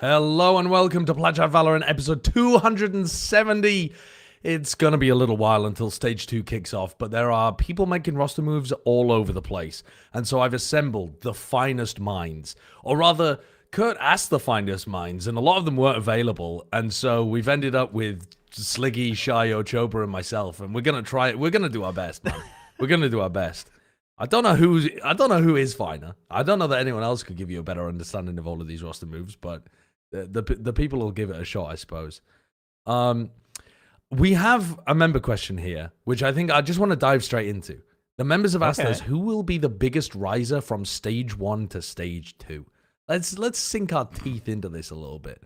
Hello and welcome to Plat Chat VALORANT episode 270. It's going to be a little while until stage 2 kicks off, but there are people making roster moves all over the place. And so I've assembled the finest minds, or rather, Kurt asked the finest minds, and a lot of them weren't available. And so we've ended up with Sliggy, Shayo, Choba, and myself, and we're going to try it. We're going to do our best, man. We're going to do our best. I don't know who is finer. I don't know that anyone else could give you a better understanding of all of these roster moves, but the people will give it a shot, I suppose. We have a member question here, which I think I just want to dive straight into. The members have asked us, who will be the biggest riser from stage 1 to stage 2? Let's sink our teeth into this a little bit.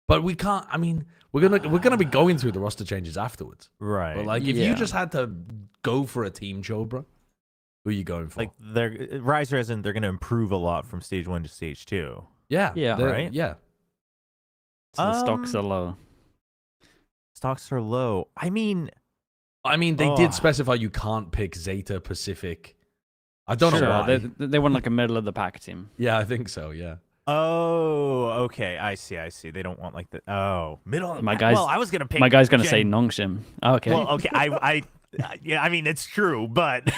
But we can't. I mean, we're gonna be going through the roster changes afterwards, right? But like, if you just had to go for a team, Chobra, who are you going for? Like, they're riser as in they're gonna improve a lot from stage 1 to stage 2. Yeah, right. Yeah. So the stocks are low. Stocks are low. I mean, they did specify you can't pick Zeta Pacific. I don't know why. They want like a middle of the pack team. Yeah, I think so. Yeah. Oh, okay. I see. They don't want like the middle of the pack. Well, I was gonna pick. My guy's gonna say Nongshim. Oh, okay. Well, okay. Yeah, I mean, it's true, but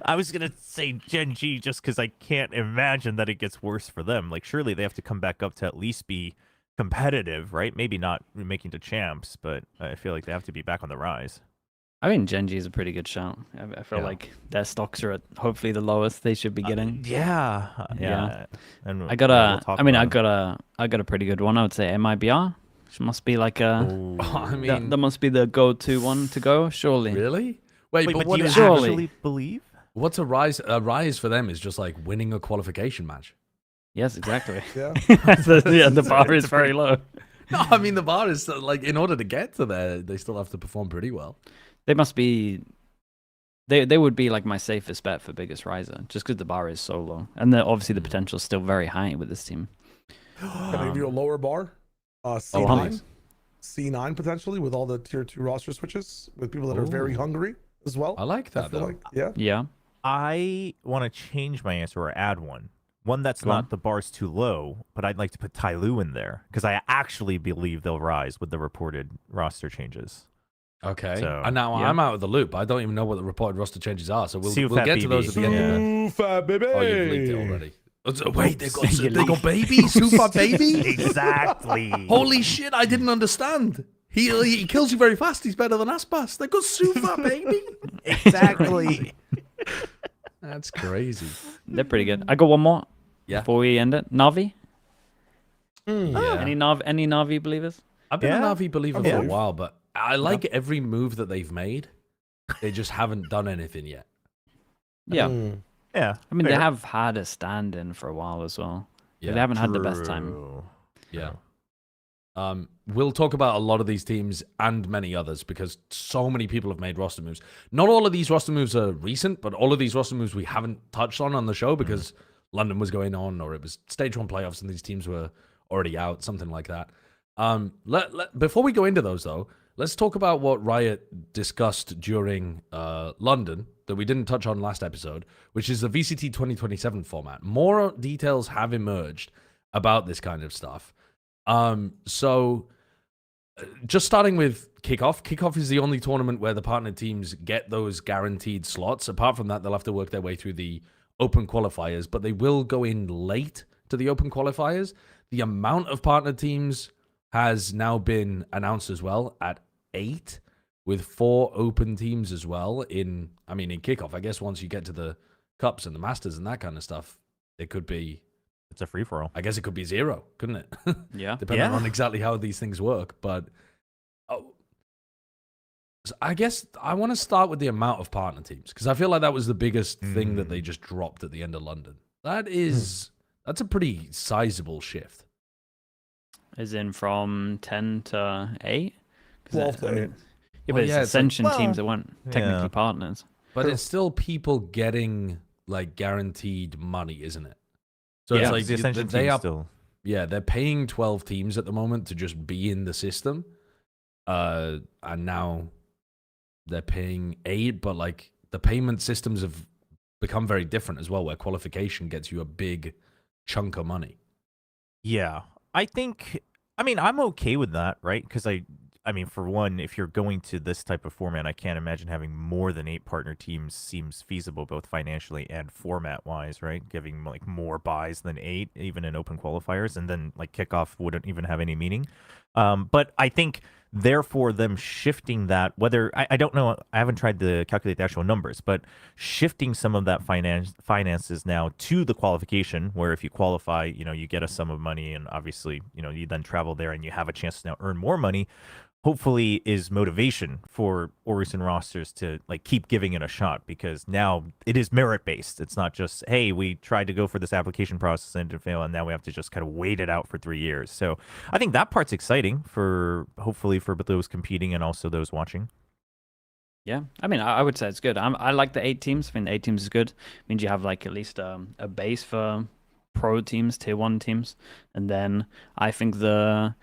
I was going to say Gen.G just because I can't imagine that it gets worse for them. Like, surely they have to come back up to at least be competitive, right? Maybe not making to champs, but I feel like they have to be back on the rise. I mean, Gen.G is a pretty good shout. I feel like their stocks are at hopefully the lowest they should be getting. Yeah. And I got a pretty good one. I would say MIBR. Which must be like a. I mean, that must be the go-to one to go. Surely. Really? Wait, but what do do you surely actually believe? What's a rise? A rise for them is just like winning a qualification match. Yes, exactly. Yeah. The bar is very low. No, I mean the bar is like, in order to get to there, they still have to perform pretty well. They must be. They would be like my safest bet for biggest riser, just because the bar is so low, and obviously the potential is still very high with this team. Can I give you a lower bar? C9, C9 potentially with all the tier 2 roster switches with people that are very hungry as well. I like that. Though. Yeah. I want to change my answer or add one that's not the bar's too low, but I'd like to put Filu in there because I actually believe they'll rise with the reported roster changes. Okay. So, and now I'm out of the loop. I don't even know what the reported roster changes are, so we'll get to those at the end. Fat baby. Oh, you've leaked it already. Wait, they got babies? Super baby? Exactly. Holy shit, I didn't understand. He kills you very fast. He's better than Aspas. They got super baby. Exactly. That's crazy. They're pretty good. I got one more. Yeah. Before we end it, Navi. Yeah. Any Navi believers? I've been a Navi believer for a believe. while, but I like every move that they've made. They just haven't done anything yet. Yeah. Yeah. I mean, they have had a stand-in for a while as well. Yeah. They haven't had the best time. Yeah. We'll talk about a lot of these teams and many others because so many people have made roster moves. Not all of these roster moves are recent, but all of these roster moves we haven't touched on the show because London was going on or it was stage 1 playoffs and these teams were already out, something like that. Before we go into those, though, let's talk about what Riot discussed during London that we didn't touch on last episode, which is the VCT 2027 format. More details have emerged about this kind of stuff. So just starting with Kickoff. Kickoff is the only tournament where the partner teams get those guaranteed slots. Apart from that, they'll have to work their way through the open qualifiers, but they will go in late to the open qualifiers. The amount of partner teams has now been announced as well at 8, with 4 open teams as well in Kickoff. I guess once you get to the Cups and the Masters and that kind of stuff, it could be... It's a free-for-all. I guess it could be 0, couldn't it? Yeah. Depending on exactly how these things work. But so I guess I want to start with the amount of partner teams, because I feel like that was the biggest thing that they just dropped at the end of London. That's a pretty sizable shift. As in from 10 to 8? 12 to 8. Yeah, but it's Ascension teams that weren't technically partners. But it's still people getting like guaranteed money, isn't it? So it's like the Ascension they are still. Yeah, they're paying 12 teams at the moment to just be in the system. And now they're paying 8, but like the payment systems have become very different as well, where qualification gets you a big chunk of money. Yeah, I think. I mean, I'm okay with that, right? Because I mean, for one, if you're going to this type of format, I can't imagine having more than 8 partner teams seems feasible, both financially and format-wise, right? Giving like more buys than 8, even in open qualifiers, and then like kickoff wouldn't even have any meaning. But I think, therefore, them shifting that, whether I don't know, I haven't tried to calculate the actual numbers, but shifting some of that finances now to the qualification, where if you qualify, you get a sum of money, and obviously, you then travel there and you have a chance to now earn more money. Hopefully is motivation for Orus and rosters to like keep giving it a shot, because now it is merit based. It's not just, hey, we tried to go for this application process and it didn't fail, and now we have to just kind of wait it out for 3 years. So I think that part's exciting for hopefully for those competing and also those watching. Yeah, I mean, I would say it's good. I like the 8 teams. I think the 8 teams is good. It means you have like at least a base for pro teams, tier 1 teams, and then I think the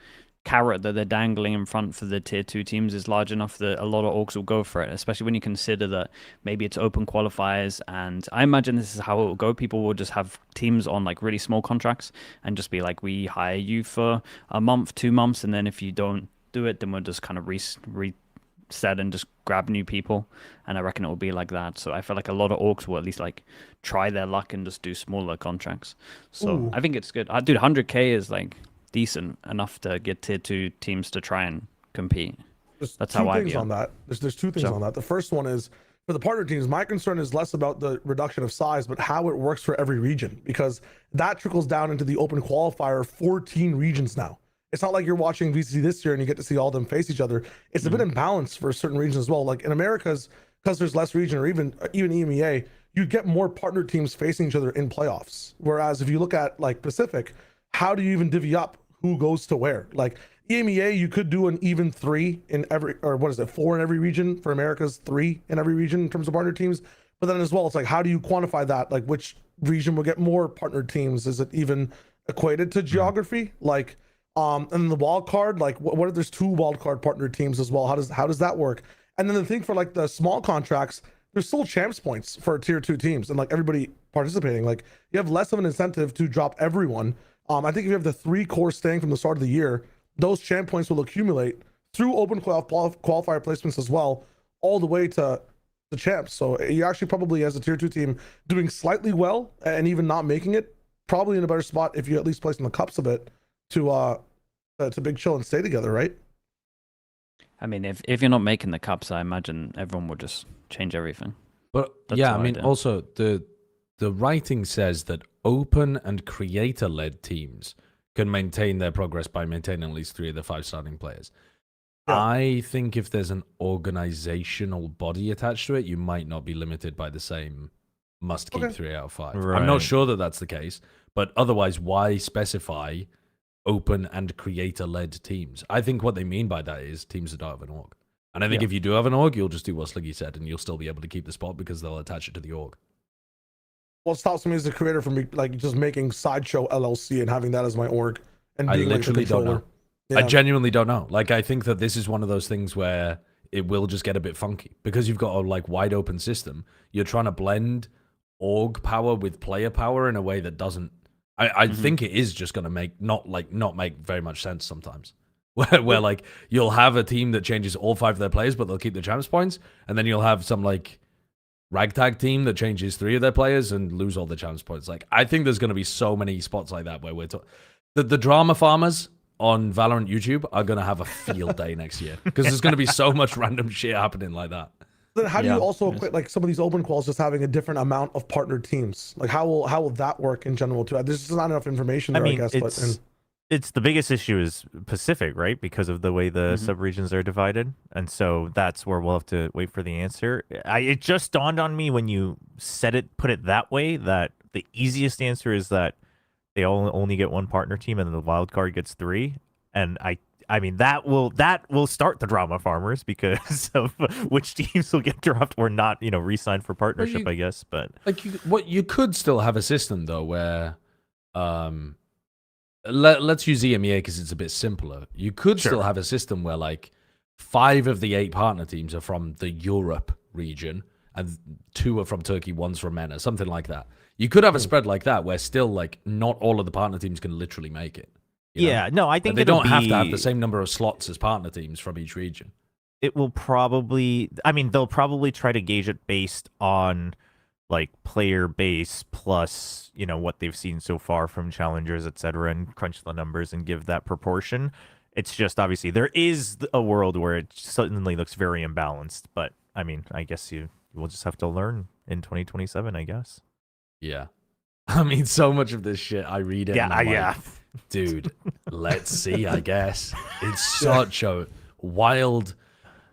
carrot that they're dangling in front for the tier 2 teams is large enough that a lot of orgs will go for it, especially when you consider that maybe it's open qualifiers. And I imagine this is how it will go. People will just have teams on like really small contracts and just be like, we hire you for a month, 2 months, and then if you don't do it, then we'll just kind of reset and just grab new people. And I reckon it will be like that. So I feel like a lot of orgs will at least like try their luck and just do smaller contracts. So Ooh. I think it's good. Dude, 100k is like decent enough to get tier 2 teams to try and compete. That's how I view on that. There's 2 things on that. The first one is, for the partner teams, my concern is less about the reduction of size, but how it works for every region, because that trickles down into the open qualifier 14 regions now. It's not like you're watching VCT this year and you get to see all of them face each other. It's a bit imbalanced for certain regions as well. Like in Americas, because there's less region, or even EMEA, you get more partner teams facing each other in playoffs. Whereas if you look at like Pacific, how do you even divvy up who goes to where? Like EMEA, you could do an even 3 in every, or what is it, 4 in every region. For America's 3 in every region in terms of partner teams. But then as well, it's like, how do you quantify that? Like which region will get more partner teams? Is it even equated to geography? Like, and the wild card, like what if there's 2 wild card partner teams as well? How does that work? And then the thing for like the small contracts, there's still champs points for tier 2 teams, and like everybody participating, like you have less of an incentive to drop everyone. I think if you have the 3 core staying from the start of the year, those champ points will accumulate through open qualifier placements as well, all the way to the champs. So you actually probably, as a tier 2 team, doing slightly well and even not making it, probably in a better spot if you at least place in the cups a bit to big chill and stay together, right? I mean, if you're not making the cups, I imagine everyone will just change everything. But That's yeah, what I mean, do. also the writing says that open and creator-led teams can maintain their progress by maintaining at least 3 of the 5 starting players. Yeah. I think if there's an organizational body attached to it, you might not be limited by the same must keep 3 out of 5. Right. I'm not sure that that's the case, but otherwise, why specify open and creator-led teams? I think what they mean by that is teams that don't have an org. And I think if you do have an org, you'll just do what Sliggy said, and you'll still be able to keep the spot because they'll attach it to the org. What stops me as a creator from like just making Sideshow LLC and having that as my org and being I literally like the don't know. Yeah. I genuinely don't know. Like, I think that this is one of those things where it will just get a bit funky because you've got a like wide open system. You're trying to blend org power with player power in a way that doesn't. I think it is just going to not make very much sense sometimes. Where like you'll have a team that changes all 5 of their players, but they'll keep the champs points, and then you'll have some like ragtag team that changes 3 of their players and lose all the champs points. Like, I think there's going to be so many spots like that where the drama farmers on Valorant YouTube are going to have a field day next year because there's going to be so much random shit happening like that. Then how do you also equate like some of these open quals just having a different amount of partner teams? Like how will that work in general too? There's just not enough information there, I guess. It's the biggest issue is Pacific, right? Because of the way the subregions are divided. And so that's where we'll have to wait for the answer. It just dawned on me when you put it that way, that the easiest answer is that they only get 1 partner team and then the wild card gets 3. And I mean, that will start the drama farmers because of which teams will get dropped or not, re-signed for partnership, I guess. But like you could still have a system though where let's use EMEA because it's a bit simpler. You could still have a system where like 5 of the 8 partner teams are from the Europe region and 2 are from Turkey, 1's from MENA, something like that. You could have a spread like that where still like not all of the partner teams can literally make it. You know? Yeah, no, I think they it'll don't have be- to have the same number of slots as partner teams from each region. It will probably, I mean, they'll probably try to gauge it based on like player base plus, you know, what they've seen so far from challengers, etc., and crunch the numbers and give that proportion. It's just obviously there is a world where it suddenly looks very imbalanced, but I mean, I guess you will just have to learn in 2027, I guess. Yeah. I mean, so much of this shit, I read it. Yeah, and I'm like, yeah. Dude, let's see, I guess. It's such a wild,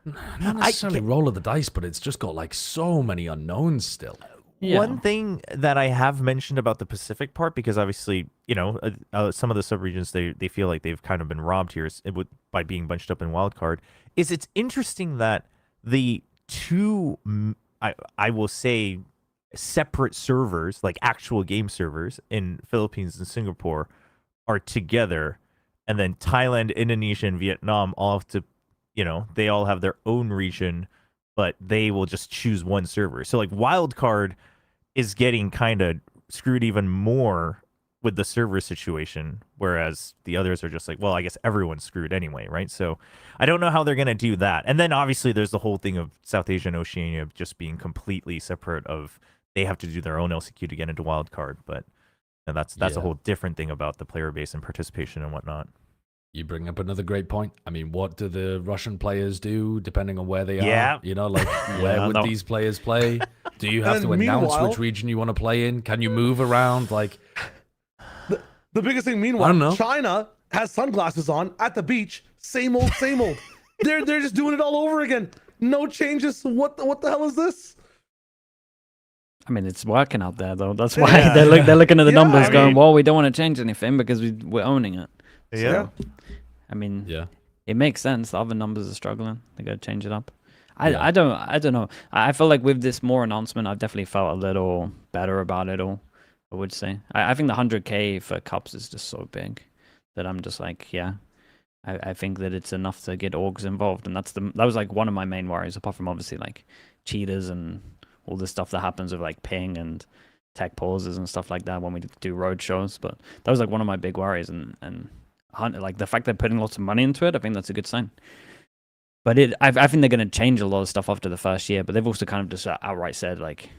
not necessarily roll of the dice, but it's just got like so many unknowns still. Yeah. One thing that I have mentioned about the Pacific part, because obviously, you know, some of the subregions, they feel like they've kind of been robbed here by being bunched up in wildcard, is it's interesting that the two, I will say, separate servers, like actual game servers in Philippines and Singapore are together, and then Thailand, Indonesia, and Vietnam all have to, you know, they all have their own region, but they will just choose one server. So like wildcard is getting kind of screwed even more with the server situation, whereas the others are just like, well, I guess everyone's screwed anyway, right? So I don't know how they're going to do that. And then obviously there's the whole thing of South Asia and Oceania just being completely separate of, they have to do their own LCQ to get into wildcard, but and that's a whole different thing about the player base and participation and whatnot. You bring up another great point. I mean, what do the Russian players do depending on where they Yeah. are? You know, like where would these players play? Do you have And to then announce meanwhile- which region you want to play in? Can you move around? Like, The biggest thing, I don't meanwhile, know. China has sunglasses on at the beach. Same old, same old. They're just doing it all over again. No changes. What the hell is this? I mean, it's working out there though. That's why they're looking at the Yeah, numbers, I going, mean- "Well, we don't want to change anything because we're owning it." Yeah. I mean, yeah. it makes sense. The other numbers are struggling. They got to change it up. Yeah. I don't know. I feel like with this more announcement, I've definitely felt a little better about it all. I would say. I think the 100K for cups is just so big that I'm just like, yeah. I think that it's enough to get orgs involved, and that was like one of my main worries, apart from obviously like cheaters and all the stuff that happens with like ping and tech pauses and stuff like that when we do road shows. But that was like one of my big worries, and like the fact they're putting lots of money into it, I think that's a good sign. But I think they're going to change a lot of stuff after the first year, but they've also kind of just outright said like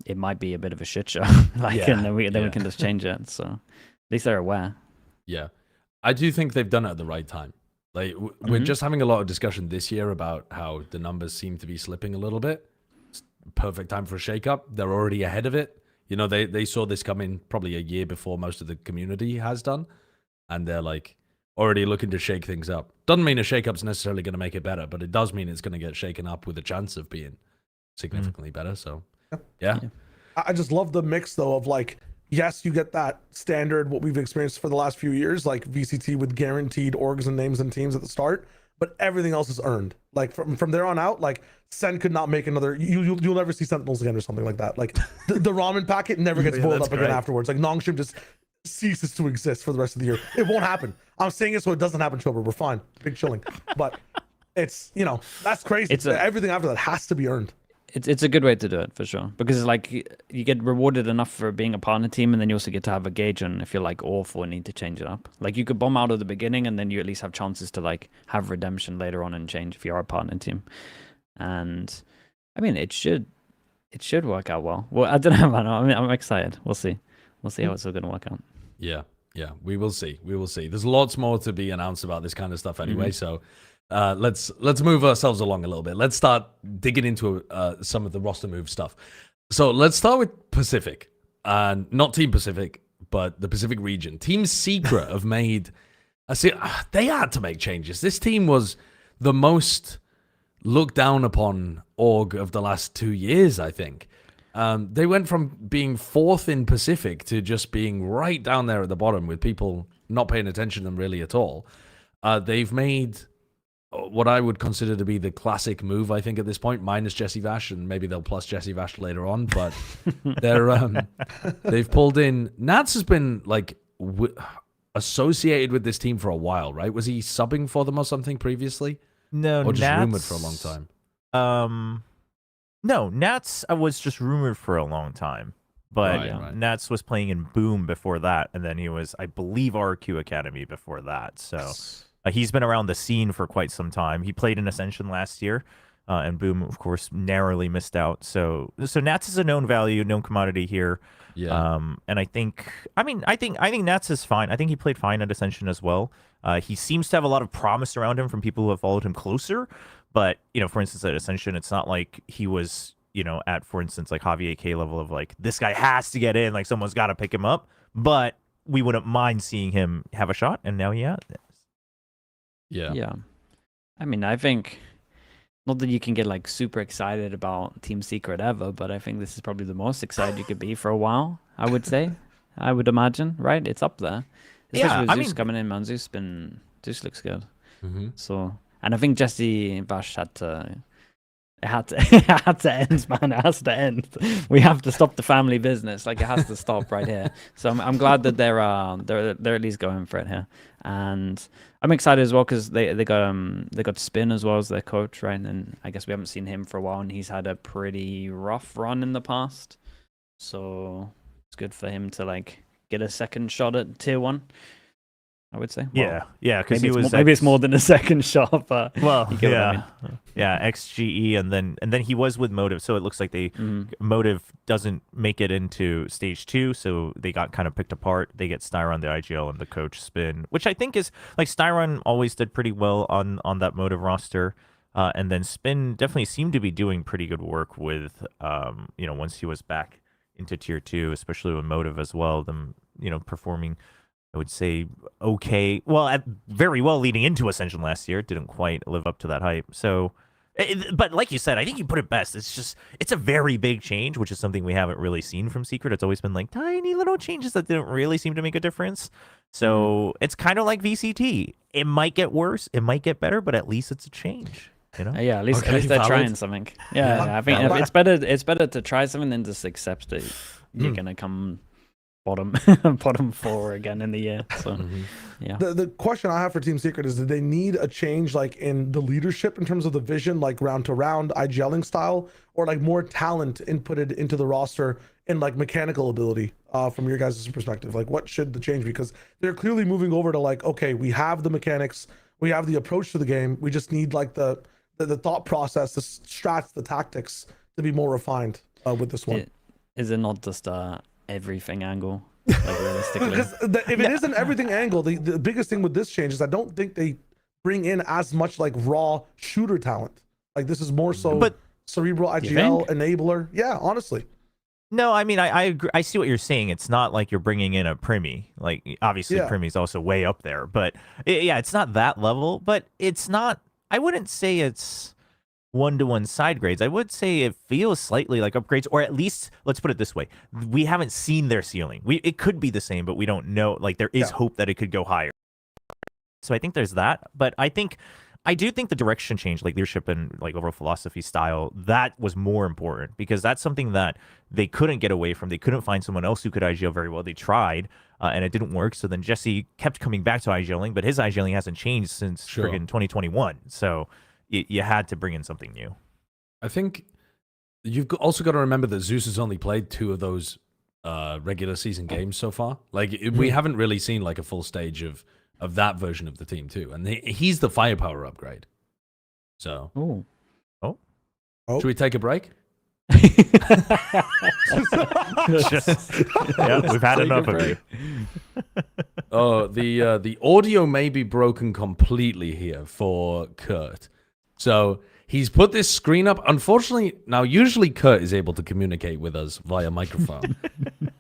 it might be a bit of a shit show, like, Yeah, and then we yeah. can just change it. So at least they're aware. Yeah. I do think they've done it at the right time. Like, we're just having a lot of discussion this year about how the numbers seem to be slipping a little bit. It's perfect time for a shakeup. They're already ahead of it. You know, they saw this coming probably a year before most of the community has done. And they're like already looking to shake things up. Doesn't mean a shakeup's necessarily going to make it better, but it does mean it's going to get shaken up with a chance of being significantly better. So, yeah. I just love the mix though of like, yes, you get that standard what we've experienced for the last few years, like VCT with guaranteed orgs and names and teams at the start, but everything else is earned. Like from there on out, like Sen could not make another. You'll never see Sentinels again or something like that. Like the ramen packet never gets boiled that's up again great. afterwards. Like Nongshim just ceases to exist for the rest of the year. It won't happen. I'm saying it so it doesn't happen, Chober. We're fine. Big chilling, but it's, you know, that's crazy. Everything after that has to be earned. It's a good way to do it for sure, because like you get rewarded enough for being a partner team, and then you also get to have a gauge on if you're like awful and need to change it up. Like you could bomb out at the beginning, and then you at least have chances to like have redemption later on and change if you are a partner team. And I mean, it should work out well. Well, I don't know. I mean, I'm excited. We'll see how it's all gonna work out. Yeah, we will see. There's lots more to be announced about this kind of stuff anyway. So let's move ourselves along a little bit. Let's start digging into some of the roster move stuff. So let's start with Pacific, and not Team Pacific, but the Pacific region. Team Secret have made. They had to make changes. This team was the most looked down upon org of the last 2 years, I think. They went from being 4th in Pacific to just being right down there at the bottom with people not paying attention to them really at all. They've made what I would consider to be the classic move, I think, at this point, minus JessieVash, and maybe they'll plus JessieVash later on, but they've pulled in. naTz has been like associated with this team for a while, right? Was he subbing for them or something previously? No, Or just naTz, rumored for a long time? No, naTz was just rumored for a long time, but Right. naTz was playing in Boom before that, and then he was, I believe, RQ Academy before that. So he's been around the scene for quite some time. He played in Ascension last year, and Boom, of course, narrowly missed out. So naTz is a known value, known commodity here. Yeah. And I think naTz is fine. I think he played fine at Ascension as well. He seems to have a lot of promise around him from people who have followed him closer. But, for instance, at Ascension, it's not like he was, at, for instance, like Javi AK level of like, this guy has to get in, like someone's got to pick him up. But we wouldn't mind seeing him have a shot, and now he has. Yeah. I mean, I think, not that you can get like super excited about Team Secret ever, but I think this is probably the most excited you could be for a while, I would say. I would imagine, right? It's up there. Especially with Zeus coming in, man. Zeus looks good. Mm-hmm. So, and I think JessieVash had to end, man. It has to end. We have to stop the family business. Like, it has to stop right here. So I'm glad that they're at least going for it here, and I'm excited as well because they got Spin as well as their coach, right? And I guess we haven't seen him for a while, and he's had a pretty rough run in the past. So it's good for him to like get a second shot at Tier 1. I would say. Yeah, because maybe it's more than a second shot, but you XGE, and then he was with Motive, so it looks like they Motive doesn't make it into stage 2, so they got kind of picked apart. They get STYRON, the IGL, and the coach Spin, which I think is like STYRON always did pretty well on that Motive roster, and then Spin definitely seemed to be doing pretty good work with once he was back into Tier 2, especially with Motive as well. Them performing, I would say, okay. Well, very well leading into Ascension last year. It didn't quite live up to that hype. So, but like you said, I think you put it best. It's a very big change, which is something we haven't really seen from Secret. It's always been like tiny little changes that didn't really seem to make a difference. So it's kind of like VCT. It might get worse. It might get better, but at least it's a change. Yeah, at least they're trying something. I think it's better to try something than just accept that you're gonna come bottom 4 again in the year. So The question I have for Team Secret is, do they need a change like in the leadership in terms of the vision, like round to round IGLing style, or like more talent inputted into the roster and like mechanical ability from your guys' perspective? Like, what should the change be? Because they're clearly moving over to like, okay, we have the mechanics, we have the approach to the game, we just need like the thought process, the strats, the tactics to be more refined with this one. Is it not just everything angle, like realistically? Because if it is an everything angle, the biggest thing with this change is I don't think they bring in as much like raw shooter talent. Like, this is more so cerebral IGL enabler. Yeah, honestly. No, I mean, I agree. I see what you're saying. It's not like you're bringing in a Primi. Like, obviously, Primi's also way up there. But, it's not that level. But it's not... I wouldn't say it's one-to-one side grades. I would say it feels slightly like upgrades, or at least, let's put it this way. We haven't seen their ceiling. It could be the same, but we don't know. Like, there is hope that it could go higher. So I think there's that. But I do think the direction change, like leadership and like overall philosophy style, that was more important, because that's something that they couldn't get away from. They couldn't find someone else who could IGL very well. They tried, and it didn't work. So then Jessie kept coming back to IGLing, but his IGLing hasn't changed since friggin' 2021. So you had to bring in something new. I think you've also got to remember that Zeus has only played 2 of those regular season games so far. Like, we haven't really seen like a full stage of that version of the team too, and he's the firepower upgrade. So, should we take a break? We've had enough of you. Oh, the audio may be broken completely here for Kurt. So he's put this screen up. Unfortunately, now usually Kurt is able to communicate with us via microphone,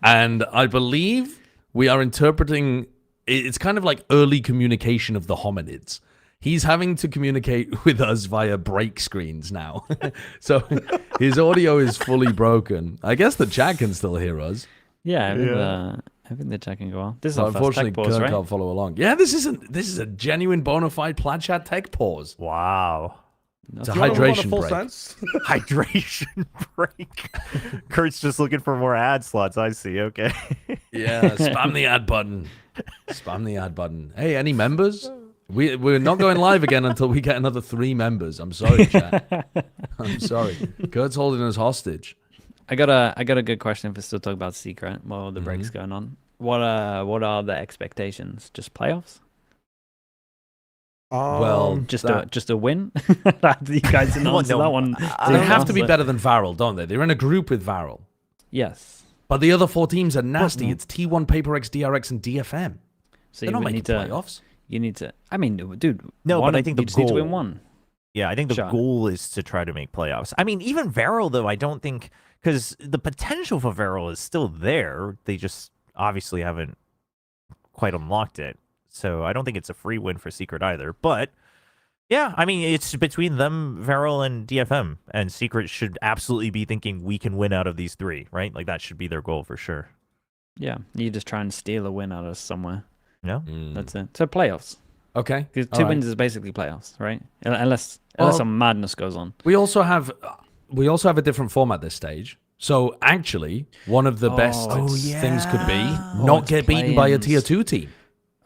and I believe we are interpreting. It's kind of like early communication of the hominids. He's having to communicate with us via break screens now. So his audio is fully broken. I guess the chat can still hear us. Yeah, I think the chat can go on. This is unfortunately, first tech pause, Kurt right? can't follow along. Yeah, this is a genuine bona fide Plat Chat tech pause. Wow. It's a hydration break. Hydration break. Kurt's just looking for more ad slots. I see. Okay. Yeah, spam the ad button. Spam the ad button. Hey, any members? We're not going live again until we get another 3 members. I'm sorry, chat. I'm sorry. Kurt's holding us hostage. I got a good question if we still talk about Secret while the break's Mm-hmm. going on. What are the expectations? Just playoffs? Well, Just a win? You guys didn't Well, answer no, that one. I they don't have to be answer. better than Varel, don't they? They're in a group with Varel. Yes. But the other 4 teams are nasty. It's T1, PaperX, DRX, and DFM. So They're not you making need to. playoffs. You need to. I mean, dude. No, one, but I think you the just need to win goal- one. Yeah, I think the Shot. goal is to try to make playoffs. I mean, even Varel, though, I don't think, because the potential for Varel is still there. They just obviously haven't quite unlocked it. So I don't think it's a free win for Secret either. But yeah, I mean, it's between them, Varel, and DFM. And Secret should absolutely be thinking we can win out of these 3, right? Like that should be their goal for sure. Yeah, you just try and steal a win out of somewhere. No? That's it. So playoffs. Okay. Because all 2 right. wins is basically playoffs, right? Unless Well- some madness goes on. We also have a different format this stage. So actually, one of the best Oh, things could be yeah. not it's get beaten by a play-ins. tier 2 team,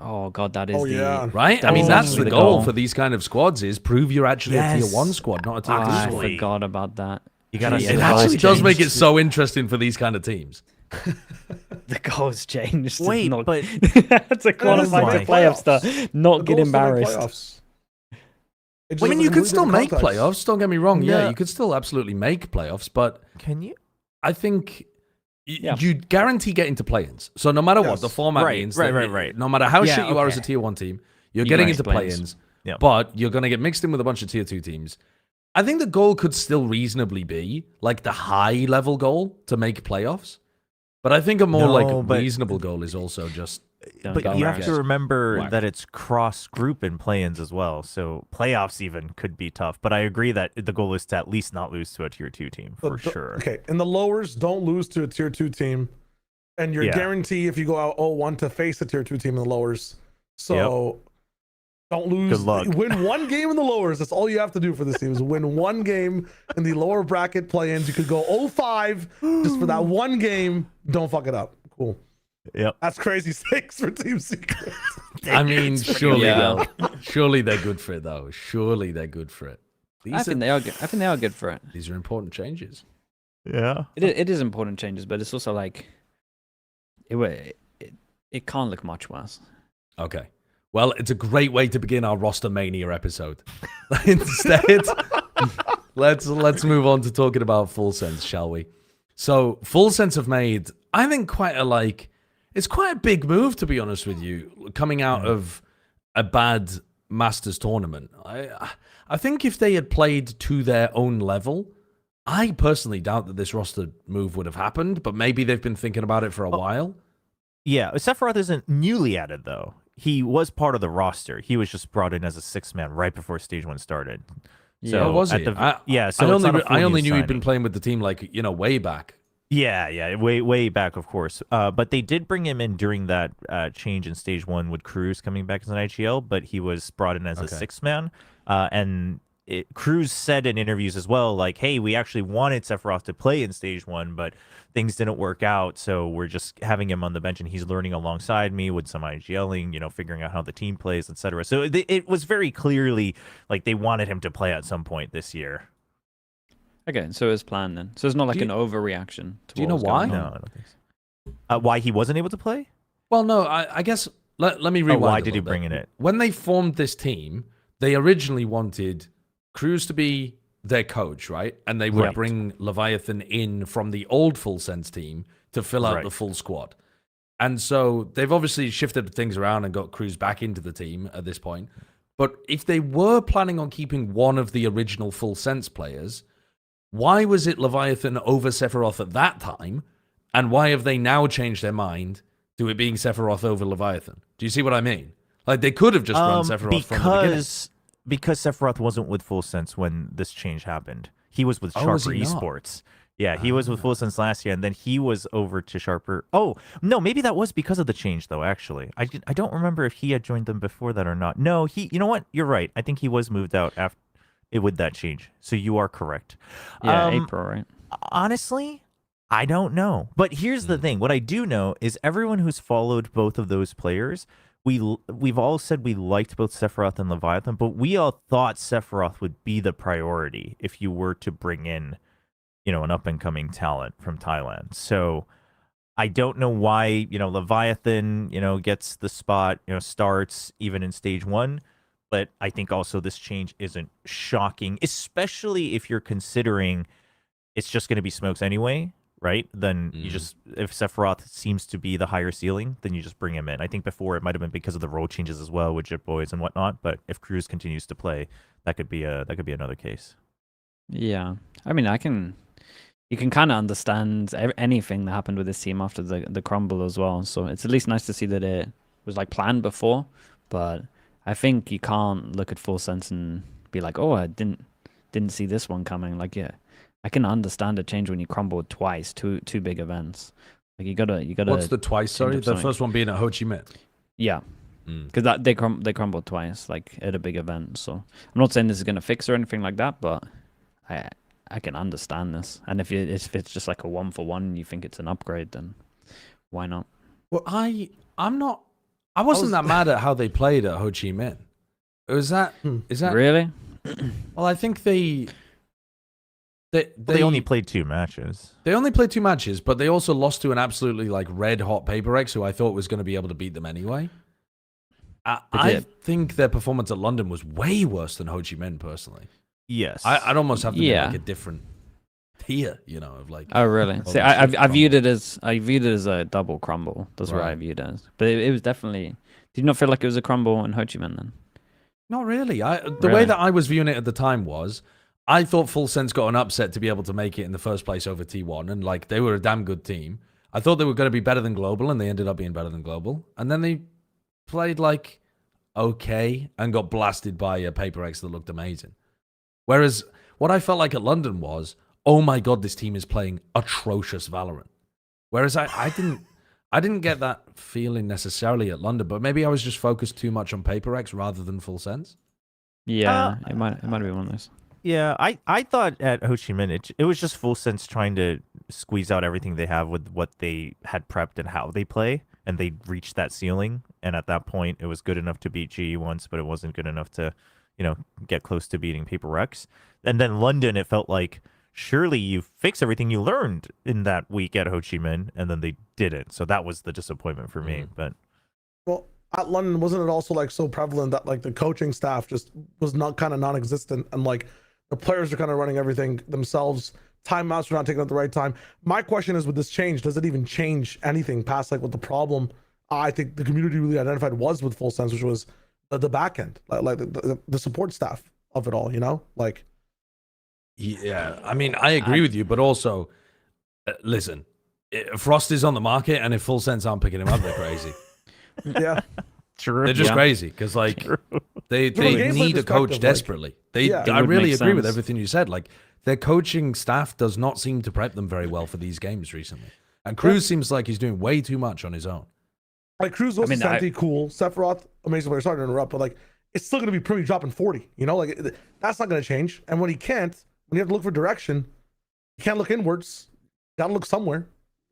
Oh god, that is Oh, the yeah. right? I That mean, is that's actually the the goal goal. for these kind of squads is prove you're actually a tier Yes. 1 squad, not a tier 2 I squad. Absolutely. forgot about that. You gotta Yeah, It the actually goals does make it changed. so interesting for these kind of teams. The goals changed. to Wait, not, but to qualify why. to playoffs to not The get goal is to make embarrassed. playoffs. It just I mean, has a you could completely still different make context. playoffs. Don't get me wrong. Yeah, No. you could still absolutely make playoffs, but can you? I think Yeah. you guarantee getting to play-ins. So no matter what, Yes. the format Right, means right, that right. no matter how Yeah, shit you are as a okay. tier 1 team, you're You getting make into play-ins. play-ins, Yep. but you're going to get mixed in with a bunch of tier 2 teams. I think the goal could still reasonably be like the high-level goal to make playoffs. But I think a more No, but- reasonable goal is also just Don't But get you have embarrassed. to remember Whack. that it's cross-group and play-ins as well. So playoffs even could be tough. But I agree that the goal is to at least not lose to a tier 2 team for But sure. Okay, in the lowers, don't lose to a tier 2 team, and you're Yeah. guaranteed if you go out 0-1 to face a tier 2 team in the lowers. So don't lose. Good luck. Win one game in the lowers. That's all you have to do for this team is win one game in the lower bracket play-ins. You could go 0-5 just for that one game. Don't fuck it up. Cool. Yep. That's crazy stakes for Team Secret. I mean, surely Yeah. surely they're good for it though. Surely they're good for it. I think they are good. I think they are good for it. These are important changes. Yeah. It is important changes, but it's also like it can't look much worse. Okay. Well, it's a great way to begin our roster mania episode. Instead, let's move on to talking about Full Sense, shall we? So, Full Sense have made, I think, quite it's quite a big move, to be honest with you, coming out of a bad Masters tournament. I think if they had played to their own level, I personally doubt that this roster move would have happened, but maybe they've been thinking about it for a while. Yeah. Sephiroth isn't newly added, though. He was part of the roster. He was just brought in as a 6-man right before Stage 1 started. Yeah. Oh, was at he? the- I so I it's not a full only new knew he'd been signing. playing with the team like, way back. Yeah, way back, of course. But they did bring him in during that change in Stage 1 with Cruz coming back as an IGL, but he was brought in as a 6-man. And Cruz said in interviews as well, like, hey, we actually wanted Sephiroth to play in Stage 1, but things didn't work out, so we're just having him on the bench, and he's learning alongside me with some IGLing, figuring out how the team plays, etc. So it was very clearly like they wanted him to play at some point this year. Okay, so it's planned then. So it's not like Do you- an overreaction. To do you what know was why? going No, on. I don't think so. Why he wasn't able to play? Well, no, I guess let me rewind. why a did he little bring bit. in it? When they formed this team, they originally wanted Cruz to be their coach, right? And they would Right. bring Leviathan in from the old Full Sense team to fill out Right. the full squad. And so they've obviously shifted things around and got Cruz back into the team at this point. But if they were planning on keeping one of the original Full Sense players, why was it Leviathan over Sephiroth at that time? And why have they now changed their mind to it being Sephiroth over Leviathan? Do you see what I mean? Like, they could have just run Sephiroth from the beginning. Because Sephiroth wasn't with Full Sense when this change happened. He was with Oh, Sharper was he not? Esports. Yeah, he was with Full Sense last year, and then he was over to Sharper. Oh, no, maybe that was because of the change, though, actually. I don't remember if he had joined them before that or not. No, you know what? You're right. I think he was moved out after with that change. So you are correct. Yeah, April, right? Honestly, I don't know. But here's the thing. What I do know is everyone who's followed both of those players, we've all said we liked both Sephiroth and Leviathan, but we all thought Sephiroth would be the priority if you were to bring in, an up and coming talent from Thailand. So I don't know why, Leviathan, gets the spot, starts even in stage 1. But I think also this change isn't shocking, especially if you're considering it's just going to be smokes anyway, right? Then you just, if Sephiroth seems to be the higher ceiling, then you just bring him in. I think before it might have been because of the role changes as well with Jip Boys and whatnot. But if Cruz continues to play, that could be another case. Yeah, I mean, you can kind of understand anything that happened with this team after the crumble as well. So it's at least nice to see that it was like planned before. But I think you can't look at FULSENSE and be like, oh, I didn't see this one coming. Like, yeah, I can understand a change when you crumbled twice, two big events. Like you gotta. What's the twice? Sorry, the first one being at Ho Chi Minh. Yeah, because they crumbled twice, like at a big event. So I'm not saying this is gonna fix or anything like that, but I can understand this. And if it's just like a 1-for-1, you think it's an upgrade, then why not? Well, I wasn't that mad at how they played at Ho Chi Minh. Is that really? Well, I think they only played 2 matches. They only played 2 matches, but they also lost to an absolutely like red hot PaperX, who I thought was going to be able to beat them anyway. I think their performance at London was way worse than Ho Chi Minh personally. Yes, I'd almost have to be like a different tier, of like. Oh really? See, I viewed it as a double crumble. That's what I viewed it as. But it was definitely. Did you not feel like it was a crumble in Ho Chi Minh then? Not really. The way that I was viewing it at the time was, I thought FULSENSE got an upset to be able to make it in the first place over T1, and like they were a damn good team. I thought they were going to be better than Global, and they ended up being better than Global. And then they played like okay and got blasted by a PaperX that looked amazing. Whereas what I felt like at London was, oh my god, this team is playing atrocious Valorant. Whereas I didn't get that feeling necessarily at London, but maybe I was just focused too much on PaperX rather than FULSENSE. Yeah, it might be one of those. Yeah, I thought at Ho Chi Minh it was just FULSENSE trying to squeeze out everything they have with what they had prepped and how they play, and they reached that ceiling. And at that point, it was good enough to beat GE once, but it wasn't good enough to, get close to beating PaperX. And then London, it felt like surely you fix everything you learned in that week at Ho Chi Minh, and then they didn't. So that was the disappointment for me. But well, at London, wasn't it also like so prevalent that like the coaching staff just was not kind of non-existent, and like the players are kind of running everything themselves? Timeouts are not taken at the right time. My question is, with this change, does it even change anything past like what the problem I think the community really identified was with FULSENSE, which was the back end, like the support staff of it all, like. Yeah, I mean, I agree with you, but also, listen, Frost is on the market, and if FULSENSE aren't picking him up, they're crazy. Yeah, true. They're just crazy because like they need a coach desperately. I really agree with everything you said. Like their coaching staff does not seem to prep them very well for these games recently, and Cruz seems like he's doing way too much on his own. Like Cruz was cool. Sephiroth, amazing player. Sorry to interrupt, but like it's still going to be Primi dropping 40. Like that's not going to change. And when he can't, when you have to look for direction, you can't look inwards. You got to look somewhere.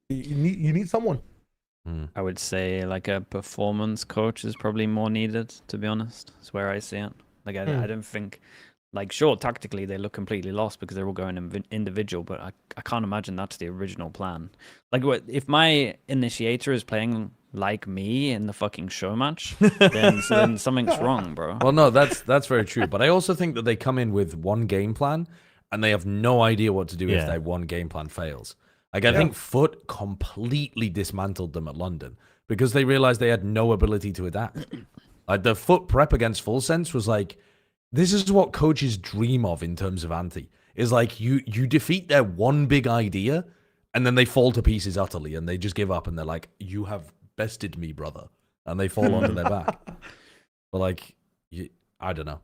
You need someone. I would say like a performance coach is probably more needed, to be honest. That's where I see it. Like I don't think, like sure, tactically they look completely lost because they're all going individual, but I can't imagine that's the original plan. Like if my initiator is playing like me in the fucking show match, then something's wrong, bro. Well, no, that's very true. But I also think that they come in with one game plan and they have no idea what to do if that one game plan fails. Like I think Foot completely dismantled them at London because they realized they had no ability to adapt. Like the Foot prep against FULSENSE was like, this is what coaches dream of in terms of anti. Is like you defeat their one big idea and then they fall to pieces utterly and they just give up and they're like, you have bested me, brother. And they fall onto their back. But like, I don't know.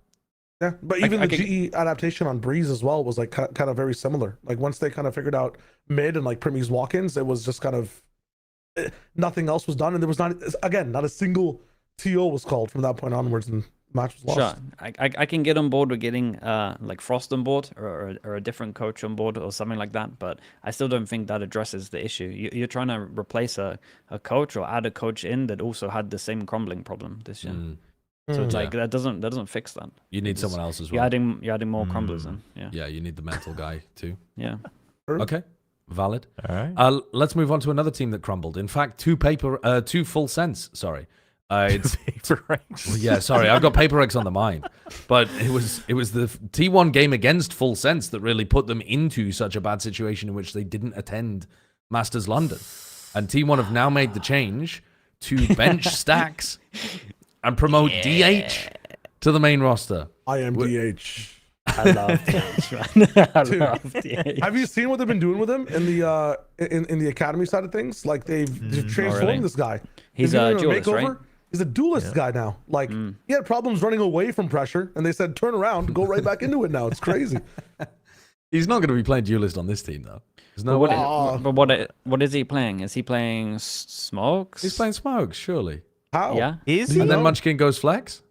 Yeah, but even the GE adaptation on Breeze as well was like kind of very similar. Like once they kind of figured out mid and like Primi's walk-ins, it was just kind of nothing else was done, and there was not a single TO was called from that point onwards, and match was lost. Sure, I can get on board with getting like Frost on board or a different coach on board or something like that, but I still don't think that addresses the issue. You're trying to replace a coach or add a coach in that also had the same crumbling problem this year. So it's like that doesn't fix that. You need someone else as well. You're adding more crumblers in. Yeah, you need the mental guy too. Yeah. Okay, valid. All right. Let's move on to another team that crumbled. In fact, two full cents. Sorry. It's PaperX. well, yeah, sorry, I've got PaperX on the mind, but it was the T1 game against Full Sense that really put them into such a bad situation in which they didn't attend Masters London, and T1 have now made the change to bench stax and promote DH to the main roster. I am DH. I love DH, man. I Dude, love DH. Have you seen what they've been doing with him in the in the academy side of things? Like they've transformed really. this guy. He's They've a given him duelist, right? He's a duelist guy now. Like he had problems running away from pressure, and they said turn around, go right back into it. Now it's crazy. He's not going to be playing duelist on this team though. There's no But way. what is he playing? Is he playing smokes? He's playing smokes, surely. How? Yeah. Is he? And then know? Munchkin goes flex.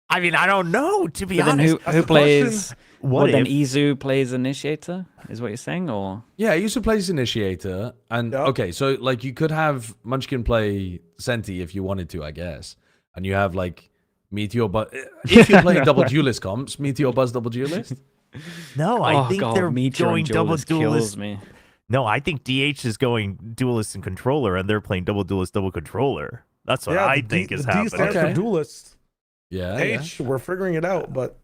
I mean, I don't know, to be But then honest. who the plays? What Then if? Izu plays initiator? Is what you're saying, or Yeah, he used to play Initiator, and Yep. okay, so like you could have Munchkin play Senti if you wanted to, I guess, and you have like Meteor, but if you're playing double duelist comps, Meteor Buzz double duelist. No, I think they're Meteor going and double Duelist kills duelist. me. No, I think DH is going duelist and controller, and they're playing double duelist, double controller. That's what I think is the D happening. stands Okay. for duelist. Yeah. H, we're figuring it out, but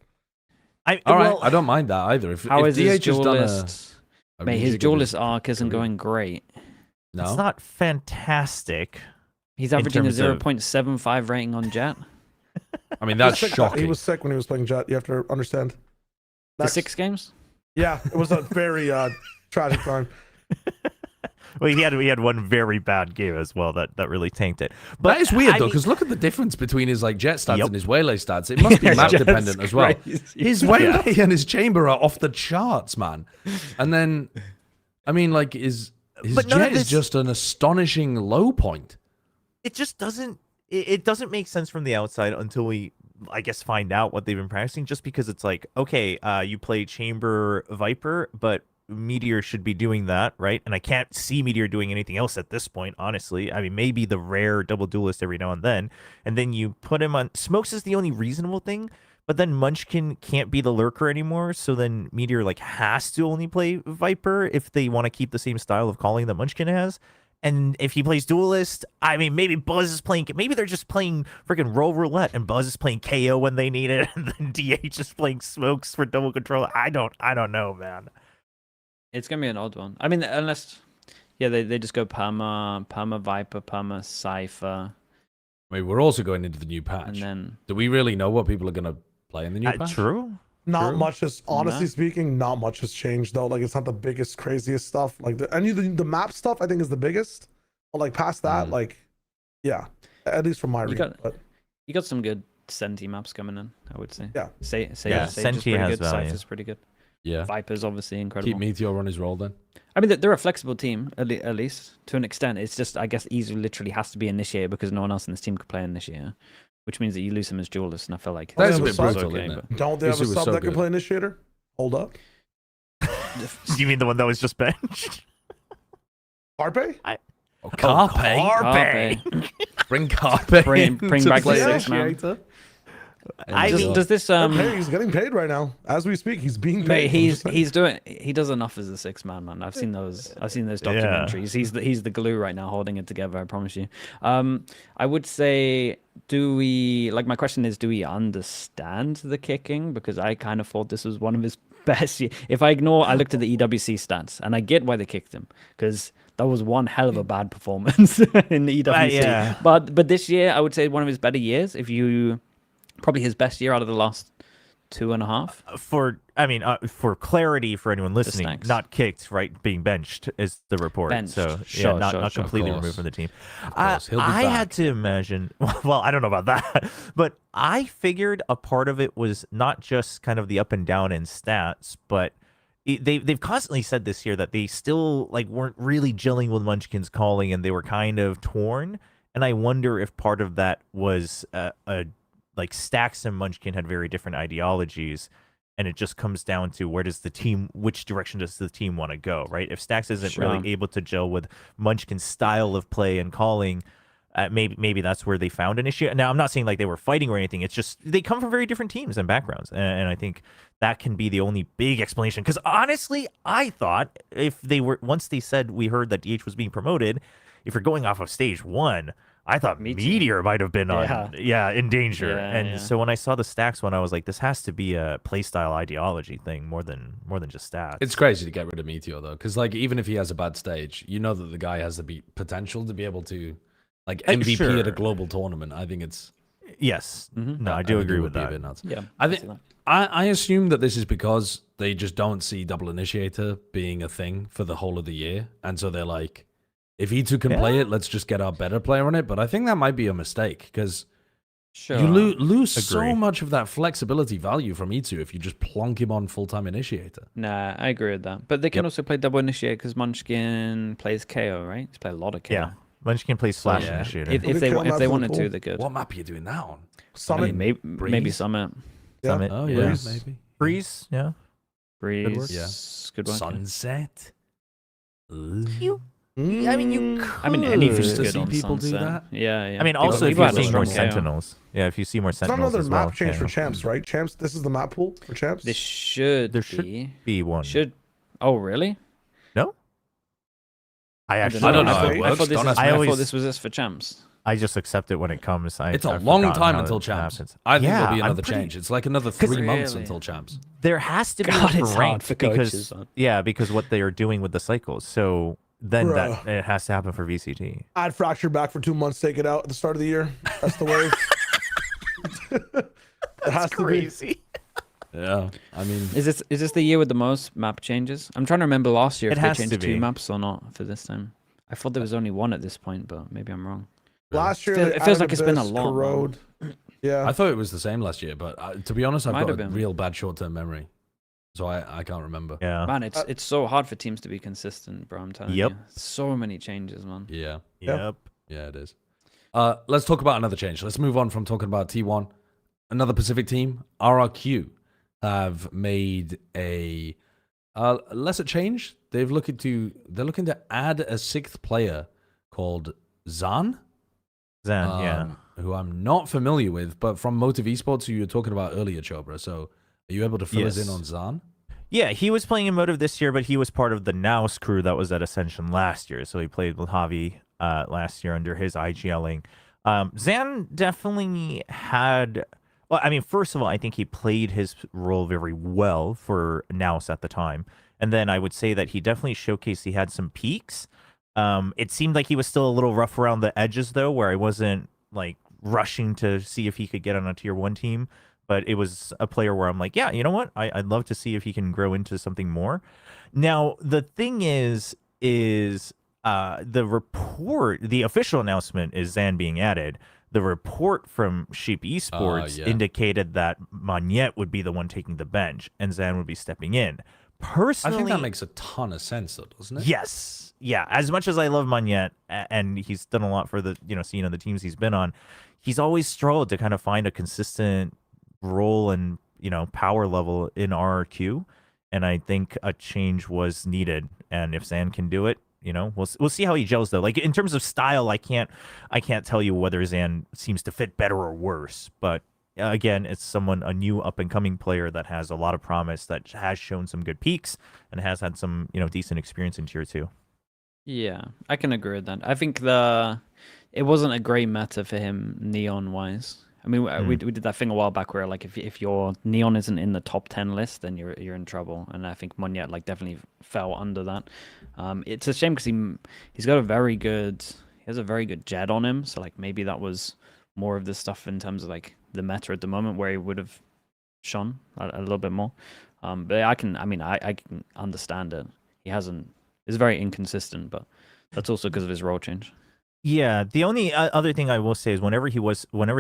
All right, well, I don't mind that either. If How if is his DH has done duelist? a Mate, his really good- duelist arc isn't going great. No, It's not fantastic. He's averaging a terms of- 0.75 rating on Jet. I mean that's he was sick- shocking. He was sick when he was playing Jet. You have to understand. The Next. 6 games? Yeah, it was a very tragic time. Well, he had one very bad game as well that really tanked it. But That is weird I though, mean- because look at the difference between his like jet stats Yep. and his waylay stats. It must be map Jet's dependent as well. crazy. His waylay and his chamber are off the charts, man. And then, I mean, like his But none of jet is this- just an astonishing low point. it just doesn't it doesn't make sense from the outside until we, I guess, find out what they've been practicing, just because it's like, okay, you play Chamber Viper, but Meteor should be doing that, right? And I can't see Meteor doing anything else at this point, honestly. I mean, maybe the rare double duelist every now and then you put him on Smokes is the only reasonable thing, but then Munchkin can't be the lurker anymore, so then Meteor like has to only play Viper if they want to keep the same style of calling that Munchkin has. And if he plays duelist, I mean, maybe Buzz is playing. Maybe they're just playing freaking roll roulette, and Buzz is playing KO when they need it, and then DH is playing smokes for double control. I don't know, man. It's going to be an odd one. I mean, unless, yeah, they just go Perma Viper, Perma Cypher, I mean, we're also going into the new patch. and then Do we really know what people are going to play in the new patch? True. Not True. much has, honestly No. speaking, not much has changed though. Like it's not the biggest, craziest stuff. Like the map stuff, I think is the biggest. But like past that, like, yeah, at least from my read. got- But you got some good Senti maps coming in, I would say. Yeah. Say Yeah, Sage is Senti pretty has good, value. Cypher's pretty good. Yeah. Viper's obviously incredible. Keep Meteor on his roll then. I mean, they're a flexible team, at least, to an extent. It's just, I guess, Izu literally has to be initiator because no one else in this team could play initiator, which means that you lose him as duelist, and I feel like That is a Izu bit was brutal, okay, isn't it? but- don't they have a Izu was sub so that can good. play initiator? Hold up, You mean the one that was just benched? Carpe? Oh, Carpe. Carpe. Bring Carpe. Bring in to back play the six, man. Initiator. I Does, mean- does this Hey, he's getting paid right now as we speak. He's being paid. mate, I'm just saying. he does enough as a 6-man. I've seen those Yeah. documentaries. He's the glue right now holding it together, I promise you. I would say, my question is, do we understand the kicking? Because I kind of thought this was one of his best. If I looked at the EWC stats, and I get why they kicked him, because that was one hell of a bad performance in the EWC. Yeah. But this year, I would say one of his better years. Probably his best year out of the last 2.5. For clarity for anyone listening, snacks. not kicked, right? Being benched is the report. Benched. So Sure, not sure. completely Of course. removed from the team. course. He'll be I back. had to imagine. Well, I don't know about that, but I figured a part of it was not just kind of the up and down in stats, but they've constantly said this year that they still weren't really gelling with Munchkin's calling, and they were kind of torn. And I wonder if part of that was Stax and Munchkin had very different ideologies, and it just comes down to which direction does the team want to go, right? If Stax isn't Sure. really able to gel with Munchkin's style of play and calling, maybe that's where they found an issue. Now, I'm not saying like they were fighting or anything. It's just they come from very different teams and backgrounds, and I think that can be the only big explanation. Because honestly, I thought if they were once they said we heard that DH was being promoted, if you're going off of stage 1, I thought Meteor might have been in danger. And so when I saw the stax one, I was like, this has to be a playstyle ideology thing more than just stats. It's crazy to get rid of Meteor though, because like even if he has a bad stage, you know that the guy has the potential to be able to like MVP at a global tournament. I think it's no, I do agree with that. Yeah, I think I assume that this is because they just don't see double initiator being a thing for the whole of the year, and so they're like, if E2 can play it, let's just get our better player on it. But I think that might be a mistake because you lose so much of that flexibility value from E2 if you just plonk him on full-time initiator. Nah, I agree with that. But they can also play double initiator because Munchkin plays KO, right? He's played a lot of KO. Yeah, Munchkin plays slash initiator. If they wanted to, they could. What map are you doing that on? Summit. I mean, maybe Summit. Yeah. Summit. Oh yeah, maybe. Breeze. Yeah. Breeze. Yeah. Good work. Sunset. I mean, you could. I mean, anything's to good see on people do Sunset. that. Yeah. I mean, also if People you're had a seeing more strong KO. Sentinels. Yeah, if you see more It's not Sentinels another as well. map change for champs, right? Champs. This is the map pool for champs. There should be one. Oh, really? No? I I don't know how it I works. thought this Don't was- ask me. I thought this was this for champs. I just accept it when it comes. It's I've a long forgotten time how until it champs. happens. I think Yeah, there'll be I'm another pretty- change. It's like another 3 months Really? until champs. There has to be God, one it's for hard ranked for because coaches, man. because what they are doing with the cycles. So then Bruh. that it has to happen for VCT. I'd fracture back for 2 months, take it out at the start of the year. That's the way. It has to be. Yeah, I mean, Is this the year with the most map changes? I'm trying to remember last year It if they has to changed 2 be. maps or not for this time. I thought there was only 1 at this point, but maybe I'm wrong. Last year, It they feels added like it's been a Abyss, lot, man. Corrode. Yeah. I thought it was the same last year, but to be honest, I've Might got have a been. real bad short-term memory, so I can't remember. Yeah. Man, it's so hard for teams to be consistent, bro. I'm telling Yep. you. So many changes, man. Yeah, Yep. yeah, it is. Let's talk about another change. Let's move on from talking about T1. Another Pacific team, RRQ, have made a lesser change. They're looking to add a 6th player called Zan. Zan, Who I'm not familiar with, but from Motive Esports, who you were talking about earlier, Chobra. So, are you able to fill us in on Zan? Yeah, he was playing in Motive this year, but he was part of the naTz crew that was at Ascension last year. So he played with Javi last year under his IGLing. Zan definitely had... Well, I mean, first of all, I think he played his role very well for naTz at the time. And then I would say that he definitely showcased he had some peaks. It seemed like he was still a little rough around the edges, though, where I wasn't like rushing to see if he could get on a tier 1 team. But it was a player where I'm like, yeah, you know what? I'd love to see if he can grow into something more. Now, the thing is the report, the official announcement is Zan being added. The report from Sheep Esports indicated that Magnet would be the one taking the bench and Zan would be stepping in. Personally, I think that makes a ton of sense, though, doesn't it? Yes. Yeah. As much as I love Magnet and he's done a lot for the scene of the teams he's been on, he's always struggled to kind of find a consistent role and power level in RRQ. And I think a change was needed. And if Zan can do it, we'll see how he gels though. Like in terms of style, I can't tell you whether Zan seems to fit better or worse, but again, it's a new up-and-coming player that has a lot of promise, that has shown some good peaks, and has had some, decent experience in Tier 2. Yeah, I can agree with that. I think it wasn't a great meta for him neon-wise. I mean, we did that thing a while back where, like, if your neon isn't in the top 10 list, then you're in trouble. And I think Magnet, like, definitely fell under that. It's a shame because he's got he has a very good Jed on him. So, like, maybe that was more of the stuff in terms of, like, the meta at the moment where he would have shone a little bit more. But I can understand it. It's very inconsistent, but that's also because of his role change. Yeah, the only other thing I will say is whenever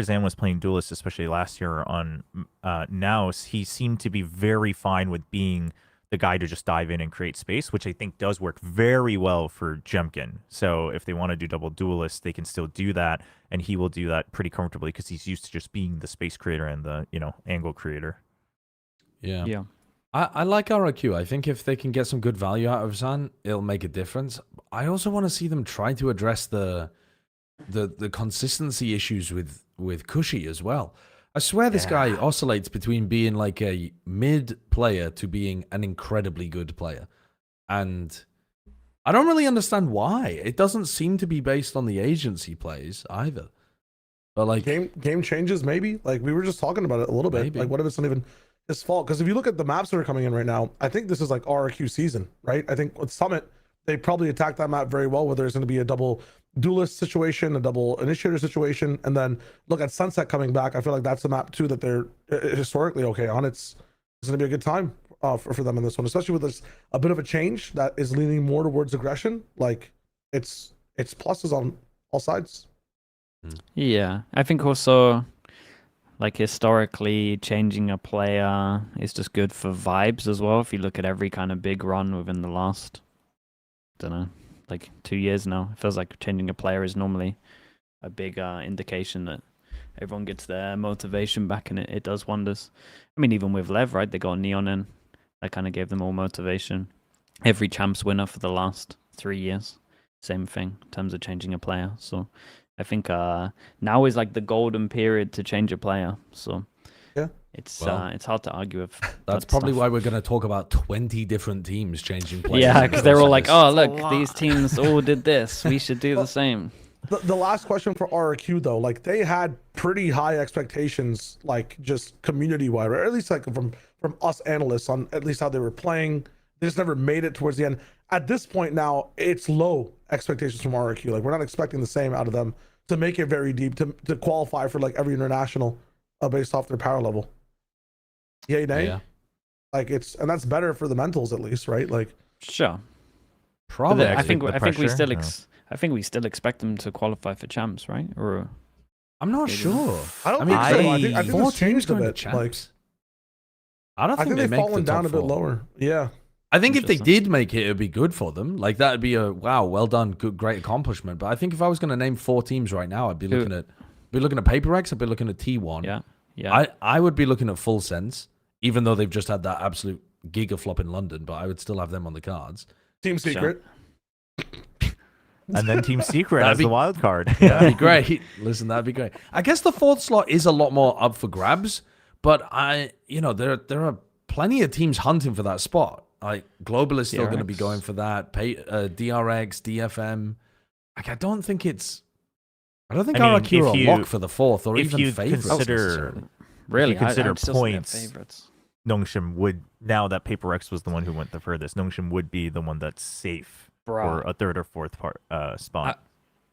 Zan was playing Duelist, especially last year on naTz, he seemed to be very fine with being the guy to just dive in and create space, which I think does work very well for Gen.G. So if they want to do double Duelist, they can still do that, and he will do that pretty comfortably because he's used to just being the space creator and the angle creator. Yeah. I like RRQ. I think if they can get some good value out of Zan, it'll make a difference. I also want to see them try to address the the consistency issues with Cushy as well. I swear this guy oscillates between being like a mid player to being an incredibly good player. And I don't really understand why. It doesn't seem to be based on the agency plays either. But like game changes, maybe. Like we were just talking about it a little bit. Maybe. Like what if it's not even his fault? Because if you look at the maps that are coming in right now, I think this is like RRQ season, right? I think with Summit, they probably attacked that map very well, where there's going to be a double duelist situation, a double initiator situation, and then look at Sunset coming back. I feel like that's a map too that they're historically okay on. It's going to be a good time for them in this one, especially with this a bit of a change that is leaning more towards aggression. Like it's pluses on all sides. Yeah, I think also, like historically, changing a player is just good for vibes as well. If you look at every kind of big run within the last, don't know, like 2 years now, it feels like changing a player is normally a big indication that everyone gets their motivation back, and it does wonders. I mean, even with Lev, right? They got Neon in, that kind of gave them all motivation. Every champs winner for the last 3 years, same thing in terms of changing a player. So I think now is like the golden period to change a player. So yeah, it's hard to argue with. That's that probably stuff. why we're going to talk about 20 different teams changing players. Yeah, in the because they're all like, process. oh, look, these teams all did this. We should do the same. The last question for RRQ though, like they had pretty high expectations, like just community wide, or at least like from us analysts on at least how they were playing. They just never made it towards the end. At this point now, it's low expectations from RRQ. Like we're not expecting the same out of them to make it very deep, to qualify for like every international based off their power level. Yay, nay? Yeah. Like and that's better for the mentals at least, right? Like Sure. Probably. I think the we still pressure, I think we still expect them to qualify for champs, right? Or I'm not sure. I don't mean, think so. I think four this changed a going to bit. Like champs. I don't I think think they they've make fallen the top down a bit four. lower. Yeah. I think if they Interesting. did make it, it'd be good for them. Like that'd be a wow, well done, good, great accomplishment. But I think if I was going to name 4 teams right now, I'd be looking at PaperX. I'd be looking at T1. yeah. I would be looking at Full Sense, even though they've just had that absolute gigaflop in London. But I would still have them on the cards. Team Secret. And then Team Secret That'd as be- the wild card. That'd be great. Listen, that'd be great. I guess the 4th slot is a lot more up for grabs, but there are plenty of teams hunting for that spot. Like Global is still going to be DRX. going for that. DRX, DFM. Like I don't think I mean, RRQ are if a you- lock for the 4th or if even you favorites. consider- necessarily. Really, you consider I'd still say they're points, favorites. Nongshim would, now that PaperX was the one who went the furthest, Nongshim would be the one that's safe for a 3rd or 4th spot.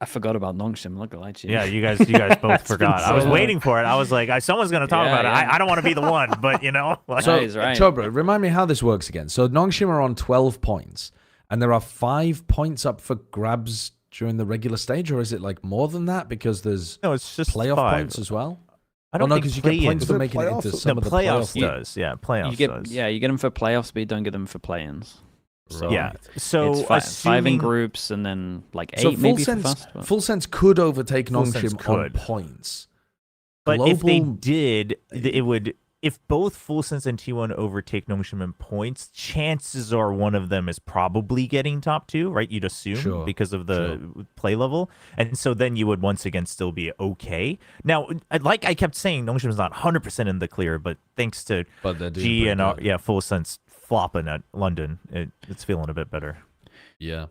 I forgot about Nongshim. Look at that. Yeah, you guys both forgot. I was so waiting for it. I was like, someone's gonna talk Yeah, about it. yeah. I don't want to be the one, but like, So, he's right. Chobra, remind me how this works again. So Nongshim are on 12 points, and there are 5 points up for grabs during the regular stage, or is it like more than that because there's no, it's just playoff 5. points as well? I don't think because you get play-ins- points for Is it making it into playoffs? some the of the playoffs playoff does. Yeah, playoffs You get does. you get them for playoffs, but you don't get them for play-ins. So Yeah. So it's 5 in assuming- groups, and then like 8 So Full maybe for Sense, first. but- Full Sense could overtake Full Sense Nongshim on could. points. But if they Global- did, it would. If both Full Sense and T1 overtake Nongshim in points, chances are one of them is probably getting top 2, right? You'd assume Sure, because of the play level, and so then you would once again still be okay. Now, like I kept saying, Nongshim's not 100% in the clear, but thanks to But they're doing G pretty and good. Full Sense flopping at London, it's feeling a bit better. Yeah.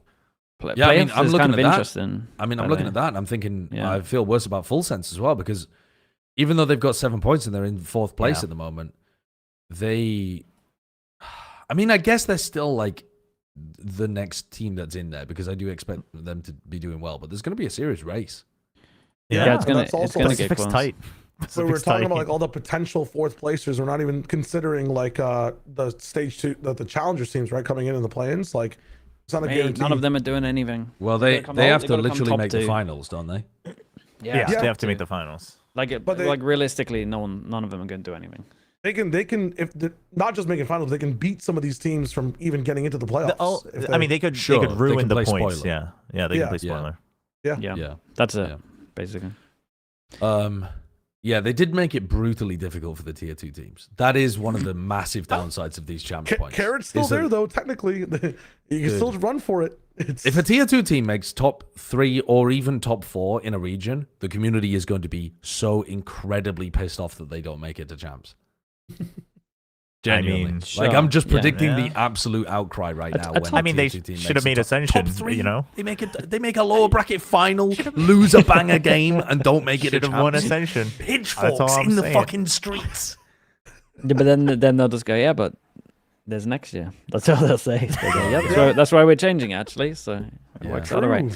Play- Yeah, I mean, playoffs I'm is looking kind at of that. interesting. I mean, I'm by looking the- at that and I'm thinking Yeah. I feel worse about Full Sense as well because even though they've got 7 points and they're in 4th place Yeah. at the moment, I guess they're still like the next team that's in there because I do expect them to be doing well, but there's going to be a serious race. Yeah, it's and gonna that's also get Pacific's close. tight. So we're Pacific's talking tight. about like all the potential 4th placers. We're not even considering like the stage 2, the challengers teams, right, coming in the play-ins. Like it's not a Hey, guarantee. none of them are doing anything. Well, They they gotta come they out- have they to gotta come literally top make the 2. finals, don't they? Yeah, Yeah. they have to make the finals. Like, But they- like realistically, none of them are going to do anything. They can if not just making finals, they can beat some of these teams from even getting into the playoffs. if I mean, they could Sure, they they could ruin can the play points. spoiler. Yeah, they Yeah. can play Yeah. spoiler. Yeah, Yeah. that's it Yeah. basically. Yeah, they did make it brutally difficult for the tier 2 teams. That is one of the massive downsides of these champs points. Carrot's still there, though, technically. You can still run for it. If a tier 2 team makes top 3 or even top 4 in a region, the community is going to be so incredibly pissed off that they don't make it to champs. Genuinely. I mean, like, I'm just predicting yeah. the absolute outcry right now. I mean, they should have made Ascension, top 3, you know? They make a lower bracket final, lose a banger game, and don't make it to Should have won champs. Ascension. Pitchforks in the fucking streets. Yeah, but then they'll just go, yeah, but there's next year. That's all they'll say. They go, yeah, that's why we're changing, actually. So it works out all right.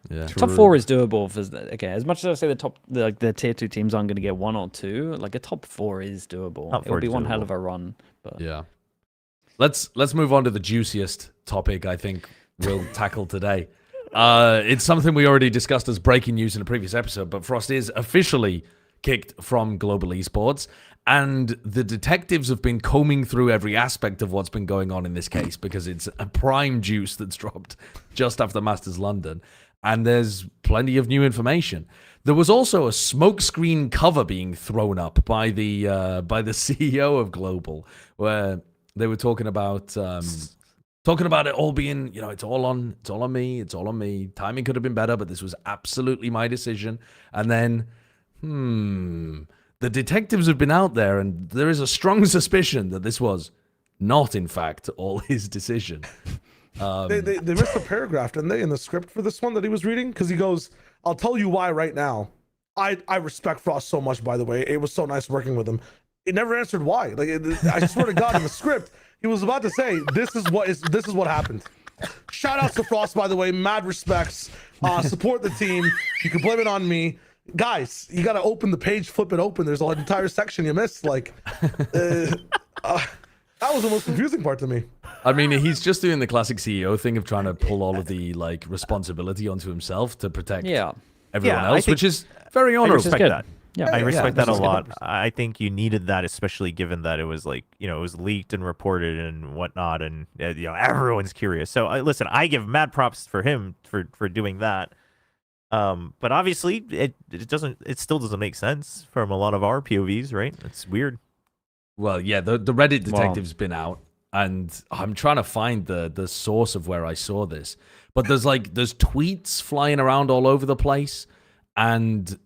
Yeah. Top 4 is doable. Okay, as much as I say the tier 2 teams aren't going to get 1 or 2, like a top 4 is doable. It'll be one hell of a run. But yeah. Let's move on to the juiciest topic I think we'll tackle today. It's something we already discussed as breaking news in a previous episode, but Frost is officially kicked from Global Esports, and the detectives have been combing through every aspect of what's been going on in this case because it's a prime juice that's dropped just after Masters London. And there's plenty of new information. There was also a smokescreen cover being thrown up by the CEO of Global, where they were talking about it all being, it's all on me. Timing could have been better, but this was absolutely my decision. And then, the detectives have been out there, and there is a strong suspicion that this was not, in fact, all his decision. They missed a paragraph, didn't they, in the script for this one that he was reading? Because he goes, I'll tell you why right now. I respect Frost so much, by the way. It was so nice working with him. It never answered why. Like, I swear to God, in the script, he was about to say, this is what happened. Shout out to Frost, by the way. Mad respects. Support the team. You can blame it on me. Guys, you got to open the page, flip it open. There's an entire section you missed. Like, that was the most confusing part to me. I mean, he's just doing the classic CEO thing of trying to pull all of the responsibility onto himself to protect everyone else, which is very honorable. I respect that. Yeah, I respect that a lot. 100%. I think you needed that, especially given that it was it was leaked and reported and whatnot, and everyone's curious. So listen, I give mad props for him for doing that. But obviously, it still doesn't make sense from a lot of our POVs, right? It's weird. Well, yeah, the Reddit detective's been out, and I'm trying to find the source of where I saw this. But there's tweets flying around all over the place, and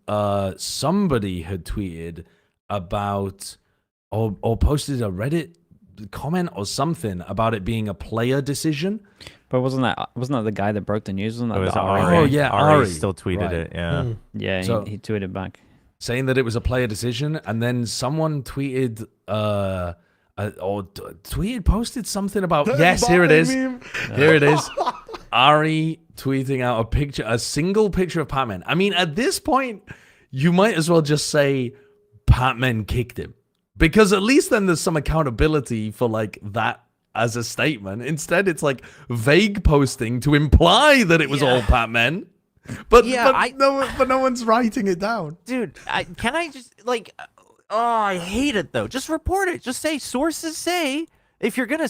somebody had tweeted about or posted a Reddit comment or something about it being a player decision. But wasn't that the guy that broke the news? Wasn't that It was the Ari. Oh, yeah, Ari Ari. still tweeted Right. it. Yeah. Yeah, So- he tweeted back. Saying that it was a player decision, and then someone tweeted posted something about yes, here it is. Here it is. Ari tweeting out a single picture of Patman. I mean, at this point, you might as well just say Patman kicked him, because at least then there's some accountability for that as a statement. Instead, it's vague posting to imply that it was all Patman. But no one's writing it down. Dude, can I just I hate it though. Just report it. Just say sources say if you're gonna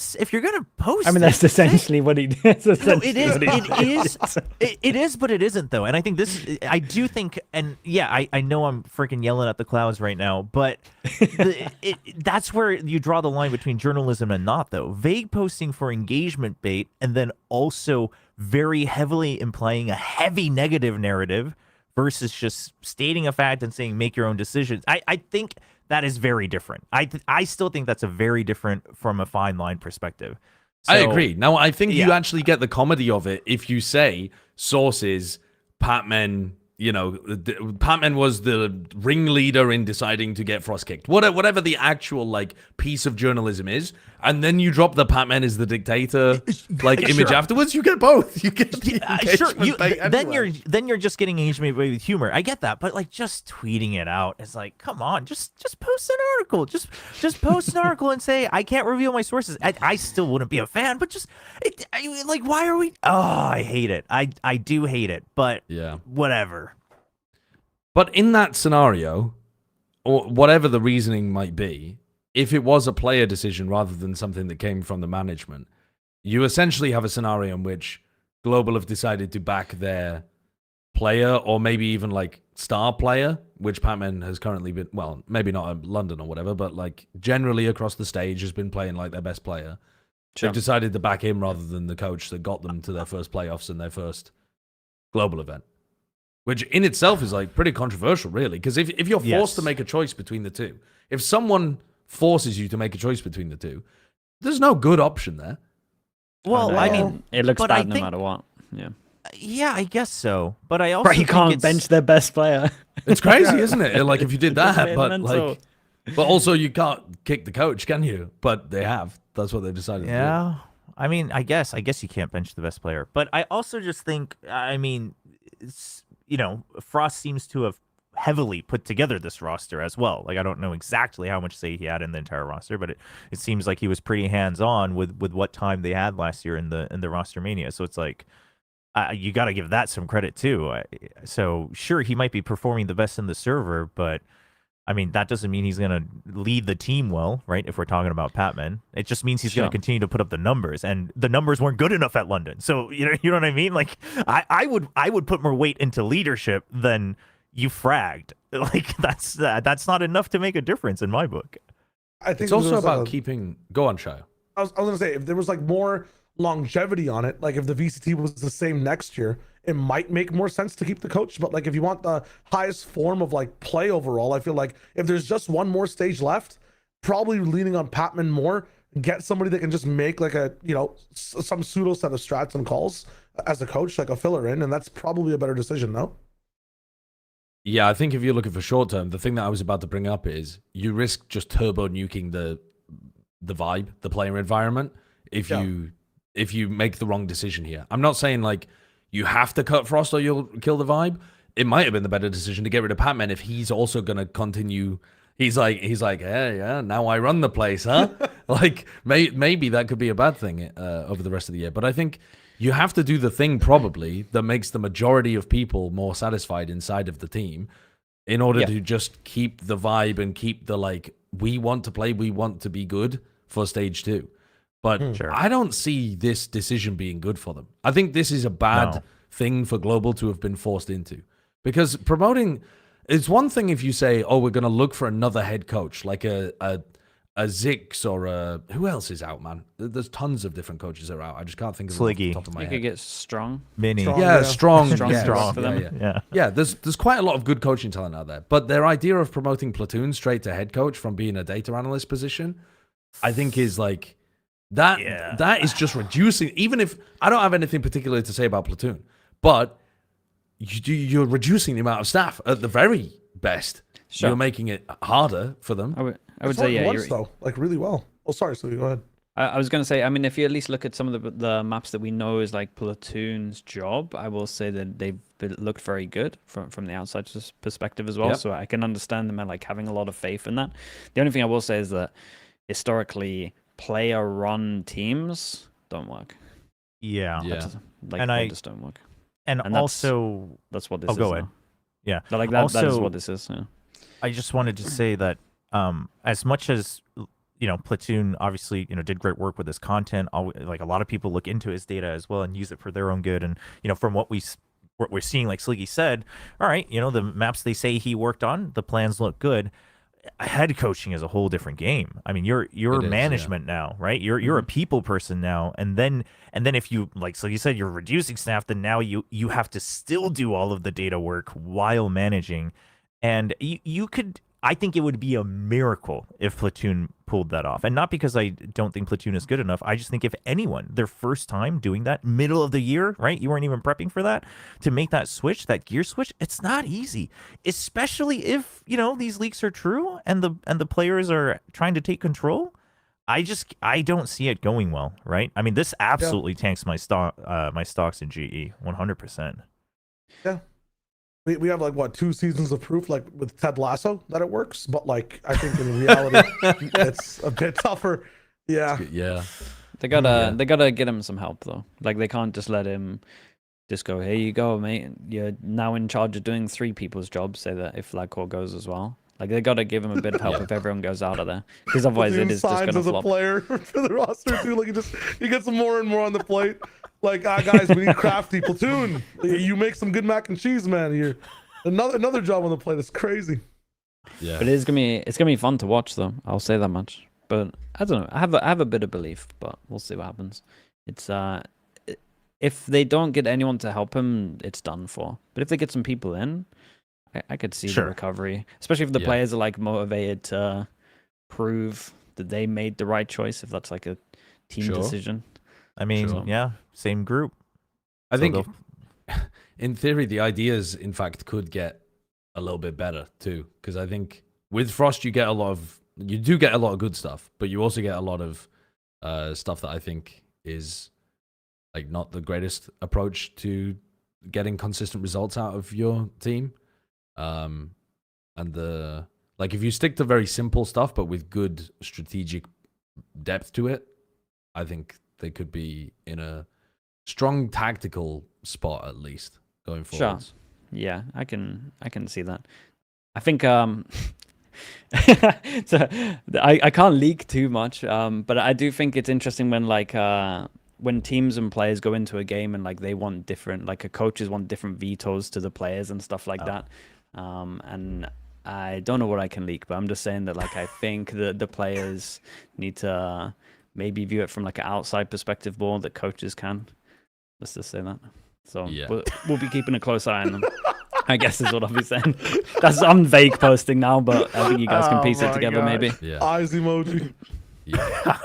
post. I mean, that's essentially what he did. No, it is. It is, but it isn't though. And I think I do think, and yeah, I know I'm freaking yelling at the clouds right now, but that's where you draw the line between journalism and not though. Vague posting for engagement bait, and then also very heavily implying a heavy negative narrative versus just stating a fact and saying make your own decisions. I think that is very different. I still think that's a very different from a fine line perspective. So, I agree. Now, I think you actually get the comedy of it if you say sources, Patman, Patman was the ringleader in deciding to get Frost kicked. Whatever the actual piece of journalism is, and then you drop the Patman is the dictator image afterwards. You get both. You get the then you're just getting engagement with humor. I get that, but just tweeting it out is come on, just post an article. Just post an article and say I can't reveal my sources. I still wouldn't be a fan, but why are we? Oh, I hate it. I do hate it, but whatever. But in that scenario, or whatever the reasoning might be, if it was a player decision rather than something that came from the management, you essentially have a scenario in which Global have decided to back their player, or maybe even star player, which Patman has currently been, well, maybe not in London or whatever, but like generally across the stage has been playing like their best player. Sure. They've decided to back him rather than the coach that got them to their first playoffs and their first global event. Which in itself is like pretty controversial, really, because if you're forced to make a choice between the two, if someone forces you to make a choice between the two, there's no good option there. Well, I mean, it looks but bad I no think- matter what. Yeah. Yeah, I guess so. But I also Right, you think can't it's, bench their best player. It's crazy, isn't it? Like if you did that, but mental. like, but also you can't kick the coach, can you? But they have. That's what they decided to do. Yeah. I mean, I guess you can't bench the best player. But I also just think, I mean, it's, you know, Frost seems to have heavily put together this roster as well. Like, I don't know exactly how much say he had in the entire roster, but it seems like he was pretty hands-on with what time they had last year in the roster mania. So it's like, you got to give that some credit too. So sure, he might be performing the best in the server, but I mean, that doesn't mean he's going to lead the team well, right? If we're talking about Patman, it just means he's going to continue to put up the numbers, and the numbers weren't good enough at London. So you know what I mean? Like, I would put more weight into leadership than you fragged. Like that's not enough to make a difference in my book. I think It's also there's about keeping. Go on, Shio. I was gonna say, if there was like more longevity on it, like if the VCT was the same next year, it might make more sense to keep the coach. But like if you want the highest form of like play overall, I feel like if there's just one more stage left, probably leaning on Patman more, get somebody that can just make like a, you know, some pseudo set of strats and calls as a coach, like a filler in, and that's probably a better decision, no? Yeah, I think if you're looking for short term, the thing that I was about to bring up is you risk just turbo nuking the vibe, the player environment, if you make the wrong decision here. I'm not saying like you have to cut Frost or you'll kill the vibe. It might have been the better decision to get rid of Patman if he's also gonna continue. He's like, hey, yeah, now I run the place, huh? Like maybe that could be a bad thing over the rest of the year. But I think you have to do the thing probably that makes the majority of people more satisfied inside of the team in order to just keep the vibe and keep the like, we want to play, we want to be good for stage 2. But I don't see this decision being good for them. I think this is a bad thing for Global to have been forced into. Because promoting, it's one thing if you say, oh, we're going to look for another head coach, like a ZynX or a... Who else is out, man? There's tons of different coaches that are out. I just can't think of them off the top of my You head. could get Strong. Mini. Strong. Strong Yeah, for them. Yeah, there's quite a lot of good coaching talent out there. But their idea of promoting Platoon straight to head coach from being a data analyst position, I think is like... That is just reducing, even if I don't have anything particular to say about Platoon, but you're reducing the amount of staff at the very best. Sure. You're making it harder for them. I would say, yeah, once, though, like really well. Oh, sorry, so go ahead. I was going to say, I mean, if you at least look at some of the maps that we know is like Platoon's job, I will say that they've looked very good from the outside perspective as well. Yep. So I can understand them and like having a lot of faith in that. The only thing I will say is that historically, player-run teams don't work. Yeah. Like, they just don't work. And also... That's what this is go ahead. now. Yeah. But like that is what this is. Yeah. I just wanted to say that as much as Platoon obviously did great work with his content, like a lot of people look into his data as well and use it for their own good. And from what we're seeing, like Sliggy said, all right, the maps they say he worked on, the plans look good. Head coaching is a whole different game. I mean, you're management now, right? You're a people person now, and then if you so you said you're reducing staff, then now you have to still do all of the data work while managing, and you could. I think it would be a miracle if Platoon pulled that off, and not because I don't think Platoon is good enough. I just think if anyone, their first time doing that, middle of the year, right? You weren't even prepping for that, to make that switch, that gear switch, it's not easy, especially if these leaks are true and the players are trying to take control. I don't see it going well, right? I mean, this absolutely tanks my stocks in GE 100%. Yeah. We have like what 2 seasons of proof, like with Ted Lasso, that it works, but like I think in reality it's a bit tougher. Yeah. They gotta get him some help though. Like they can't just let him just go, here you go, mate. You're now in charge of doing 3 people's jobs. Say that if Flagcore goes as well. Like they gotta give him a bit of help if everyone goes out of there, because otherwise it is just gonna as flop. a player for the roster too. Like he gets more and more on the plate. Like guys, we need crafty Platoon. You make some good mac and cheese, man. Another job on the plate is crazy. Yeah. But it's gonna be fun to watch though. I'll say that much. But I don't know. I have a bit of belief, but we'll see what happens. It's if they don't get anyone to help him, it's done for. But if they get some people in, I could see the recovery, especially if the players are like motivated to prove that they made the right choice. If that's like a team decision. I mean, yeah, same group. I think in theory, the ideas, in fact, could get a little bit better too. Because I think with Frost, you do get a lot of good stuff, but you also get a lot of stuff that I think is like not the greatest approach to getting consistent results out of your team. And like if you stick to very simple stuff, but with good strategic depth to it, I think they could be in a strong tactical spot at least going forward. Sure. Yeah, I can see that. I think so I can't leak too much, but I do think it's interesting when like when teams and players go into a game and like they want different, like coaches want different vetoes to the players and stuff like that. And I don't know what I can leak, but I'm just saying that like I think that the players need to maybe view it from like an outside perspective more that coaches can. Let's just say that. So we'll be keeping a close eye on them. I guess is what I'll be saying. I'm vague posting now, but I think you guys can piece it together maybe. Yeah. Eyes emoji. Yeah.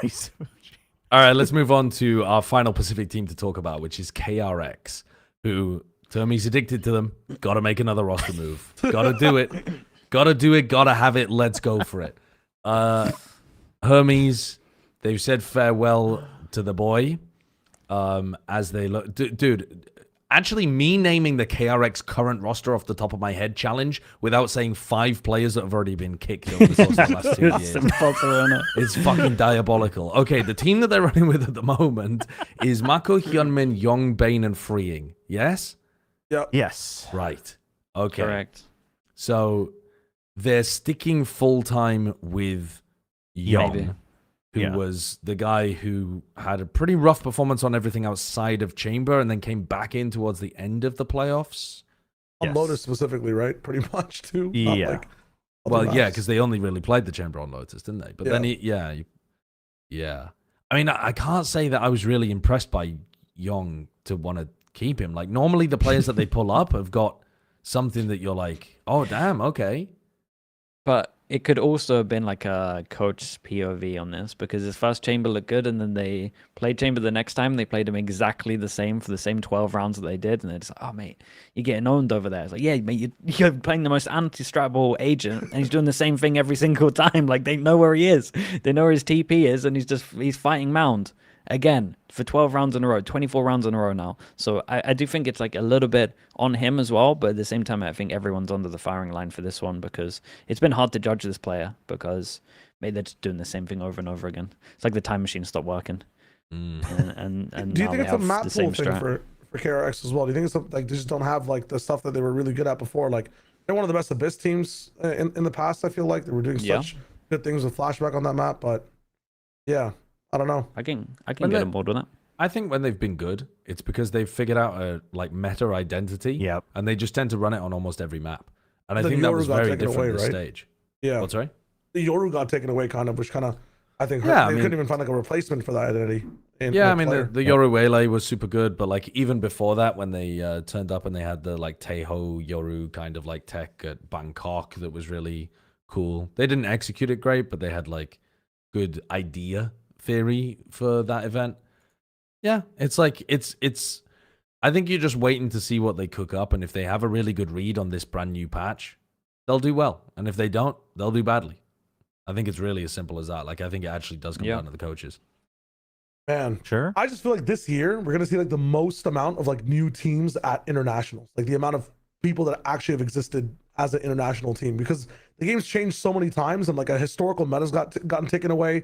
All right, let's move on to our final Pacific team to talk about, which is KRX, who Hermes addicted to them. Got to make another roster move. Got to do it. Got to do it. Got to have it. Let's go for it. Hermes, they've said farewell to the boy. As they look, dude. Actually, me naming the KRX current roster off the top of my head challenge without saying 5 players that have already been kicked over the course of the last 2 years. It's fucking diabolical. Okay, the team that they're running with at the moment is Mako, Hyunmin, Young, Bane, and Freeing. Yes? Yeah. Yes. Right. Okay. Correct. So they're sticking full-time with Young, who was the guy who had a pretty rough performance on everything outside of Chamber and then came back in towards the end of the playoffs. On Lotus specifically, right? Pretty much, too. Yeah. Because they only really played the Chamber on Lotus, didn't they? But then, I mean, I can't say that I was really impressed by Young to want to keep him. Like, normally the players that they pull up have got something that you're like, oh, damn, okay. But it could also have been like a coach's POV on this, because his first Chamber looked good, and then they played Chamber the next time. They played him exactly the same for the same 12 rounds that they did, and they're just like, oh, mate, you're getting owned over there. It's like, yeah, mate, you're playing the most anti-stratable agent, and he's doing the same thing every single time. Like, they know where he is. They know where his TP is, and he's fighting Mound again for 12 rounds in a row, 24 rounds in a row now. So I do think it's like a little bit on him as well, but at the same time, I think everyone's under the firing line for this one, because it's been hard to judge this player because maybe they're just doing the same thing over and over again. It's like the time machine stopped working. And do you think it's a map pool thing for KRX as well? Do you think it's like they just don't have like the stuff that they were really good at before? Like they're one of the best Abyss teams in the past. I feel like they were doing such good things with Flashback on that map, but yeah. I don't know. I can get on board with that. I think when they've been good, it's because they've figured out a like meta identity. Yep. And they just tend to run it on almost every map. And I think that was very different this stage. Yeah. What's right? The Yoru got taken away which kind of I think they couldn't even find like a replacement for that identity. The Yoru Waylay was super good, but like even before that, when they turned up and they had the like Taeho Yoru kind of like tech at Bangkok that was really cool. They didn't execute it great, but they had like good idea theory for that event. Yeah, it's like it's I think you're just waiting to see what they cook up, and if they have a really good read on this brand new patch, they'll do well, and if they don't, they'll do badly. I think it's really as simple as that. Like I think it actually does come down to the coaches. Man, sure. I just feel like this year we're gonna see like the most amount of like new teams at internationals, like the amount of people that actually have existed as an international team, because the game's changed so many times, and like a historical meta's gotten taken away.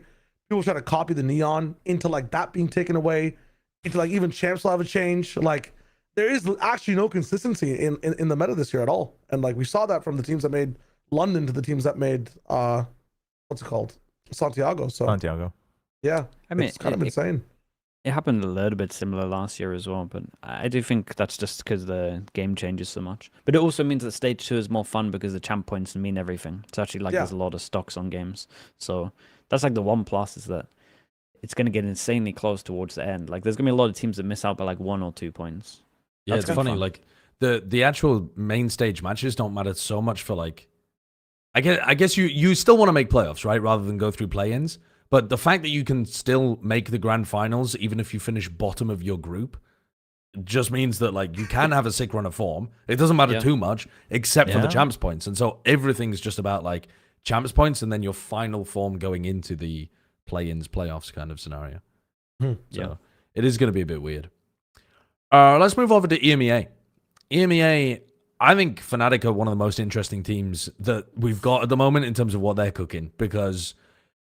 People try to copy the Neon into like that being taken away, into like even champs will have a change. Like there is actually no consistency in the meta this year at all. And like we saw that from the teams that made London to the teams that made what's it called? Santiago. So Santiago. Yeah. I mean, it's kind of insane. It happened a little bit similar last year as well, but I do think that's just because the game changes so much. But it also means that stage 2 is more fun because the champ points mean everything. It's actually like there's a lot of stocks on games. So that's like the one plus is that it's going to get insanely close towards the end. Like there's going to be a lot of teams that miss out by like 1 or 2 points. Yeah, That's it's funny. fun. Like the actual main stage matches don't matter so much for like. I guess you still want to make playoffs, right, rather than go through play-ins. But the fact that you can still make the grand finals, even if you finish bottom of your group, just means that like you can have a sick run of form. It doesn't matter too much, except for the champs points. And so everything's just about like champs points and then your final form going into the play-ins, playoffs kind of scenario. So it is going to be a bit weird. Let's move over to EMEA. EMEA, I think FNATIC are one of the most interesting teams that we've got at the moment in terms of what they're cooking, because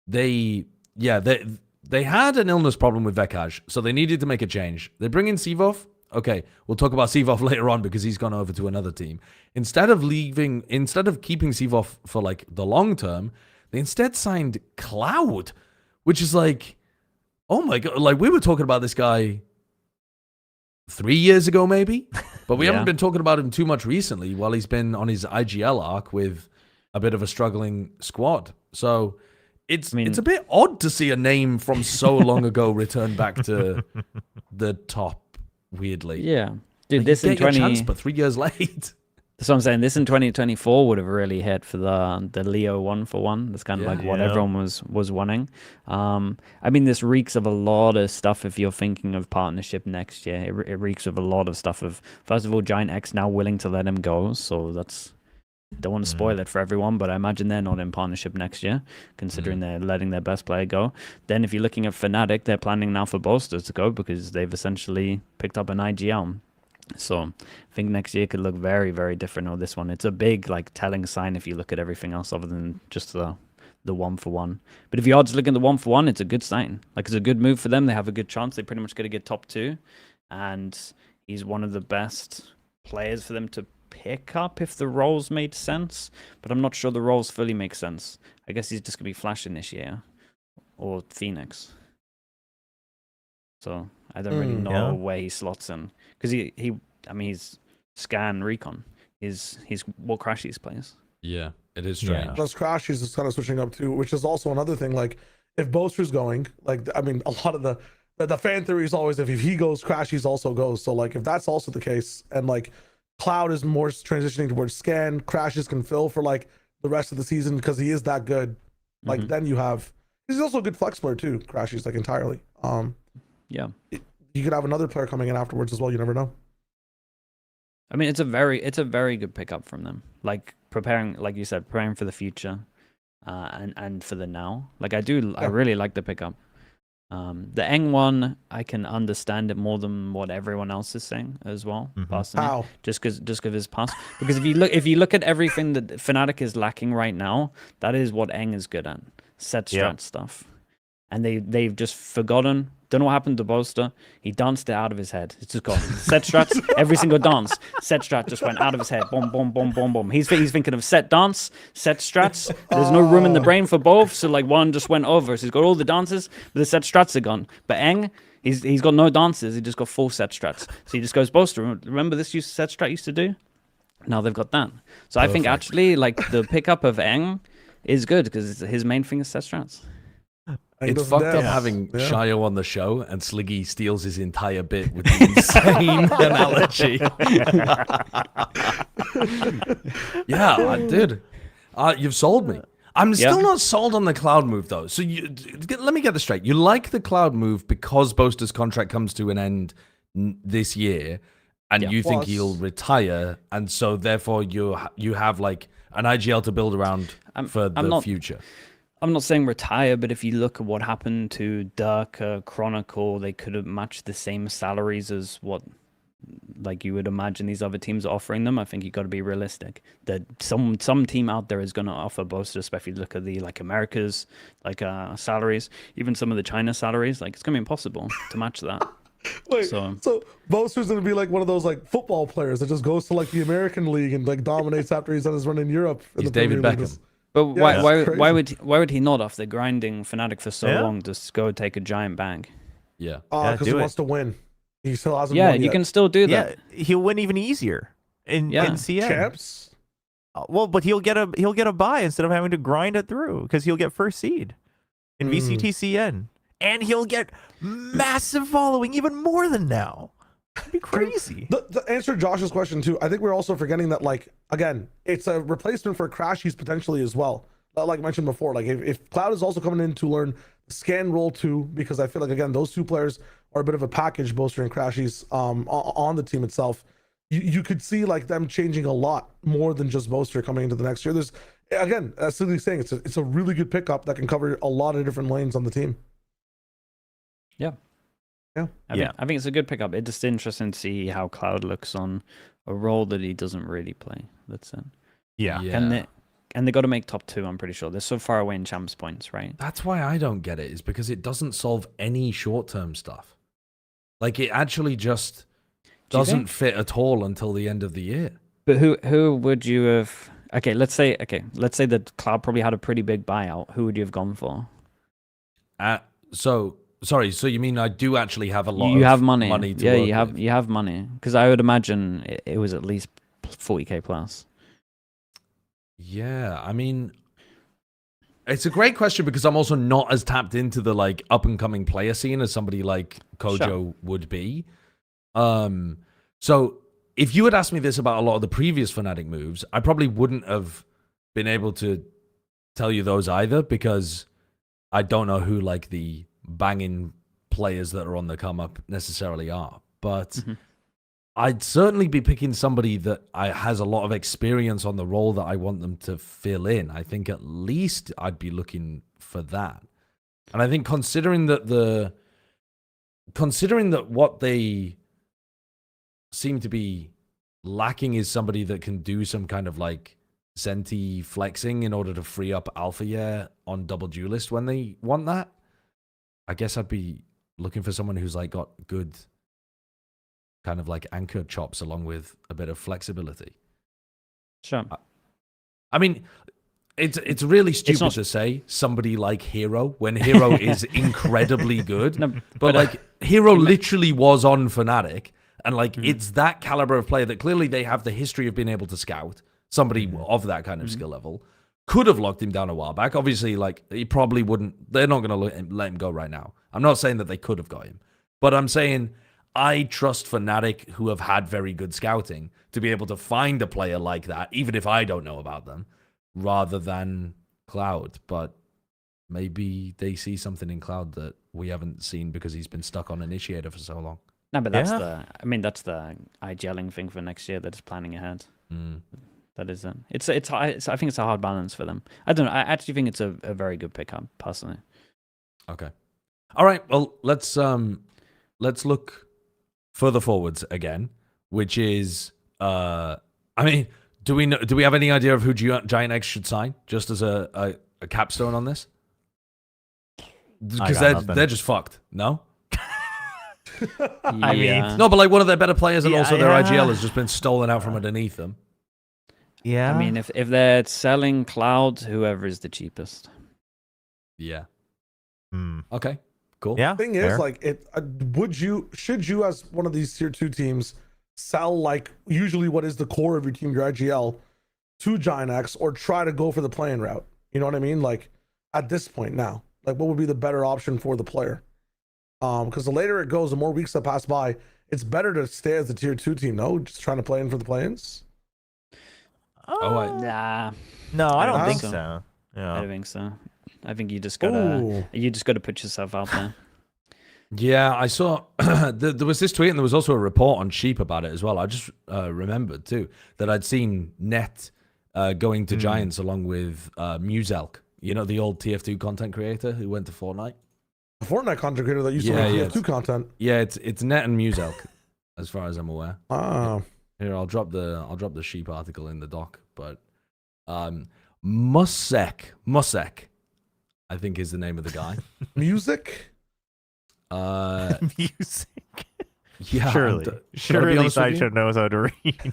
they had an illness problem with Vekaj, so they needed to make a change. They bring in CyvOph. Okay, we'll talk about CyvOph later on because he's gone over to another team. Instead of keeping CyvOph for like the long term, they instead signed Cloud, which is like, oh my god, like we were talking about this guy 3 years ago maybe, but we haven't been talking about him too much recently while he's been on his IGL arc with a bit of a struggling squad. So it's a bit odd to see a name from so long ago return back to the top weirdly. Yeah. Dude, like this in 20 chance, but 3 years late. That's what I'm saying. This in 2024 would have really hit for the Leo 1-for-1. That's kind of like what everyone was wanting. I mean, this reeks of a lot of stuff if you're thinking of partnership next year. It reeks of a lot of stuff of, first of all, Gen.G now willing to let him go. So that's, don't want to spoil it for everyone, but I imagine they're not in partnership next year, considering they're letting their best player go. Then if you're looking at FNATIC, they're planning now for Bolsters to go because they've essentially picked up an IGL. So I think next year could look very, very different on this one. It's a big like telling sign if you look at everything else other than just the 1-for-1. But if you are just looking at the 1-for-1, it's a good sign. Like it's a good move for them. They have a good chance. They pretty much going to get top 2. And he's one of the best players for them to pick up if the roles made sense. But I'm not sure the roles fully make sense. I guess he's just going to be Flash Initiator or Phoenix. So I don't really know where he slots in. Because he's scan recon. He's what Crashies plays. Yeah, it is strange. Plus Crashies is kind of switching up too, which is also another thing. Like if Boaster's going, like I mean, a lot of the fan theory is always if he goes, Crashies also goes. So like if that's also the case, and like Cloud is more transitioning towards scan, Crashies can fill for like the rest of the season because he is that good. Like then you have, he's also a good flex player too. Crashies like entirely. You could have another player coming in afterwards as well. You never know. I mean, it's a very good pickup from them. Like preparing, like you said, preparing for the future, and for the now. Like I really like the pickup. The ENGH one, I can understand it more than what everyone else is saying as well. Personally, How? Just because his pass. Because if you look at everything that FNATIC is lacking right now, that is what ENGH is good at. Set strat stuff. And they've just forgotten. Don't know what happened to Bolster. He danced it out of his head. It's just gone. Set strats, every single dance. Set strat just went out of his head. Boom, boom, boom, boom, boom. He's thinking of set dance, set strats. There's no room in the brain for both. So like one just went over. So he's got all the dances, but the set strats are gone. But ENGH, he's got no dances. He just got full set strats. So he just goes, Bolster, remember this set strat used to do? Now they've got that. So I think actually like the pickup of ENGH is good because his main thing is set strats. It's fucked up having Shio on the show and Sliggy steals his entire bit with the insane analogy. Dude. You've sold me. I'm still not sold on the Cloud move, though. So let me get this straight. You like the Cloud move because Boaster's contract comes to an end this year, and you think he'll retire, and so therefore you have like an IGL to build around for the future. I'm not saying retire, but if you look at what happened to Dirk, Chronicle, they could have matched the same salaries as what like you would imagine these other teams are offering them. I think you got to be realistic that some team out there is going to offer Boaster, especially if you look at the like America's like salaries, even some of the China salaries. Like it's going to be impossible to match that. Wait, so Boaster's going to be like one of those like football players that just goes to like the American League and like dominates after he's done his run in Europe. He's David Beckham. But why would he not, after grinding FNATIC for so long, just go take a giant bag? Yeah. Because he do it. wants to win. He still hasn't Yeah, won you yet. can still do that. Yeah, he'll win even easier in CN. Champs? Well, but he'll get a bye instead of having to grind it through because he'll get first seed in VCTCN, and he'll get massive following, even more than now. That'd be crazy. The answer to Josh's question too, I think we're also forgetting that, like, again, it's a replacement for Crashies potentially as well. Like mentioned before, like if Cloud is also coming in to learn the scan role too, because I feel like, again, those two players are a bit of a package, Boaster and Crashies, on the team itself. You could see like them changing a lot more than just Boaster coming into the next year. There's, again, as Sidney's saying, it's a really good pickup that can cover a lot of different lanes on the team. I think it's a good pickup. It's just interesting to see how Cloud looks on a role that he doesn't really play. That's it. Yeah. And they got to make top 2, I'm pretty sure. They're so far away in champs points, right? That's why I don't get it, is because it doesn't solve any short-term stuff. Like, it actually just doesn't fit at all until the end of the year. But who would you have... let's say that Cloud probably had a pretty big buyout. Who would you have gone for? Sorry, so you mean I do actually have a lot You of have money. to work with? You have money. Because I would imagine it was at least 40k plus. Yeah, I mean, it's a great question because I'm also not as tapped into the like up and coming player scene as somebody like Kojo would be. So if you had asked me this about a lot of the previous FNATIC moves, I probably wouldn't have been able to tell you those either, because I don't know who like the banging players that are on the come up necessarily are. But I'd certainly be picking somebody that has a lot of experience on the role that I want them to fill in. I think at least I'd be looking for that. And I think considering that what they seem to be lacking is somebody that can do some kind of like Senti flexing in order to free up Alpha Year on double duelist when they want that, I guess I'd be looking for someone who's like got good kind of like anchor chops along with a bit of flexibility. Sure. I mean, it's really stupid to say somebody like Hero when Hero is incredibly good. No, but like Hero literally was on FNATIC, and like it's that caliber of player that clearly they have the history of being able to scout somebody of that kind of skill level. Could have locked him down a while back. Obviously, like he probably wouldn't. They're not going to let him go right now. I'm not saying that they could have got him, but I'm saying I trust FNATIC, who have had very good scouting, to be able to find a player like that, even if I don't know about them, rather than Cloud. But maybe they see something in Cloud that we haven't seen because he's been stuck on Initiator for so long. No, but that's that's the IGLing thing for next year. That is planning ahead. That is it. I think it's a hard balance for them. I don't know. I actually think it's a very good pickup, personally. Okay. All right. Well, let's look further forwards again, which is I mean, do we have any idea of who Giant X should sign just as a capstone on this? Because they're just fucked. No. I mean, no, but like one of their better players and also their IGL has just been stolen out from underneath them. Yeah. I mean, if they're selling Cloud, whoever is the cheapest. Yeah. Okay. Cool. Yeah. The thing is, like, should you as one of these tier 2 teams sell like usually what is the core of your team, your IGL, to Giant X, or try to go for the playing route? You know what I mean? Like at this point now, like what would be the better option for the player? Because the later it goes, the more weeks that pass by, it's better to stay as a tier 2 team. No, just trying to play in for the play-ins. Nah. No, I don't think so. so. Yeah. I don't think so. I think you just gotta put yourself out there. Yeah, I saw there was this tweet and there was also a report on Sheep about it as well. I just remembered too that I'd seen Net going to Giants along with Muselk, you know, the old TF2 content creator who went to Fortnite. A Fortnite content creator that used to make TF2 content. Yeah, it's Net and Muselk, as far as I'm aware. Here, I'll drop the Sheep article in the doc, but Musek, I think is the name of the guy. Music? Music. Yeah, surely Sideshow knows how to read.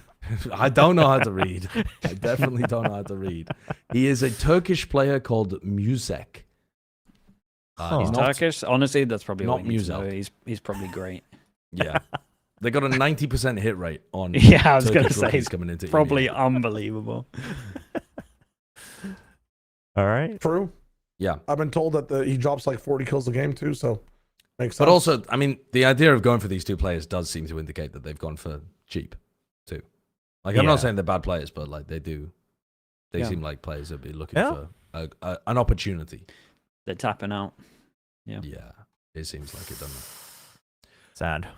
I don't know how to read. I definitely don't know how to read. He is a Turkish player called Musek. He's not- Turkish. Honestly, that's probably all not you need to know. Muzel. He's probably great. Yeah. They got a 90% hit rate on Yeah, I was gonna Turkish say, rookies coming into Probably EMEA. unbelievable. All right. True. Yeah. I've been told that he drops like 40 kills a game too, so makes sense. But also, I mean, the idea of going for these two players does seem to indicate that they've gone for cheap, too. Like, I'm Yeah. not saying they're bad players, but like they Yeah. seem like players that be looking for an opportunity. They're tapping out. Yeah. Yeah, it seems like it, doesn't it? Sad.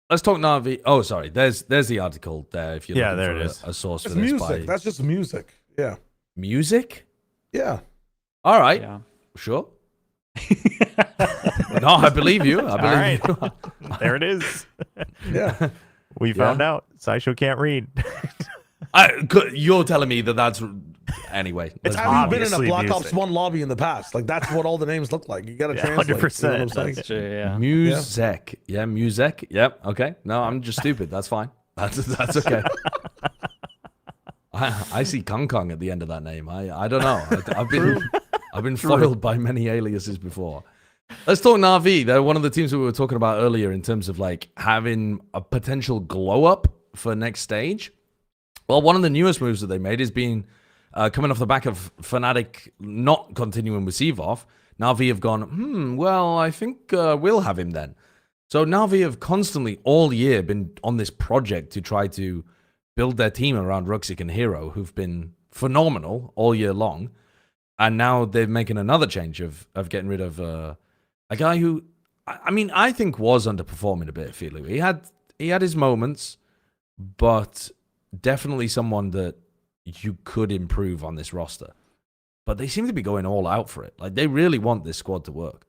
Let's talk Navi. Oh, sorry. There's the article there. If you're Yeah, looking there for it is. a source it's for this music. by That's just music. Yeah. music. Yeah. All right, Yeah. sure. No, I believe you. I believe right. you. There it is. Yeah. We found out. Sideshow can't read. You're telling me that that's anyway. It's let's Have move you on. been in a obviously Black Ops music. 1 lobby in the past? Like, that's what all the names look like. You got to Yeah, translate. 100%. You know what I'm saying? That's true. Yeah. Music. Yeah, music. Yep. Okay. No, I'm just stupid. That's fine. That's okay. I see Kong Kong at the end of that name. I don't know. I've been foiled by many aliases before. Let's talk Navi. They're one of the teams that we were talking about earlier in terms of like having a potential glow up for next stage. Well, one of the newest moves that they made is being coming off the back of FNATIC not continuing with CyvOph. Navi have gone, well, I think we'll have him then. So Navi have constantly all year been on this project to try to build their team around Ruxic and Hero, who've been phenomenal all year long. And now they're making another change of getting rid of a guy who, I mean, I think was underperforming a bit, Filu. He had his moments, but definitely someone that you could improve on this roster. But they seem to be going all out for it. Like, they really want this squad to work.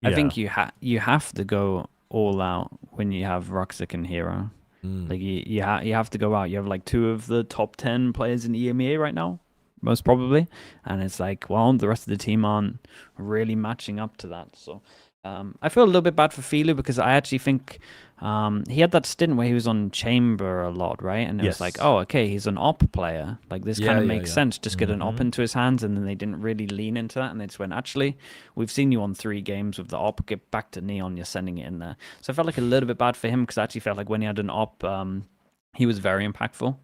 I think you have to go all out when you have Ruxic and Hero. Like you have to go out. You have like 2 of the top 10 players in EMEA right now, most probably, and it's like, well, the rest of the team aren't really matching up to that. So I feel a little bit bad for Filu because I actually think he had that stint where he was on Chamber a lot, right? And it was like, oh, okay, he's an op player. Like, this kind of makes sense. Just get an op into his hands, and then they didn't really lean into that. And they just went, actually, we've seen you on 3 games with the op. Get back to Neon. You're sending it in there. So I felt like a little bit bad for him because I actually felt like when he had an op, he was very impactful.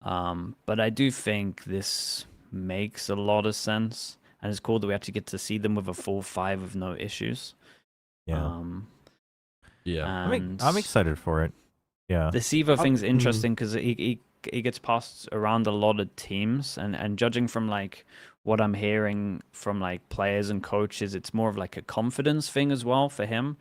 But I do think this makes a lot of sense. And it's cool that we actually get to see them with a full 5 of no issues. Yeah. Yeah. I'm excited for it. Yeah. The CyvOph thing's interesting because he gets passed around a lot of teams, and judging from like what I'm hearing from like players and coaches, it's more of like a confidence thing as well for him.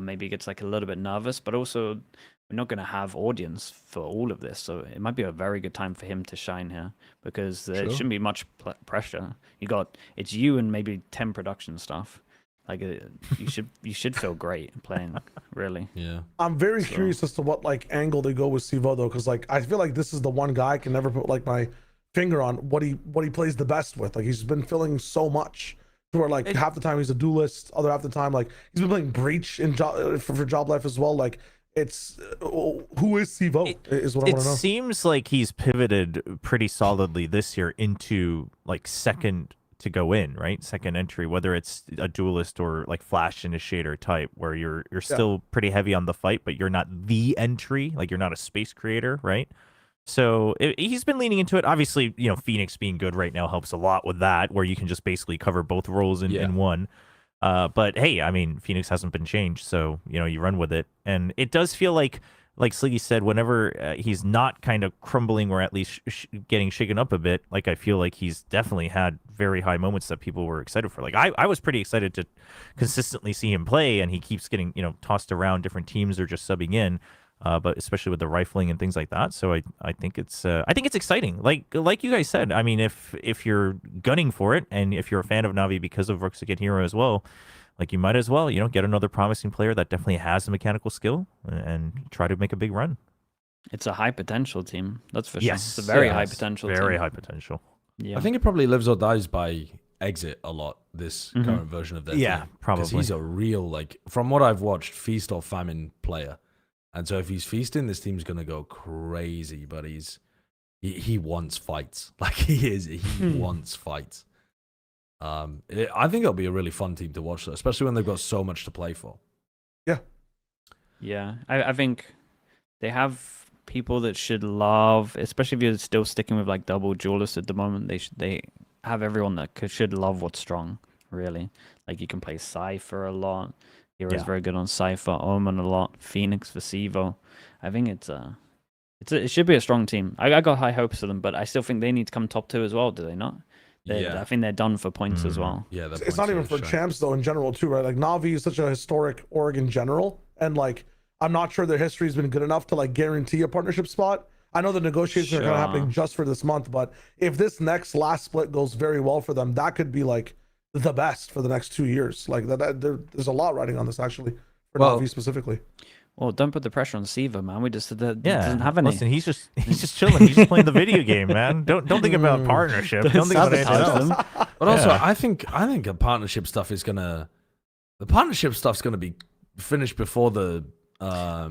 Maybe he gets like a little bit nervous, but also we're not going to have audience for all of this, so it might be a very good time for him to shine here because there shouldn't be much pressure. It's you and maybe 10 production staff. Like, you should feel great playing, really. Yeah. I'm very curious as to what like angle they go with CyvOph though, because like I feel like this is the one guy I can never put like my finger on what he plays the best with. Like, he's been filling so much to where like half the time he's a duelist, other half the time like he's been playing Breach in for Job Life as well. Like, it's who is CyvOph is what I want to know. It seems like he's pivoted pretty solidly this year into like second to go in, right? Second entry, whether it's a duelist or like flash initiator type, where you're still pretty heavy on the fight, but you're not the entry, like you're not a space creator, right? So he's been leaning into it. Obviously, you know, Phoenix being good right now helps a lot with that, where you can just basically cover both roles in one. But hey, I mean, Phoenix hasn't been changed, so you know, you run with it, and it does feel like Sliggy said, whenever he's not kind of crumbling or at least getting shaken up a bit, like I feel like he's definitely had very high moments that people were excited for. Like I was pretty excited to consistently see him play, and he keeps getting, you know, tossed around different teams or just subbing in, but especially with the rifling and things like that. So I think it's exciting. Like you guys said, I mean, if you're gunning for it, and if you're a fan of Navi because of Ruxic and Hero as well, like, you might as well, you know, get another promising player that definitely has the mechanical skill and try to make a big run. It's a high potential team, that's for Yes, sure. It's a very high potential team. Very high potential. Yeah. I think it probably lives or dies by exit a lot, this current version of their team. Probably. Because he's a real, like, from what I've watched, feast or famine player. And so if he's feasting, this team's going to go crazy, but he wants fights. Like, he wants fights. I think it'll be a really fun team to watch, though, especially when they've got so much to play for. Yeah, I think they have people that should love, especially if you're still sticking with like double duelists at the moment. They have everyone that should love what's strong, really. Like you can play Cypher a lot. Hero's very good on Cypher. Omen a lot. Phoenix for CyvOph. I think it should be a strong team. I got high hopes for them, but I still think they need to come top 2 as well. Do they not? I think they're done for points as well. Yeah, it's not even for champs though in general too, right? Like Navi is such a historic org in general, and like I'm not sure their history has been good enough to like guarantee a partnership spot. I know the negotiations are kind of happening just for this month, but if this next last split goes very well for them, that could be like the best for the next 2 years. Like there's a lot riding on this actually for Navi specifically. Well, don't put the pressure on Siva, man. We just said that doesn't have any. Listen, he's just chilling. He's just playing the video game, man. Don't think about partnership. Don't think about anything else. But also, I think a partnership stuff is gonna be finished before the I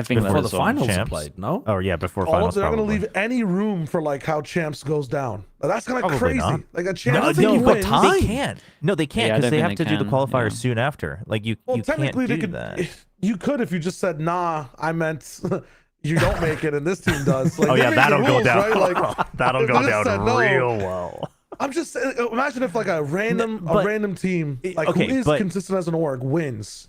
think before the so. finals are Champs? played. No. Oh yeah, before They're finals. not going to probably. leave any room for like how champs goes down. That's kind of Probably crazy. not. Like a I champ don't think you've got wins. time. They can't. No, they can't Yeah, I because don't they think have to they do the can, qualifiers yeah. soon after. Like you can't Technically, do they could. that. You could if you just said, "Nah, I meant you don't make it, and this team does." Like, Oh they yeah, make the that'll go rules, down. right? Like, That'll if go you just down said no, real well. I'm just saying, imagine if like a random team like okay, who is but- consistent as an org wins.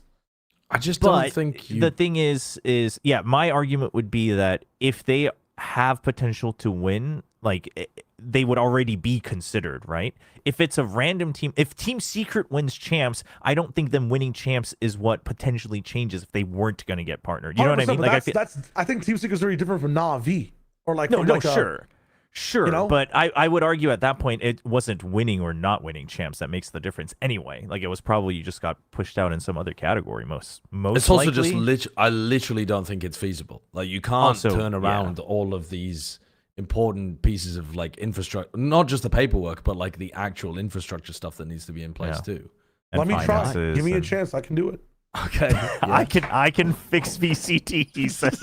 I just But don't think you. the thing is yeah, my argument would be that if they have potential to win, like they would already be considered, right? If it's a random team, if Team Secret wins champs, I don't think them winning champs is what potentially changes if they weren't going to get partnered. You know what I mean? But Like I think Team Secret is very different from Navi or like no, from no, like sure, you know? but I would argue at that point it wasn't winning or not winning champs that makes the difference anyway. Like it was probably you just got pushed out in some other category. Most it's also likely. just I literally don't think it's feasible. Like you can't Also, turn around all of these important pieces of like infrastructure, not just the paperwork, but like the actual infrastructure stuff that needs to be in place too. and Let me try. finances Give me a and- chance. I can do it. Okay. I can fix VCT. He says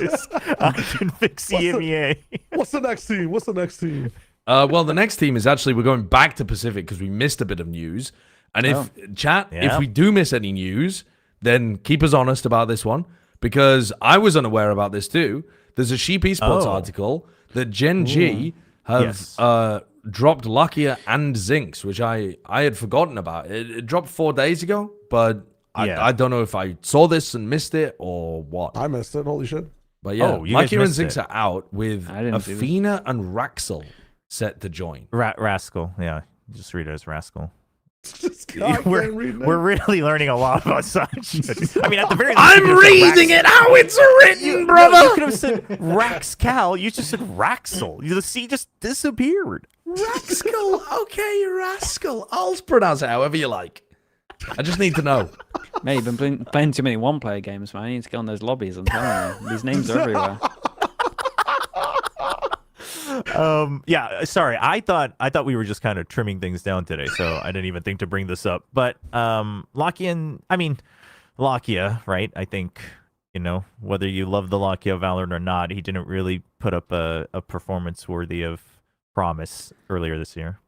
I can fix EMEA. What's the next team? What's the next team? Well, the next team is actually we're going back to Pacific because we missed a bit of news. And if if we do miss any news, then keep us honest about this one because I was unaware about this too. There's a Sheep Esports article that Gen.G have dropped Lakia and ZynX, which I had forgotten about. It dropped 4 days ago, but I don't know if I saw this and missed it or what. I missed it. Holy shit. But yeah, Oh, you guys Lakia and missed ZynX it. are out with I didn't see this. Efina and RaxcaL set to join. RaxcaL. Yeah, just read it as RaxcaL. We're We're really learning a lot about such. I mean, at the very least, I'm reading it how it's written, brother. No, you could have said RaxcaL. You just said RaxcaL. The C just disappeared. RaxcaL, okay, rascal. I'll pronounce it however you like. I just need to know. Mate, you've been playing too many one-player games, man. You need to get on those lobbies. I'm telling you, these names are everywhere. Yeah, sorry. I thought we were just kind of trimming things down today, so I didn't even think to bring this up. But Lakia, right? I think, whether you love the Lakia Valorant or not, he didn't really put up a performance worthy of promise earlier this year.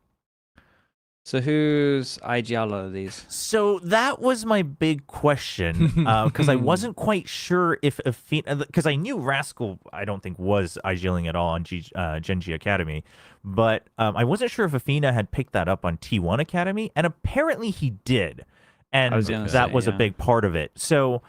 So whose IGL are these? So that was my big question, because I wasn't quite sure if because I knew RaxcaL I don't think was IGLing at all on Gen.G Academy, but I wasn't sure if Efina had picked that up on T1 Academy, and apparently he did, and that was a big part of it. So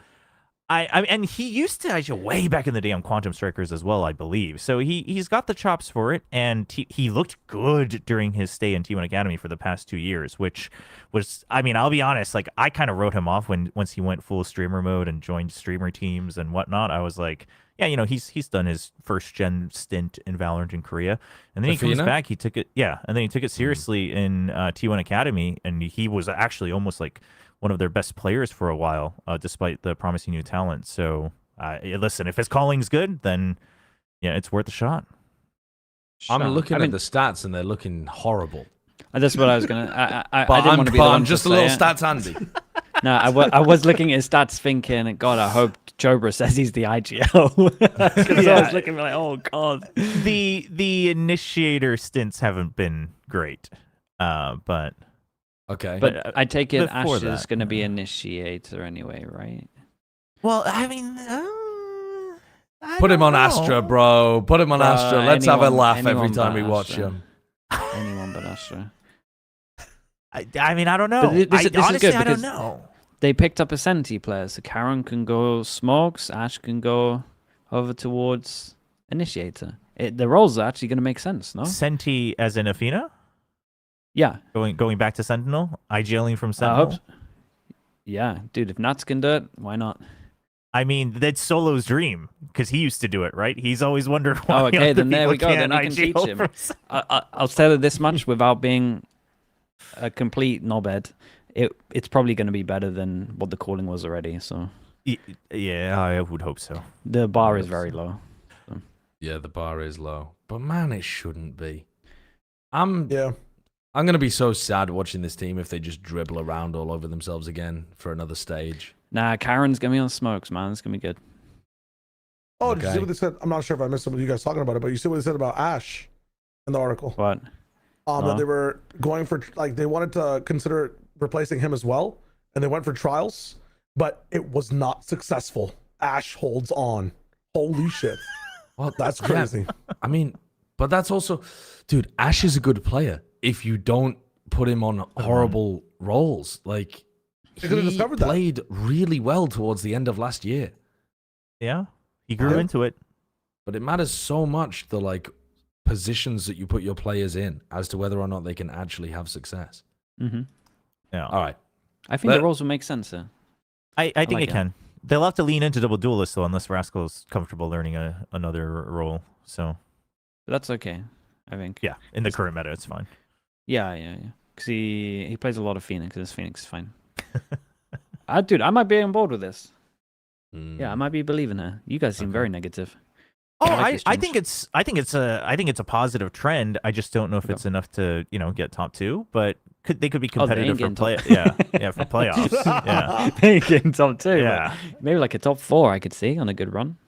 and he used to IGL way back in the day on Quantum Strikers as well, I believe. So he's got the chops for it, and he looked good during his stay in T1 Academy for the past 2 years, which was, I mean, I'll be honest, like I kind of wrote him off once he went full streamer mode and joined streamer teams and whatnot. I was like, yeah, he's done his first gen stint in Valorant in Korea, and then he comes back, he took it, and then he took it seriously in T1 Academy, and he was actually almost like one of their best players for a while, despite the promising new talent. So, listen, if his calling's good, then yeah, it's worth a shot. I'm looking at the stats and they're looking horrible. That's what I was gonna. I But didn't want to be the one I'm just to a little say it. stats handy. No, I was looking at his stats thinking, God, I hope Jobra says he's the IGL. Because I was looking like, oh God. The initiator stints haven't been great, but Okay. But I take it before Ash is that, going to be initiator anyway, right? Well, I mean, I Put him don't on Astra, know. bro. Put him on Bro, Astra. Let's have a anyone- laugh every anyone time but we watch Astra. him. Anyone but Astra. I mean, I don't know. This is Honestly, good I don't because- know. They picked up a Senti player, so Karen can go smokes, Ash can go over towards initiator. The roles are actually going to make sense, no? Senti as in Efina? Yeah. Going back to Sentinel? IGLing from I Sentinel? hope. Yeah, dude, if naTz can do it, why not? I mean, that's Solo's dream because he used to do it, right? He's always wondered why. Oh, okay, other then there people we go. Then can't we can IGL teach him. from Sentinel. I'll tell you this much without being a complete knobhead. It's probably going to be better than what the calling was already. So Yeah, I would hope so. the bar is very low. Yeah, the bar is low. But man, it shouldn't be. I'm Yeah. gonna be so sad watching this team if they just dribble around all over themselves again for another stage. Nah, Karen's going to be on smokes, man. It's going to be good. Oh, did you see Okay. what they said? I'm not sure if I missed some of you guys talking about it, but you see what they said about Ash in the article? But That they were going for, like, they wanted to consider replacing him as well, and they went for trials, but it was not successful. Ash holds on. Holy shit. Well, That's yeah, crazy. I mean, but that's also, dude, Ash is a good player if you don't put him on horrible roles. Like, They could've he discovered that. played really well towards the end of last year. Yeah, he grew Yeah. into it. But it matters so much, the like positions that you put your players in as to whether or not they can actually have success. Yeah, All right. I think But- the roles will make sense here. I think like it it. can. They'll have to lean into double duelist though, unless RaxcaL's comfortable learning another role. So But that's okay, I think. yeah, in the current meta, it's fine. Yeah. Because he plays a lot of Phoenix, and his Phoenix is fine. Dude, I might be on board with this. Yeah, I might be believing her. You guys seem Okay. very negative. Oh, I like this I change. think it's a positive trend. I just don't know if Okay. it's enough to get top 2, but they could be Oh, they competitive ain't for getting play. Yeah, for playoffs. Yeah, They getting top 2. yeah, Maybe like a top 4 I could see on a good run.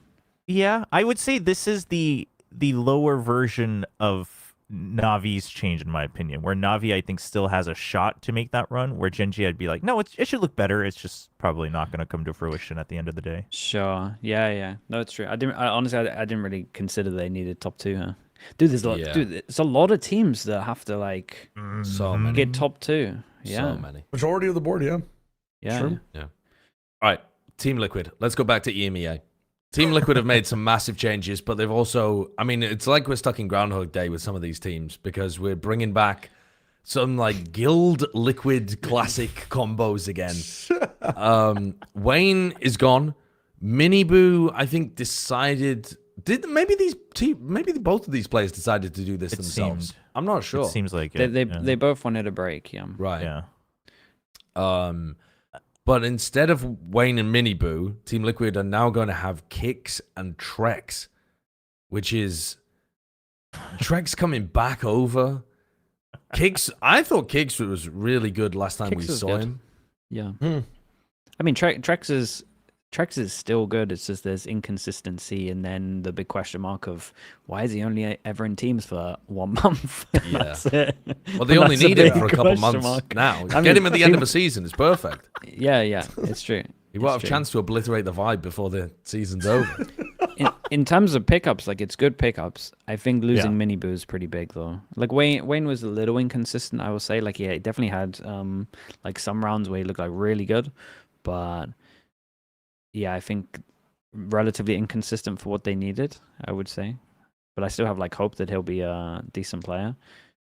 yeah. I would say this is the lower version of Navi's change, in my opinion. Where Navi, I think, still has a shot to make that run. Where Gen.G, I'd be like, no, it should look better. It's just probably not going to come to fruition at the end of the day. Sure. Yeah. No, it's true. I didn't really consider they needed top 2, huh? Dude, Yeah. there's a lot of teams that have to like So many. get top 2. Yeah. So many. Majority of the board, yeah. Yeah. True. All right. Team Liquid. Let's go back to EMEA. Team Liquid have made some massive changes, but they've also, I mean, it's like we're stuck in Groundhog Day with some of these teams because we're bringing back some like Guild Liquid classic combos again. Wayne is gone. MiniBoo, I think, decided. Maybe both of these players decided to do this It themselves. seemed- I'm not sure. It seems like They it. they both wanted a break, yeah. Right. Yeah. But instead of Wayne and MiniBoo, Team Liquid are now going to have Kicks and Trexx, which is Trexx coming back over. Kicks, I thought Kicks was really good last time Kicks we is saw good. him. Yeah. Hmm. I mean, Trexx is still good. It's just there's inconsistency, and then the big question mark of why is he only ever in teams for 1 month? Yeah. That's it. Well, they only That's a need him big for a couple question months mark. now. I Get mean, him at the end of a season. It's perfect. Yeah, it's true. He won't have It's a true. chance to obliterate the vibe before the season's over. In terms of pickups, like it's good pickups. I think losing MiniBoo is pretty big though. Like Wayne was a little inconsistent, I will say. Like he definitely had like some rounds where he looked like really good, but yeah, I think relatively inconsistent for what they needed, I would say. But I still have like hope that he'll be a decent player.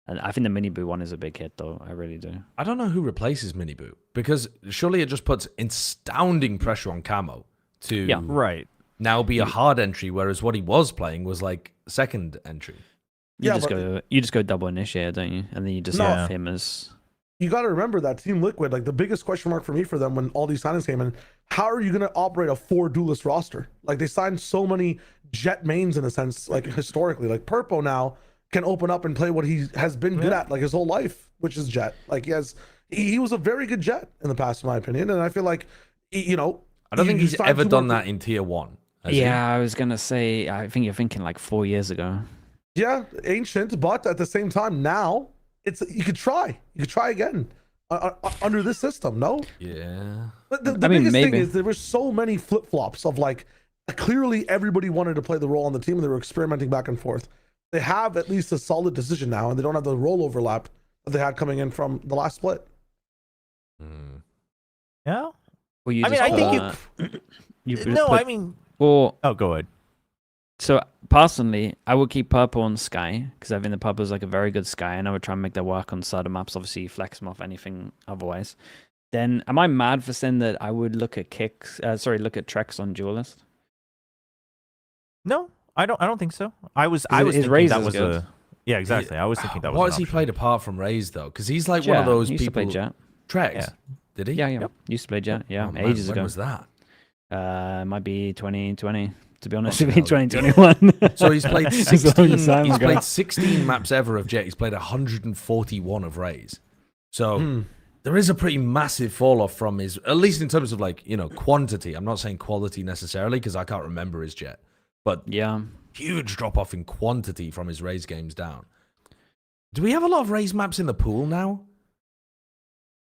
And I think the MiniBoo one is a big hit though. I really do. I don't know who replaces MiniBoo because surely it just puts astounding pressure on Camo to Right. now be a hard entry, whereas what he was playing was like second entry. You Yeah, just go double initiator, don't you? And then you just No. have him as You got to remember that Team Liquid, like the biggest question mark for me for them when all these signings came in, how are you going to operate a 4 duelist roster? Like they signed so many Jet mains in a sense, like historically, like Purpo now can open up and play what he has been good at like his whole life, which is Jet. Like he was a very good Jet in the past, in my opinion. And I feel like, I don't think he's ever done that in tier 1. has he? I was gonna say. I think you're thinking like 4 years ago. Yeah, ancient, but at the same time, now you could try again. under this system. No. Yeah. But the I mean, biggest thing maybe. is there were so many flip flops of like clearly everybody wanted to play the role on the team and they were experimenting back and forth. They have at least a solid decision now, and they don't have the role overlap that they had coming in from the last split. Yeah. Well, you I mean, just I think you put- No, put- I mean. Well, Oh, go ahead. so personally, I would keep purple on Sky because I think the purple is like a very good Sky, and I would try and make that work on certain maps. Obviously, you flex them off anything otherwise. Then, am I mad for saying that I would look at look at trexx on Duelist? No, I don't think so. I was his thinking Raze that is was good. Yeah, exactly. I was thinking that was. What an has he option. played apart from Raze though? Because he's like one of Jet. those He used to play people. Jet. Trexx. Yeah. Did he? Yeah. Used to play Jet. Yeah, Oh, man, ages when ago. was that? Might be 2020. To be honest Fucking with you, hell. 2021. So he's played It's a 16. long time He's ago. played 16 maps ever of Jet. He's played 141 of Raze. So there is a pretty massive fall off from his, at least in terms of like quantity. I'm not saying quality necessarily because I can't remember his Jet, but Yeah. huge drop off in quantity from his Raze games down. Do we have a lot of Raze maps in the pool now?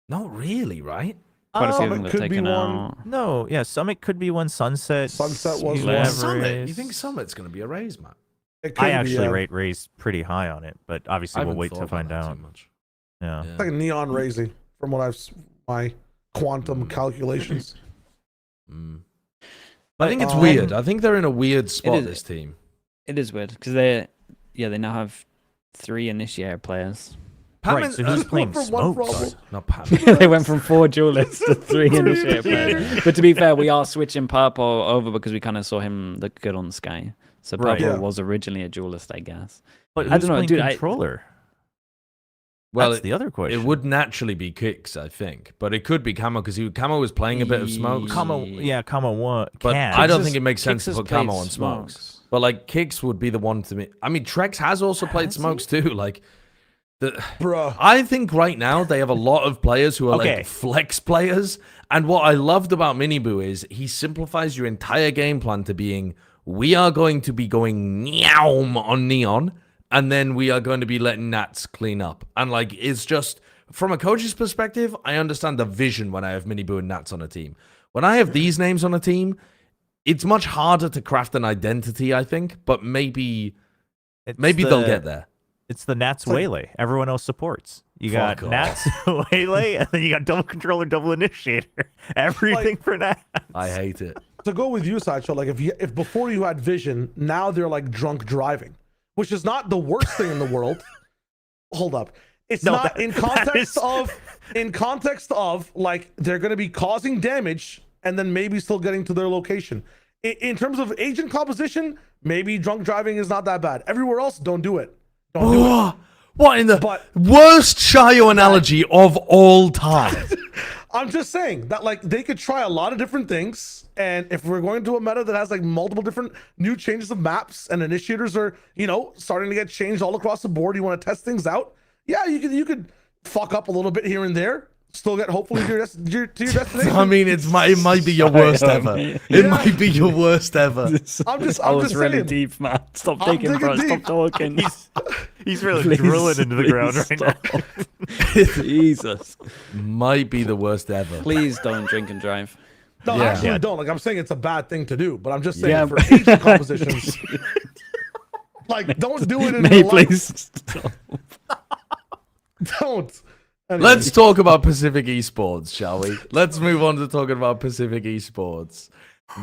Not really, right? Quite a few of Summit them got could be taken one. out. No, yeah, Summit could be one. Sunset. Sunset was you one. have Summit. Raze. You think Summit's going to be a Raze map? It could I be, actually yeah. rate Raze pretty high on it, but obviously I we'll haven't wait thought to about find that out. too much. Yeah. It's like a neon raising from what my quantum calculations. I think it's um, weird. I think they're in a weird spot, is- this team. It is weird because they now have 3 initiator players. Right, so who's playing for one Smokes? problem. Not Pat. They went from 4 duelists to 3 initiator players. But to be fair, we are switching purple over because we kind of saw him look good on Sky. So purple Right. Yeah. was originally a duelist, I guess. But I who's don't know, playing dude, controller? Well, That's the other question. it would naturally be Kicks, I think, but it could be Camo because Camo was playing a bit of Smokes. Camo, yeah, Camo one. But can. I don't Kicks think it makes sense Kicks to has put Camo played on Smokes. But like Kicks would be the one to me. I mean, Trexx has also played Has he? Smokes too. Like, Bruh. I think right now they have a lot of players who are Okay. like flex players. And what I loved about MiniBoo is he simplifies your entire game plan to being, we are going to be going Neom on Neon, and then we are going to be letting naTz clean up. And like, it's just, from a coach's perspective, I understand the vision when I have MiniBoo and naTz on a team. When I have these names on a team, it's much harder to craft an identity, I think, but maybe they'll get there. It's the naTz like- Waylay. Everyone else supports. You got Fuck off. naTz Waylay, and then you got double controller, double initiator. Everything for naTz. I hate it. To go with you, Sideshow, like if before you had vision, now they're like drunk driving, which is not the worst thing in the world. Hold up. It's No, not that- in that context of like they're going to be causing damage and then maybe still getting to their location. In terms of agent composition, maybe drunk driving is not that bad. Everywhere else, don't do it. Don't do it. What in the But- worst Shayo analogy of all time? I'm just saying that like they could try a lot of different things, and if we're going to a meta that has like multiple different new changes of maps and initiators are starting to get changed all across the board, you want to test things out. Yeah, you could fuck up a little bit here and there, still get hopefully to your destination. I mean, it might be your worst ever. It might be your worst ever. I'm just really saying. deep, man. Stop I'm thinking, bro. digging Stop deep. talking. He's really Please, drilling into the ground please right now. stop. Jesus. Might be the worst ever. Please don't drink and drive. No, Yeah. actually Yeah. don't. Like I'm saying, it's a bad thing to do, but I'm just saying Yeah, for but- agent compositions, like don't do it in May real life. please stop. Don't. Anyway. Let's talk about Pacific Esports, shall we? Let's move on to talking about Pacific Esports.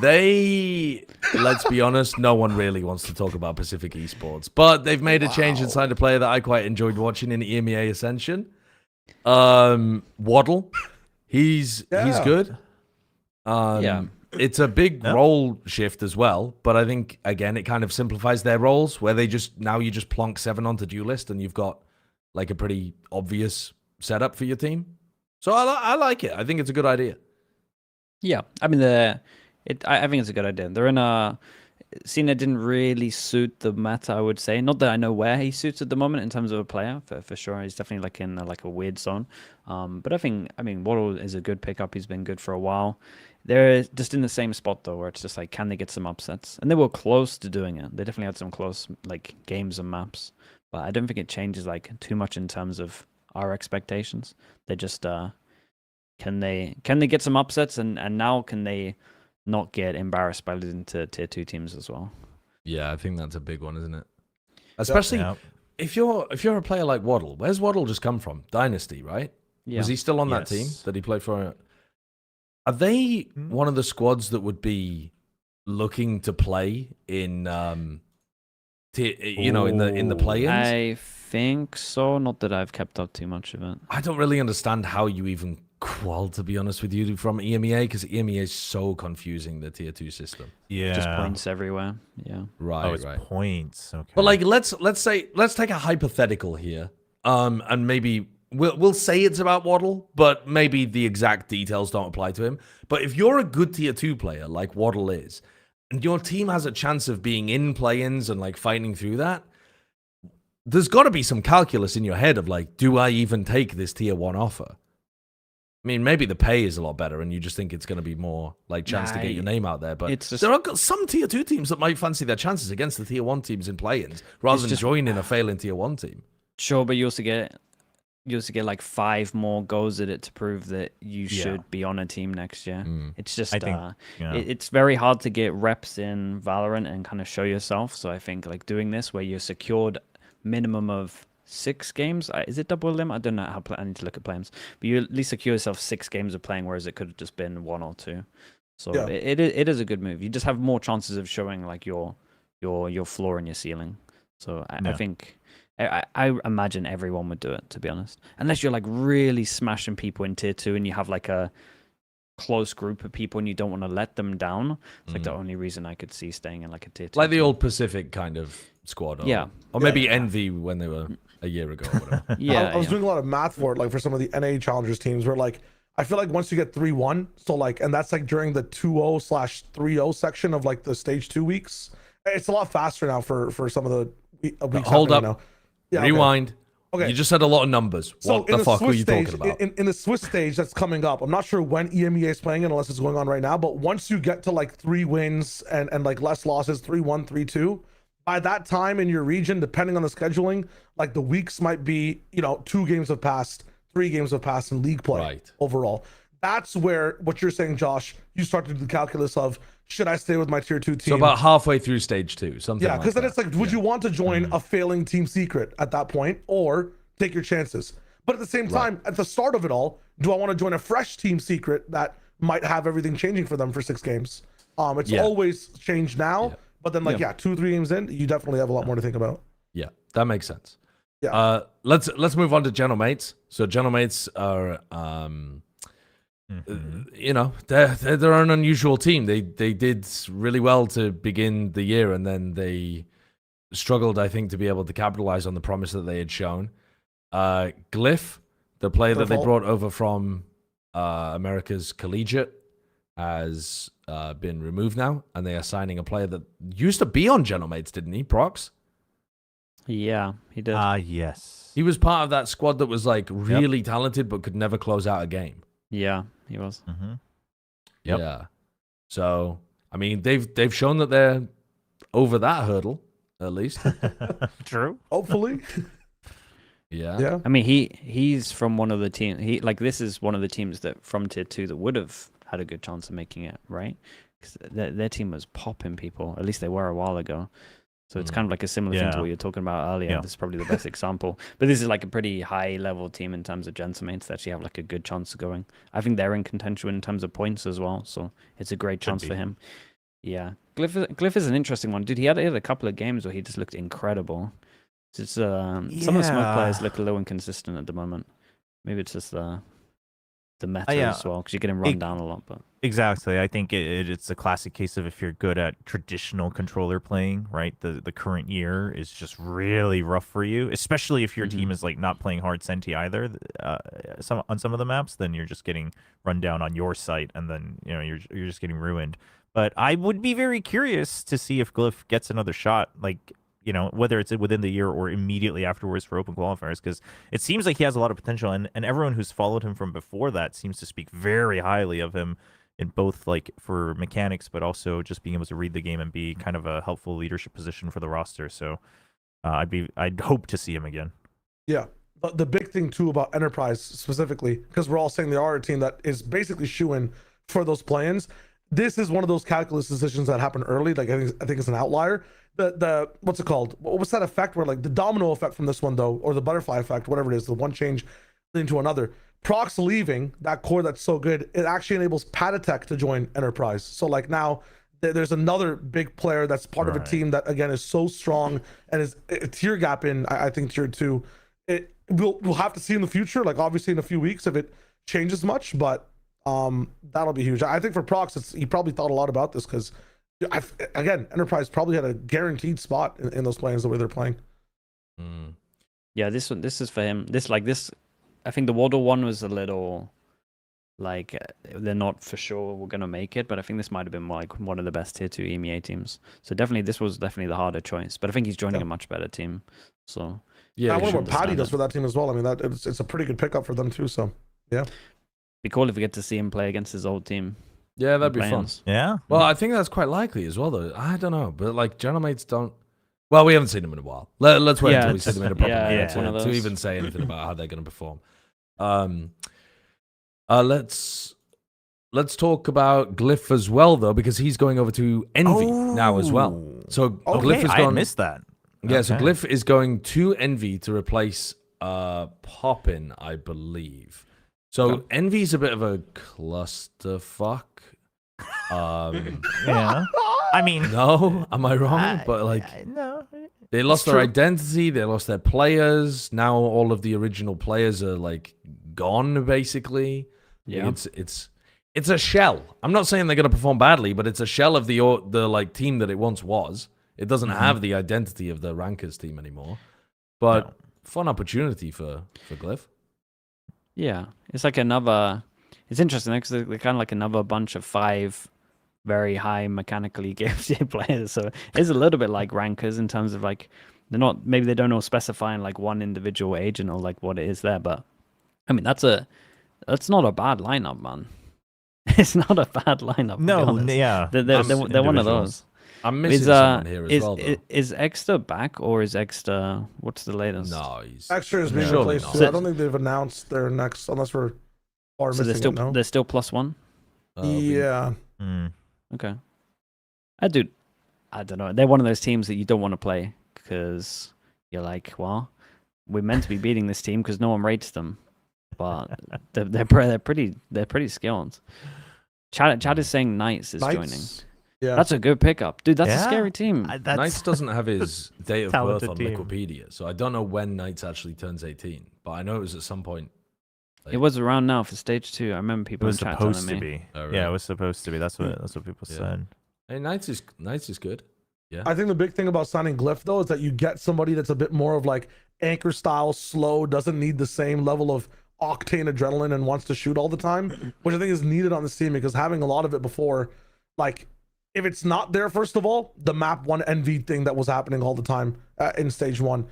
Let's be honest, no one really wants to talk about Pacific Esports, but they've made a change inside a player that I quite enjoyed watching in EMEA Ascension. Waddle, he's good. Yeah. It's a big role shift as well, but I think again it kind of simplifies their roles where you just plonk 7 onto duelist and you've got like a pretty obvious setup for your team. So I like it. I think it's a good idea. Yeah, I mean I think it's a good idea. They're in a cNed didn't really suit the meta, I would say. Not that I know where he suits at the moment in terms of a player, for sure. He's definitely like in a weird zone. But I mean, Waddle is a good pickup. He's been good for a while. They're just in the same spot though, where it's just like, can they get some upsets? And they were close to doing it. They definitely had some close games and maps. But I don't think it changes too much in terms of our expectations. They just can they get some upsets, and now can they not get embarrassed by losing to tier 2 teams as well? Yeah, I think that's a big one, isn't it? Especially Yep. if you're a player like Waddle. Where's Waddle just come from? Dynasty, right? Yeah. Was he still on that team Yes. that he played for? Are they one of the squads that would be looking to play in in the play-ins? I think so. Not that I've kept up too much of it. I don't really understand how you even qual, to be honest with you, from EMEA, because EMEA is so confusing, the tier 2 system. Yeah. Just points everywhere. Yeah. Right, Oh, it's right. points. Okay. But like, let's take a hypothetical here, and maybe we'll say it's about Waddle, but maybe the exact details don't apply to him. But if you're a good tier 2 player like Waddle is, and your team has a chance of being in play-ins and like fighting through that, there's got to be some calculus in your head of like, do I even take this tier 1 offer? I mean, maybe the pay is a lot better, and you just think it's going to be more like chance to get your name out there. But it's just- there are some tier 2 teams that might fancy their chances against the tier 1 teams in play-ins rather than joining a failing tier 1 team. Sure, but you also get like 5 more goes at it to prove that you Yeah. should be on a team next year. It's just I think, yeah. it's very hard to get reps in Valorant and kind of show yourself. So I think like doing this where you're secured minimum of 6 games. Is it double limit? I don't know how. I need to look at plans. But you at least secure yourself 6 games of playing, whereas it could have just been 1 or 2. So Yeah. it is a good move. You just have more chances of showing like your floor and your ceiling. So I think. I imagine everyone would do it, to be honest. Unless you're like really smashing people in tier 2 and you have like a close group of people and you don't want to let them down. It's like the only reason I could see staying in like a tier 2. Like the old Pacific kind of squad. Or maybe Envy when they were a year ago or whatever. Yeah, I was doing a lot of math for it, like for some of the NA challengers teams, where like I feel like once you get 3-1, so like, and that's like during the 2-0/3-0 section of like the stage 2 weeks. It's a lot faster now for some of the weeks. Hold up. Now. Yeah, okay. Rewind. Okay. You just said a lot of numbers. So What the fuck were you stage, talking about? In the Swiss stage that's coming up, I'm not sure when EMEA is playing it unless it's going on right now, but once you get to like 3 wins and like less losses, 3-1, 3-2, by that time in your region, depending on the scheduling, like the weeks might be, 2 games have passed, 3 games have passed in league play Right. overall. That's where what you're saying, Josh, you start to do the calculus of, should I stay with my tier 2 team? So about halfway through stage 2, something Yeah, like because then that. it's like, would you want to join a failing team secret at that point, or take your chances? But at the same time, at the start of it all, do I want to join a fresh team secret that might have everything changing for them for 6 games? It's always changed now, but then 2-3 games in, you definitely have a lot more to think about. Yeah, that makes sense. Yeah. Let's move on to General Mates. So General Mates are they're an unusual team. They did really well to begin the year, and then they struggled, I think, to be able to capitalize on the promise that they had shown. GLYPH, the player that they brought over from America's Collegiate, has been removed now, and they are signing a player that used to be on General Mates, didn't he? Proxh? Yeah, he did. Yes. He was part of that squad that was like really talented but could never close out a game. Yeah, he was. Mm-hmm. Yep. Yeah. So, I mean, they've shown that they're over that hurdle, at least. True. Hopefully. Yeah. Yeah. I mean, he's from one of the team. This is one of the teams that from tier 2 that would have had a good chance of making it, right? Because their team was popping people. At least they were a while ago. So it's kind of like a similar thing to what you were talking about earlier. Yeah. This is probably the best example. But this is like a pretty high level team in terms of Gentamates that actually have like a good chance of going. I think they're in contention in terms of points as well. So it's a great chance for him. Yeah. GLYPH is an interesting one. Dude, he had a couple of games where he just looked incredible. It's some of the smoke players look a little inconsistent at the moment. Maybe it's just the meta as well, because you're getting run down a lot. But exactly, I think it's a classic case of if you're good at traditional controller playing, right? The current year is just really rough for you, especially if your team is like not playing hard Senti either. On some of the maps, then you're just getting run down on your site, and then you're just getting ruined. But I would be very curious to see if GLYPH gets another shot, like, whether it's within the year or immediately afterwards for open qualifiers, because it seems like he has a lot of potential, and everyone who's followed him from before that seems to speak very highly of him in both like for mechanics, but also just being able to read the game and be kind of a helpful leadership position for the roster. So I'd hope to see him again. Yeah. the big thing too about Enterprise specifically, because we're all saying they are a team that is basically shooing for those play-ins. This is one of those calculus decisions that happen early. Like I think it's an outlier. The what's it called? What's that effect where like the domino effect from this one though, or the butterfly effect, whatever it is, the one change into another. Proxh leaving that core that's so good, it actually enables PCIFIC to join Enterprise. So like now there's another big player that's part of a team that again is so strong and is a tier gap in I think tier 2. We'll have to see in the future, like obviously in a few weeks if it changes much, but that'll be huge. I think for Proxh, he probably thought a lot about this because again, Enterprise probably had a guaranteed spot in those plans the way they're playing. Yeah, this is for him. This I think the Waddle one was a little like they're not for sure we're gonna make it, but I think this might have been like one of the best tier 2 EMEA teams. So this was definitely the harder choice. But I think he's joining a much better team. So yeah, I wonder what Paddy does for that team as well. I mean, it's a pretty good pickup for them too. So yeah, be cool if we get to see him play against his old team. Yeah, that'd be fun. Yeah. Well, I think that's quite likely as well, though. I don't know, but like general mates don't. Well, we haven't seen them in a while. Let's wait until we see them in a proper match to even say anything about how they're going to perform. Let's talk about GLYPH as well, though, because he's going over to ENVY now as well. So GLYPH is going. I missed that. Yeah, so GLYPH is going to ENVY to replace Poppin, I believe. So ENVY's a bit of a clusterfuck. Yeah. I mean, no, am I wrong? But like, no, they lost their identity, they lost their players. Now all of the original players are like gone, basically. Yeah, it's a shell. I'm not saying they're gonna perform badly, but it's a shell of the like team that it once was. It doesn't have the identity of the Rankers team anymore. But fun opportunity for GLYPH. Yeah, it's like another. It's interesting because they're kind of like another bunch of 5 very high mechanically gifted players. So it's a little bit like Rankers in terms of like they're not, maybe they don't all specify in like one individual agent or like what it is there, but I mean that's not a bad lineup, man. It's not a bad lineup. No, yeah, they're one of those. I'm missing someone here as well. Is Extra back or is Extra? What's the latest? No, he's Extra is being replaced. I don't think they've announced their next, unless we're far missing. They're still +1. Yeah. Okay. I don't know. They're one of those teams that you don't want to play because you're like, well, we're meant to be beating this team because no one rates them, but they're pretty skilled. Chad is saying naTz is joining. Yeah, that's a good pickup, dude. That's a scary team. naTz doesn't have his date of birth on team. Wikipedia, so I don't know when naTz actually turns 18. But I know it was at some point. Like, it was around now for stage 2. I remember people. It was supposed to be. Oh, right. Yeah, it was supposed to be. That's what people said. Hey, naTz is good. Yeah. I think the big thing about signing GLYPH though is that you get somebody that's a bit more of like anchor style, slow, doesn't need the same level of octane adrenaline and wants to shoot all the time, which I think is needed on this team because having a lot of it before, like if it's not there, first of all, the map 1 NV thing that was happening all the time in stage 1,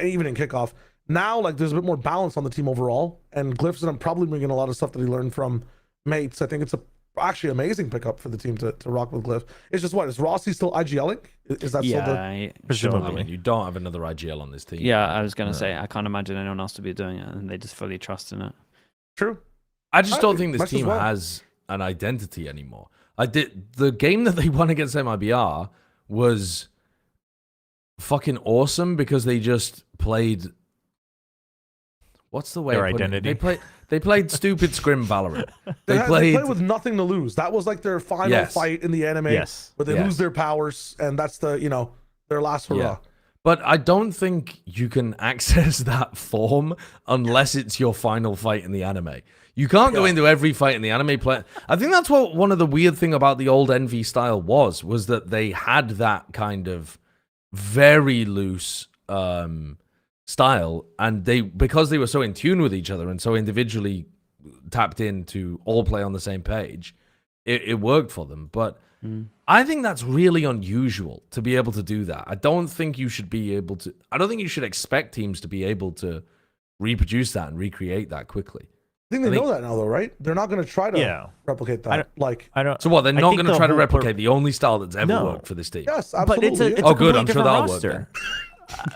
even in kickoff. Now, like there's a bit more balance on the team overall, and GLYPH's gonna probably bring in a lot of stuff that he learned from mates. I think it's actually amazing pickup for the team to rock with GLYPH. It's just what is Rossi still IGLing? Is that still the presumably? I mean, you don't have another IGL on this team. Yeah, I was gonna say I can't imagine anyone else to be doing it, and they just fully trust in it. True. I just don't think this team has an identity anymore. The game that they won against MIBR was fucking awesome because they just played. What's the way? Their identity. They played stupid scrim Valorant. They played with nothing to lose. That was like their final fight in the anime. Yes. Where they lose their powers, and that's the their last hurrah. Yeah. But I don't think you can access that form unless it's your final fight in the anime. You can't go into every fight in the anime play. I think that's what one of the weird thing about the old ENVY style was that they had that kind of very loose style, and because they were so in tune with each other and so individually tapped in to all play on the same page, it worked for them. But I think that's really unusual to be able to do that. I don't think you should expect teams to be able to reproduce that and recreate that quickly. I think they know that now, though, right? They're not going to try to replicate that. So what? They're not going to try to replicate the only style that's ever worked for this team. Yes, absolutely. But it's a good. I'm sure that'll roster. work.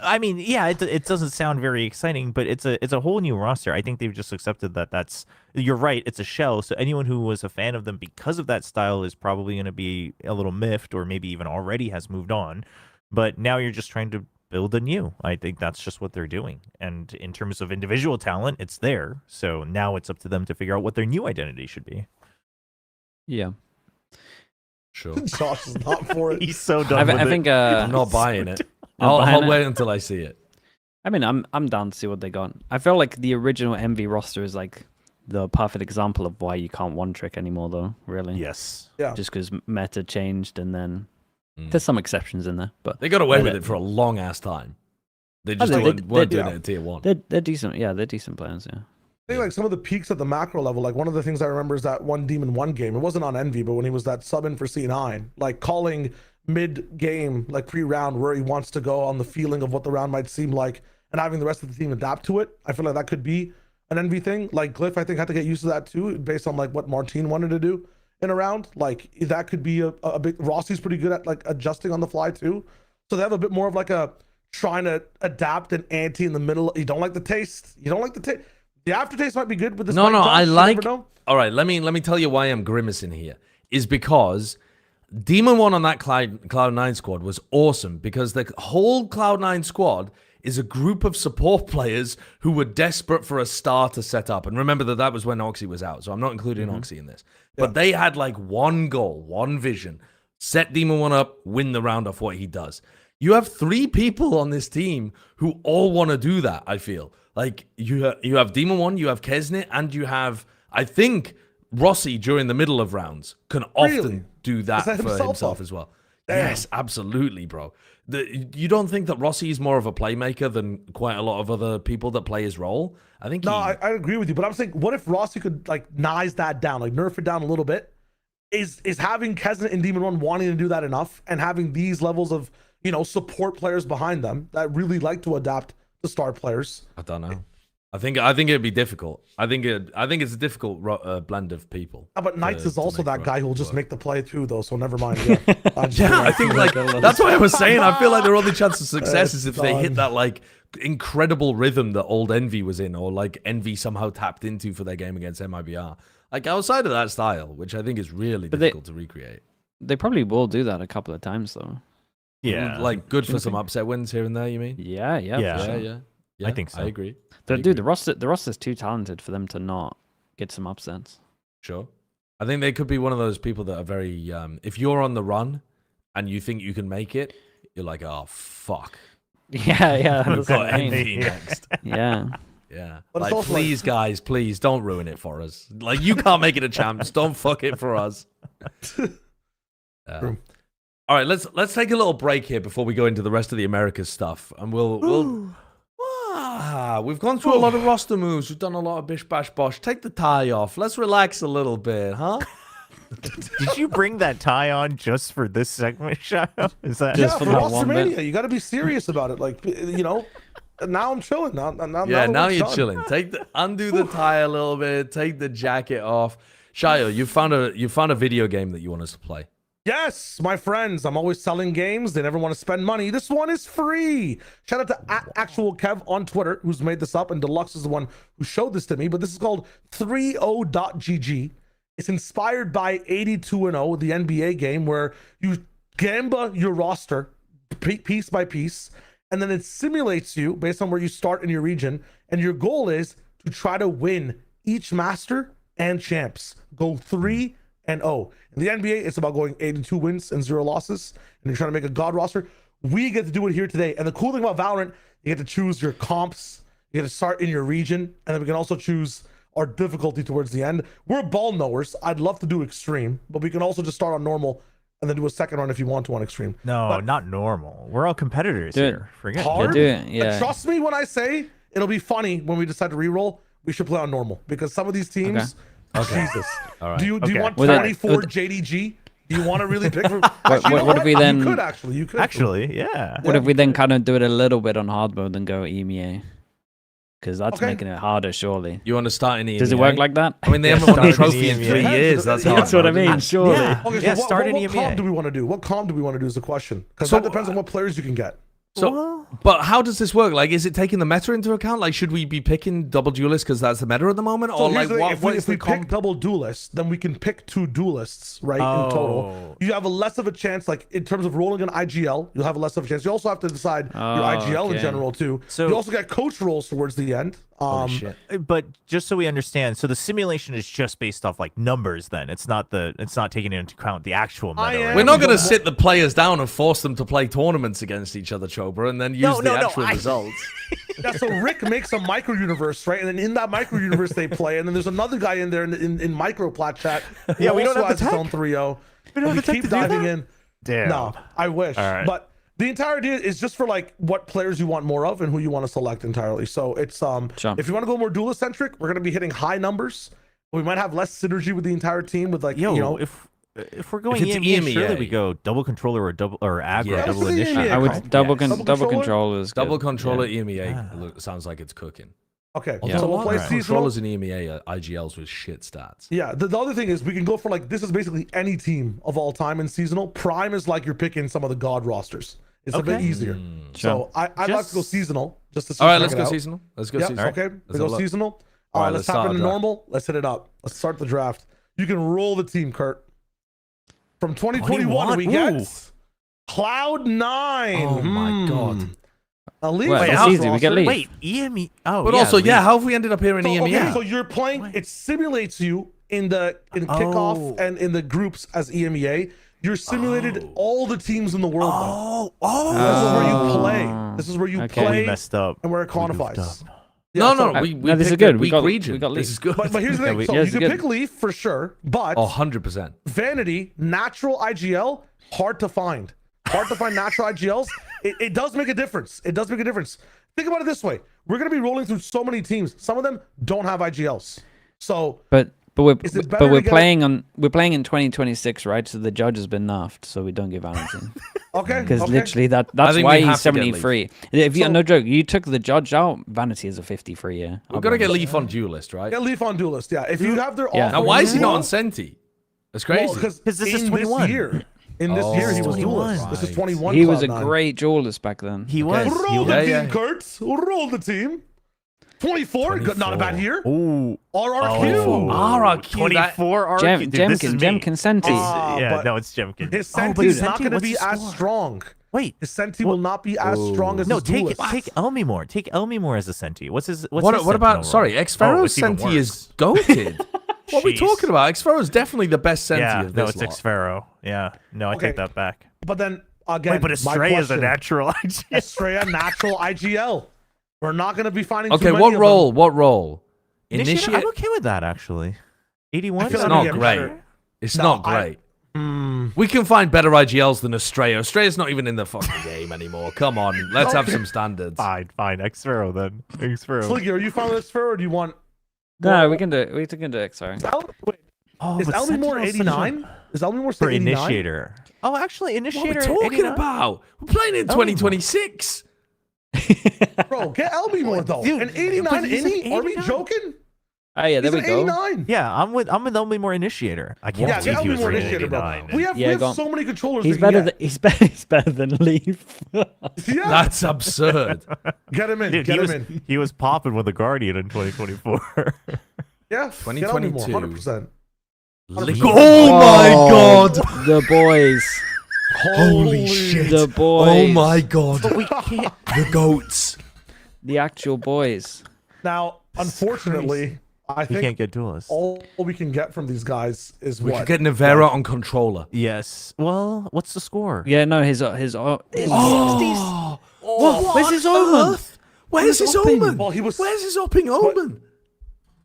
I mean, yeah, it doesn't sound very exciting, but it's a whole new roster. I think they've just accepted that that's. You're right. It's a shell. So anyone who was a fan of them because of that style is probably going to be a little miffed, or maybe even already has moved on. But now you're just trying to build anew. I think that's just what they're doing. And in terms of individual talent, it's there. So now it's up to them to figure out what their new identity should be. Yeah. Sure. Josh is not for it. He's so done with I think I'm not buying it. Not buying I'll it? wait until I see it. I mean, I'm down to see what they got. I feel like the original MV roster is like the perfect example of why you can't one trick anymore, though. Really. Yes. Yeah. Just because meta changed, and then there's some exceptions in there, but They got away with it for a long ass time. They just they- weren't they- doing yeah. it at tier 1. they're decent. Yeah, they're decent players. Yeah. I think like some of the peaks at the macro level, like one of the things I remember is that one Demon 1 game. It wasn't on Envy, but when he was that sub in for C9, like calling mid game, like pre-round, where he wants to go on the feeling of what the round might seem like, and having the rest of the team adapt to it. I feel like that could be an Envy thing. Like GLYPH, I think, had to get used to that too, based on like what Martine wanted to do in a round. Like that could be a big. Rossi's pretty good at like adjusting on the fly too, so they have a bit more of like a trying to adapt an ante in the middle. You don't like the taste. You don't like the taste. The aftertaste might be good with this. No, fight, Josh. I You like. never know. All right, let me tell you why I'm grimacing here. Is because Demon 1 on that Cloud9 squad was awesome, because the whole Cloud9 squad is a group of support players who were desperate for a star to set up. And remember that was when Oxy was out, so I'm not including Oxy in this. But they had like one goal, one vision: set Demon 1 up, win the round off what he does. You have 3 people on this team who all want to do that, I feel. Like, you have Demon 1, you have cNed, and you have, I think, Rossi during the middle of rounds can often Really? do that Is that for himself, himself though? as well. Damn. Yes, absolutely, bro. You don't think that Rossi is more of a playmaker than quite a lot of other people that play his role? I think No, I agree with you, but I'm saying, what if Rossi could like nice that down, like nerf it down a little bit? Is having cNed and Demon 1 wanting to do that enough, and having these levels of, you know, support players behind them that really like to adapt to star players? I don't know. I think it'd be difficult. I think it's a difficult blend of people. But naTz is to also make that work. guy who will just make the play too, though. So never mind. Yeah, Yeah, I think like that's why I was saying. I feel like their only chance of success is if they done. hit that like incredible rhythm that old Envy was in, or like Envy somehow tapped into for their game against MIBR. Like outside of that style, which I think is really difficult to recreate. They probably will do that a couple of times, though. Yeah. Like good for you some think? upset wins here and there. You mean? Yeah, Yeah. for Yeah, sure. yeah. I think so. I agree. Dude, the roster's too talented for them to not get some upsets. Sure. I think they could be one of those people that are very. If you're on the run and you think you can make it, you're like, oh fuck, Yeah, we've that's got what I mean. Envy next. Yeah. Yeah. But it's Like, also like- please, guys, please don't ruin it for us. Like, you can't make it a champs. Don't fuck it for us. True. All right, let's take a little break here before we go into the rest of the Americas stuff, and we've gone through a lot of roster moves. We've done a lot of bish bash bosh. Take the tie off. Let's relax a little bit, huh? Did you bring that tie on just for this segment, Shadow? Is that Just Yeah, for for that one bit. WrestleMania, you got to be serious about it. Like, you know, now I'm chilling. Now Yeah, now it's you're done. chilling. Undo the tie a little bit. Take the jacket off. Shayo, you found a video game that you want us to play. Yes, my friends. I'm always selling games. They never want to spend money. This one is free. Shout out to Actual Kev on Twitter, who's made this up, and Deluxe is the one who showed this to me. But this is called 30.GG. It's inspired by 82-0, the NBA game, where you gamba your roster piece by piece, and then it simulates you based on where you start in your region. And your goal is to try to win each master and champs. Go 3-0. In the NBA, it's about going 82 wins and 0 losses, and you're trying to make a god roster. We get to do it here today. And the cool thing about Valorant, you get to choose your comps. You get to start in your region, and then we can also choose our difficulty towards the end. We're ball knowers. I'd love to do extreme, but we can also just start on normal and then do a second run if you want to on extreme. No, But not normal. We're all competitors Dude, here. Forget hard? it. do it. But Yeah. trust me when I say it'll be funny when we decide to reroll. We should play on normal because some of these teams, Jesus. All right. Do you Okay. want With it- 24 with- JDG? Do you want to really pick? what Actually, if we you then- could actually. You could Actually, yeah. What if we then kind of do it a little bit on hard mode and go EMEA? Because that's Okay. making it harder, surely. You want to start in EMEA? Does it work like that? I mean, they Yeah, haven't won a start in trophy in EMEA. 3 years. That's hard. That's what I mean, surely. Yeah. Okay, so Yeah, what, start in what EMEA. comp do we want to do? What comp do we want to do is the question. Because So, that depends on what players you can get. So, but how does this work? Like, is it taking the meta into account? Like, should we be picking double duelists because that's the meta at the moment? So Or like, here's the thing, what if we pick double duelists, then we can pick 2 duelists, right? In total, you have a less of a chance. Like in terms of rolling an IGL, you'll have a less of a chance. You also have to decide your IGL in general too. So you also get coach rolls towards the end. Holy shit. But just so we understand, so the simulation is just based off like numbers. Then it's not taking into account the actual meta. Right? We're not going to sit the players down and force them to play tournaments against each other, Chobra, and then use the actual results. Yeah, so Rick makes a micro universe, right? And then in that micro universe they play, and then there's another guy in there in micro Plat Chat. Yeah, we don't have has the his tech. own 3-0. We don't have the tech keep to do diving that? in. Damn. No, I wish. All right. But the entire idea is just for like what players you want more of and who you want to select entirely. So it's if you want to go more duelist centric, we're gonna be hitting high numbers. We might have less synergy with the entire team with like if we're going it's EMEA, surely EMEA. we go double controller or aggro, Yeah, double let's do initiator. EMEA. I would Yes. double controller? controllers. Double controller EMEA sounds like it's cooking. Okay, Although so a we'll lot play of seasonal. controllers in EMEA are IGLs with shit stats. Yeah, the other thing is we can go for like this is basically any team of all time in seasonal. Prime is like you're picking some of the god rosters. It's a bit easier. So I'd like to go seasonal just to see. All right, let's check go it out. seasonal. Let's go Yeah, seasonal. okay. Let's We have go a look. seasonal. All right, Let's let's tap start into the draft. normal. Let's hit it up. Let's start the draft. You can roll the team, Kurt. From 2021, we get Cloud 9. Oh my god. Elite Wait, first it's easy, we get roster. lead. Wait, EME. Oh, But also, how have we ended up here in So, EMEA? okay, so you're playing. It simulates you in kickoff and in the groups as EMEA. You're simulated all the teams in the world. This is where you play. This is where you Okay. play. We messed up. And where it We goofed quantifies. up. Yeah, no, so- we no, this is picked good. a We weak got- region. we got This lead. is good. But here's the thing. So yeah, you it's can good. pick Leaf for sure, but 100%. Vanity, natural IGL, hard to find. Hard to find natural IGLs. It does make a difference. It does make a difference. Think about it this way. We're going to be rolling through so many teams. Some of them don't have IGLs. So But Is it we're better to get playing in 2026, right? So the judge has been nerfed, so we don't get Valentine. okay. Because okay. literally that's think why we have he's to get 73. If you So- no joke, you took the judge out, Vanity is a 53. Yeah, We've got to get Leaf on duelist, right? Get Leaf on duelist. Yeah. If you have their Yeah. offer, Now, why is he not on well, Senti? That's crazy. because this is in 21. year, in this year, he was 21. duelist. This is Right. 21. He was a Cloud9. great duelist back then. He was. Roll the Yeah, team, yeah. Kurt. Roll the team. 24. Not a bad year. Ooh. RRQ. RRQ. 24 RQ. Gem, Dude, this is me. Jemkin Senti. Yeah, but no, it's Jemkin. His Oh, but Senti is Senti, not going to what's be his as score? strong. Wait. His Senti will not be as strong as No, his take duelist. Elmimore. Take Elmimore as a Senti. What's his What Sentinel about, roll? sorry, Oh, Xfero's it's even Senti worse. is goated. What are we Jeez. talking about? Xfero's definitely the best Senti Yeah, of no, this it's lot. Xfero. Yeah, no, I Okay. take that back. But then again, Wait, but my Astray is a question, natural IG. Estrella natural IGL. We're not going to be finding. Okay, too many what of role? them. What role? Initiator? Initiate? I'm okay with that, actually. 81? I feel It's like not we get great. better. It's No, not I- great. We can find better IGLs than Estrella. Estrella's not even in the fucking game anymore. Come on, let's have some standards. Fine, Xfero then. Xfero. Sliggy, are you following this fair, or do you want? No, we can do it. We can do it. Sorry. Wait, Oh, is but Elmimore Sentinel's such a- 89? Is Elmimore For 89? Initiator. Oh, actually, What are Initiator. we talking 89? about? We're playing in 2026. Bro, get Elmimore though. Dude, An 89 but he's an innie? Are we 89? joking? Oh yeah, there He's we an go. 89. Yeah, I'm with Elmimore Initiator. I can't Yeah, get believe he was Elmimore rated initiator, bro. 89. We have, Yeah, we go have on. so many controllers. He's we can better get. than he's better than Leaf. Yeah, That's absurd. get him in. Dude, Get he him was, in. he was popping with the Guardian in 2024. Yeah, 2022. 100%. Oh my god! The boys. Holy shit! The boys. Oh my god! we can't. The goats. The actual boys. Now, unfortunately, I He think can't get duelists. all we can get from these guys is We what? could get Navera on controller. Yes. Well, what's the score? Yeah, no, his Oh, What? Where's his omen? Where's his omen? Well, he was. Where's his opening omen?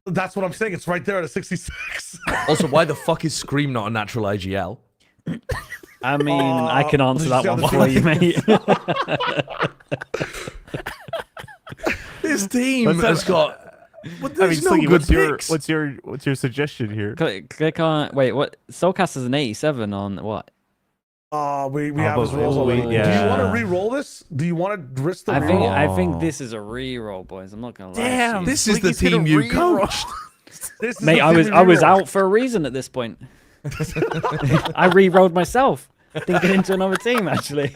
That's what I'm saying. It's right there at a 66. Also, why the fuck is Scream not a natural IGL? I mean, I can answer did that you one see for you, mate. This team What's that? has got. Well, I mean, there's no Slinky, good what's picks. your suggestion here? click on. Wait, what? Soulcast is an 87 on what? We Oh, have his but rolls we- already. Do you yeah. want to re-roll this? Do you want to risk the I re-roll? think this is a re-roll, boys. I'm not gonna lie. to Damn, you. This is the Slinky's hit a team you re-roll. coached. This is Mate, the I thing was we I was re-roll. out for a reason at this point. I re-rolled myself. thinking into another team, actually.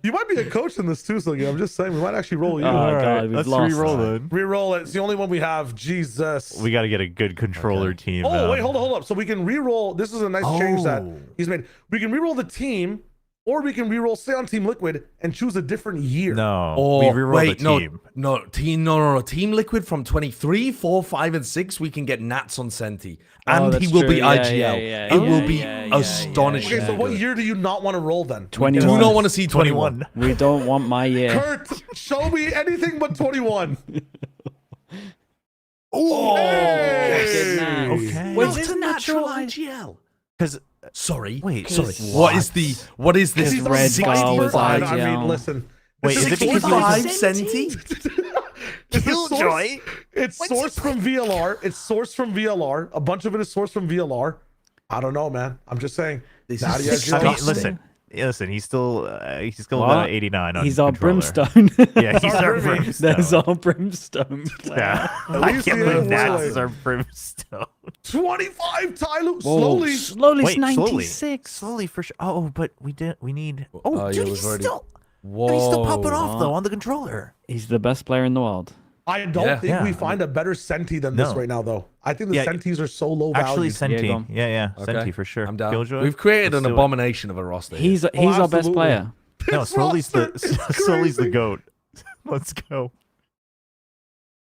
You might be a coach in this too, so I'm just saying we might actually roll you. Oh, All right, God, we've let's lost. re-roll then. Re-roll it. It's the only one we have. Jesus. We got to get a good controller team. Oh, wait, hold up. So we can re-roll. This is a nice change that he's made. We can re-roll the team, or we can re-roll, stay on Team Liquid, and choose a different year. No, Or we re-roll wait, the no, team. no. Team Liquid from 23, 4, 5, and 6. We can get naTz on Senti, and that's he will true. be Yeah, IGL. yeah, It will yeah, be yeah, astonishing. Okay, so what year do you not want to roll then? 21. Do not want to see 21. We don't want my year. Kurt, show me anything but 21. Oh, Good night. Okay. Wait, Not is a it natural natural IGL. Because Sorry. Wait, Sorry. what? What is this? He's on Red Viper. Gull was I IGL. mean, listen. Wait, This is it because sourced you from- 5 Senti? It's a source- Killjoy? It's sourced from VLR. It's sourced from VLR. A bunch of it is sourced from VLR. I don't know, man. I'm just saying. This Nadia is IGL. I mean, disgusting. listen. He's still What? about 89 on He's our controller. brimstone. Yeah, he's Our our Brimmy. brimstone. There's our brimstone. Yeah. At I least can't he believe is naTz willing. is our brimstone. 25 Tyloo. Whoa, Slowly. slowly, Wait, it's slowly. 96. Slowly for sure. Oh, but we need. Oh, Oh, yeah, dude, it was he's already- still. Whoa. And he's still popping off though What? on the controller. He's the best player in the world. I don't Yeah. think Yeah. we find a better Senti than this No. right now, though. I think the Yeah. Sentis are so low value. Actually, Senti. go on. Yeah, Okay. Senti for sure. I'm down. Killjoy? We've created Let's an do it. abomination of a roster. here. He's our best absolutely. player. No, This Sully's the roster is Sully's the crazy. goat. Let's go.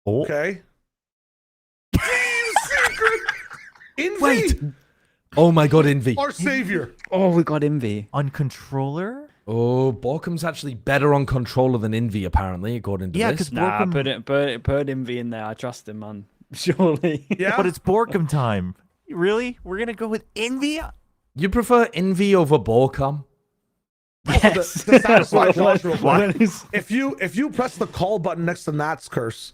Oh, Okay. Team Secret. Envy, Wait. Oh my god, Envy. our savior. Oh, we got Envy. on controller? Oh, Borkum's actually better on controller than Envy, apparently, according to Yeah, this. 'cause Nah, Borkum- put Envy in there. I trust him, man. Surely. Yeah. But it's Borkum time. Really? We're gonna go with Envy? You prefer Envy over Borkum? Yes. to satisfy Josh real quick. When he's- If you press the call button next to naTz curse,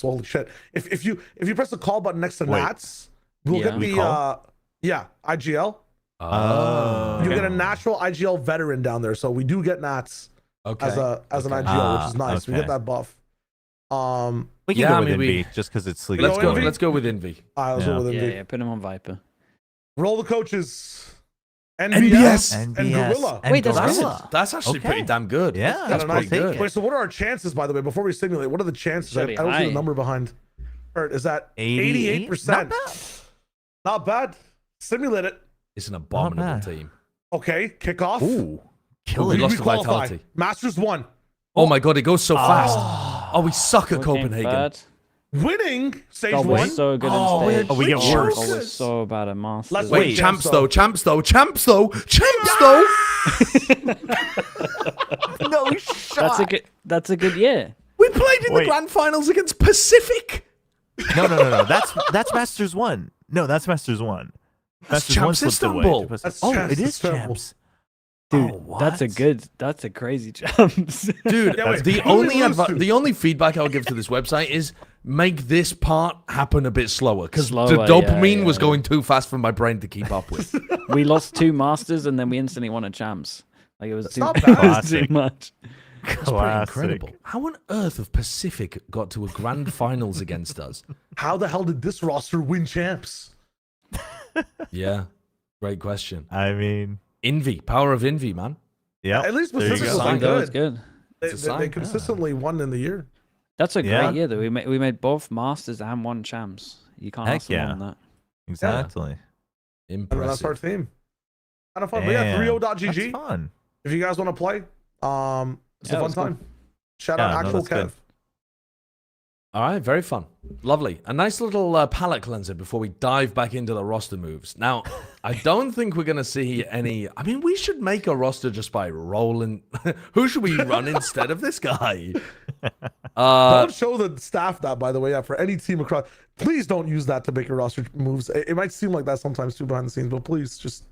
holy shit. If you press the call button next to Wait. naTz, we'll Yeah. get We the call? IGL. Oh. You Okay. get a natural IGL veteran down there, so we do get naTz Okay. as an Okay. IGL, which is nice. We okay. get that buff. We can Yeah, go I with mean, we- Envy just because it's like Let's go. Envy? Let's go with Envy. Let's Yeah. go with yeah, Envy. yeah, put him on Viper. Roll the coaches. NBS. and Gorilla. and Wait, that's Gorilla. That's actually Okay. pretty damn good. Yeah, that's That's pretty nice. good. Wait, so what are our chances, by the way, before we simulate? What are the chances? I Should be don't see the high. number behind. Or is that 88%? 88%? Not bad. Simulate it. It's an abominable bad. team. Okay, kickoff. Ooh, We kill it. lost We to qualify. Vitality. Masters 1. Oh my god, it goes so fast. Oh, we suck at Who came Copenhagen. third? Winning stage God, 1. we're so good Oh, in we're- stage. Oh, we get We're worse. Oh, we're so bad at Masters. Let's Wait, Wait, champs champs though, champs though, champs though, champs though. No shot. That's a good year. We played in the Wait. grand finals against Pacific. No. That's Masters 1. No, that's Masters 1. That's Masters 1 Champs slipped away. Istanbul. to Pacific. That's Oh, Champs, it is that's terrible. Champs. Dude, Oh, that's a crazy chance. Dude, Yeah, wait, the who did we lose to? the only feedback I'll give to this website is make this part happen a bit slower because the Slower, dopamine yeah, was yeah. going too fast for my brain to keep up with. We lost 2 Masters and then we instantly won a Champs. Like it was too, not it was bad. too much. That's pretty Classic. incredible. How on earth have Pacific got to a grand finals against us? How the hell did this roster win champs? Yeah, great question. I mean, Envy, power of Envy, man. yeah. At least There you Pacific go. was Sign not though, it's good. good. They, It's a they sign, consistently won in the year. That's a great Yeah. year though. We made both Masters and 1 Champs. You can't Heck ask for more yeah. than that. Exactly. And that's our Impressive. theme. Kind of fun. But yeah, Damn. 30.gg. That's fun. If you guys want to play, it's a Yeah, fun let's go. time. Shout Yeah, out no, actual that's good. Kev. All right, very fun. Lovely. A nice little palette cleanser before we dive back into the roster moves. Now, I don't think we're going to see any... I mean, we should make a roster just by rolling... Who should we run instead of this guy? Don't show the staff that, by the way, for any team across. Please don't use that to make your roster moves. It might seem like that sometimes too behind the scenes, but please just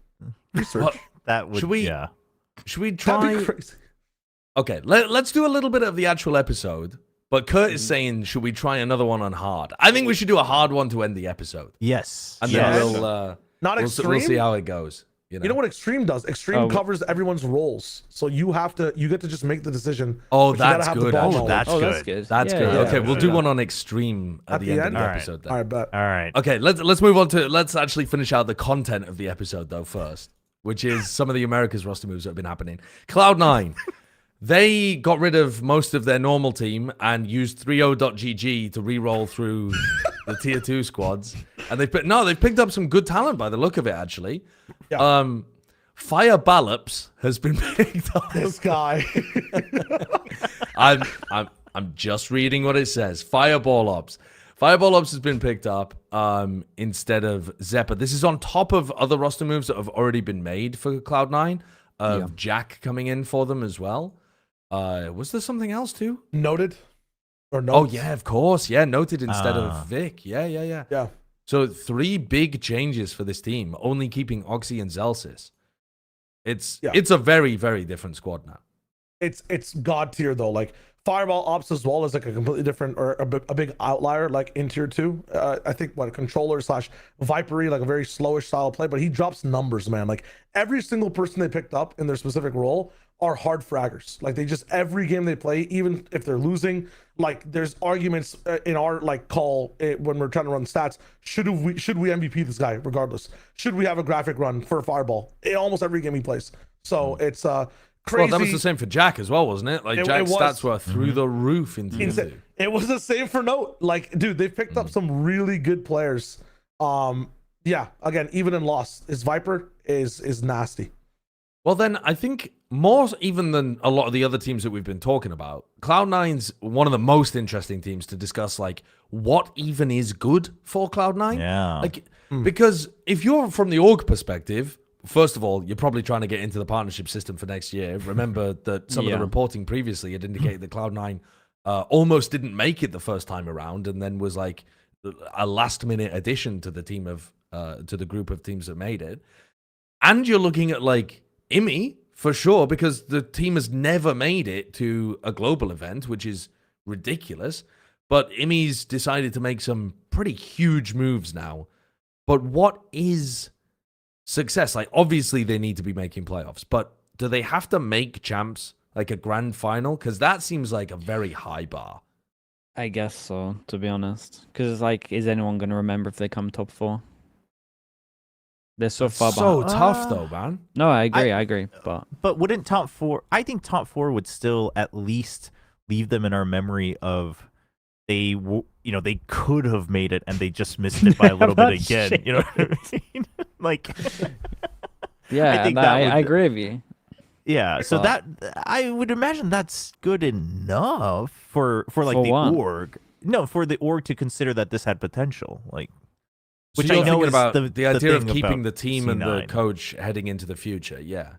research. What? That would. Should we- Yeah. Should we That'd try... be crazy. Okay, let's do a little bit of the actual episode. But Kurt is saying, should we try another one on hard? I think we should do a hard one to end the episode. Yes. And yes. then we'll Not we'll extreme. see how it goes. You know, You know what Extreme does? Extreme Oh. covers everyone's roles, so you get to just make the decision. Oh, but you gotta that's have the good, ball actually. knowledge. That's Oh, good. that's good. That's Yeah, good. yeah, Okay, yeah. we'll do one on extreme at the end of the All right. episode then. All right, bet. All right. Okay, let's move on to let's actually finish out the content of the episode though first. which is some of the Americas roster moves that have been happening. Cloud9, they got rid of most of their normal team and used 30.gg to re-roll through the tier 2 squads. And they've picked up some good talent by the look of it, actually. Yeah. FireBallOps has been picked up. This guy. I'm just reading what it says. FireBallOps. FireBallOps has been picked up instead of Xeppaa. This is on top of other roster moves that have already been made for Cloud9. Jack coming in for them as well. Was there something else too? Noted? Or Oh, notes? yeah, of course. Yeah, Noted instead of Vic. Yeah. Yeah. So 3 big changes for this team, only keeping Oxy and Zelsis. It's a very, very different squad now. It's god tier though. Like FireBallOps as well is like a completely different or a big outlier like in tier 2. I think what controller / Vipery, like a very slowish style of play, but he drops numbers, man. Like every single person they picked up in their specific role are hard fraggers. Like they just every game they play, even if they're losing, like there's arguments in our like call when we're trying to run stats. Should we MVP this guy regardless? Should we have a graphic run for Fireball in almost every game he plays? So it's crazy. Well, that was the same for Jack as well, wasn't it? Like Jack's stats were through the roof in tier 2. It was the same for Note. Like, dude, they've picked up some really good players. Yeah, again, even in loss, his Viper is nasty. Well, then I think more even than a lot of the other teams that we've been talking about, Cloud9's one of the most interesting teams to discuss, like, what even is good for Cloud9. Yeah. Like, because if you're from the org perspective, first of all, you're probably trying to get into the partnership system for next year. Remember that some of the reporting previously had indicated that Cloud9 almost didn't make it the first time around, and then was like a last-minute addition to the team of to the group of teams that made it. And you're looking at like IMI for sure, because the team has never made it to a global event, which is ridiculous. But IMI's decided to make some pretty huge moves now. But what is success? Like, obviously they need to be making playoffs, but do they have to make champs, like a grand final? Because that seems like a very high bar. I guess so, to be honest. Because it's like, is anyone going to remember if they come top 4? They're so far behind. So tough though, man. No, I agree. But wouldn't top 4? I think top 4 would still at least leave them in our memory of they could have made it and they just missed it by a little bit again. Shit. You know what I mean? Like, yeah, I agree with you. Yeah, so that I would imagine that's good enough for like For the what? org. No, for the org to consider that this had potential, like. Which I know is about the idea of thing keeping about the team and the C9. coach heading into the future. Yeah.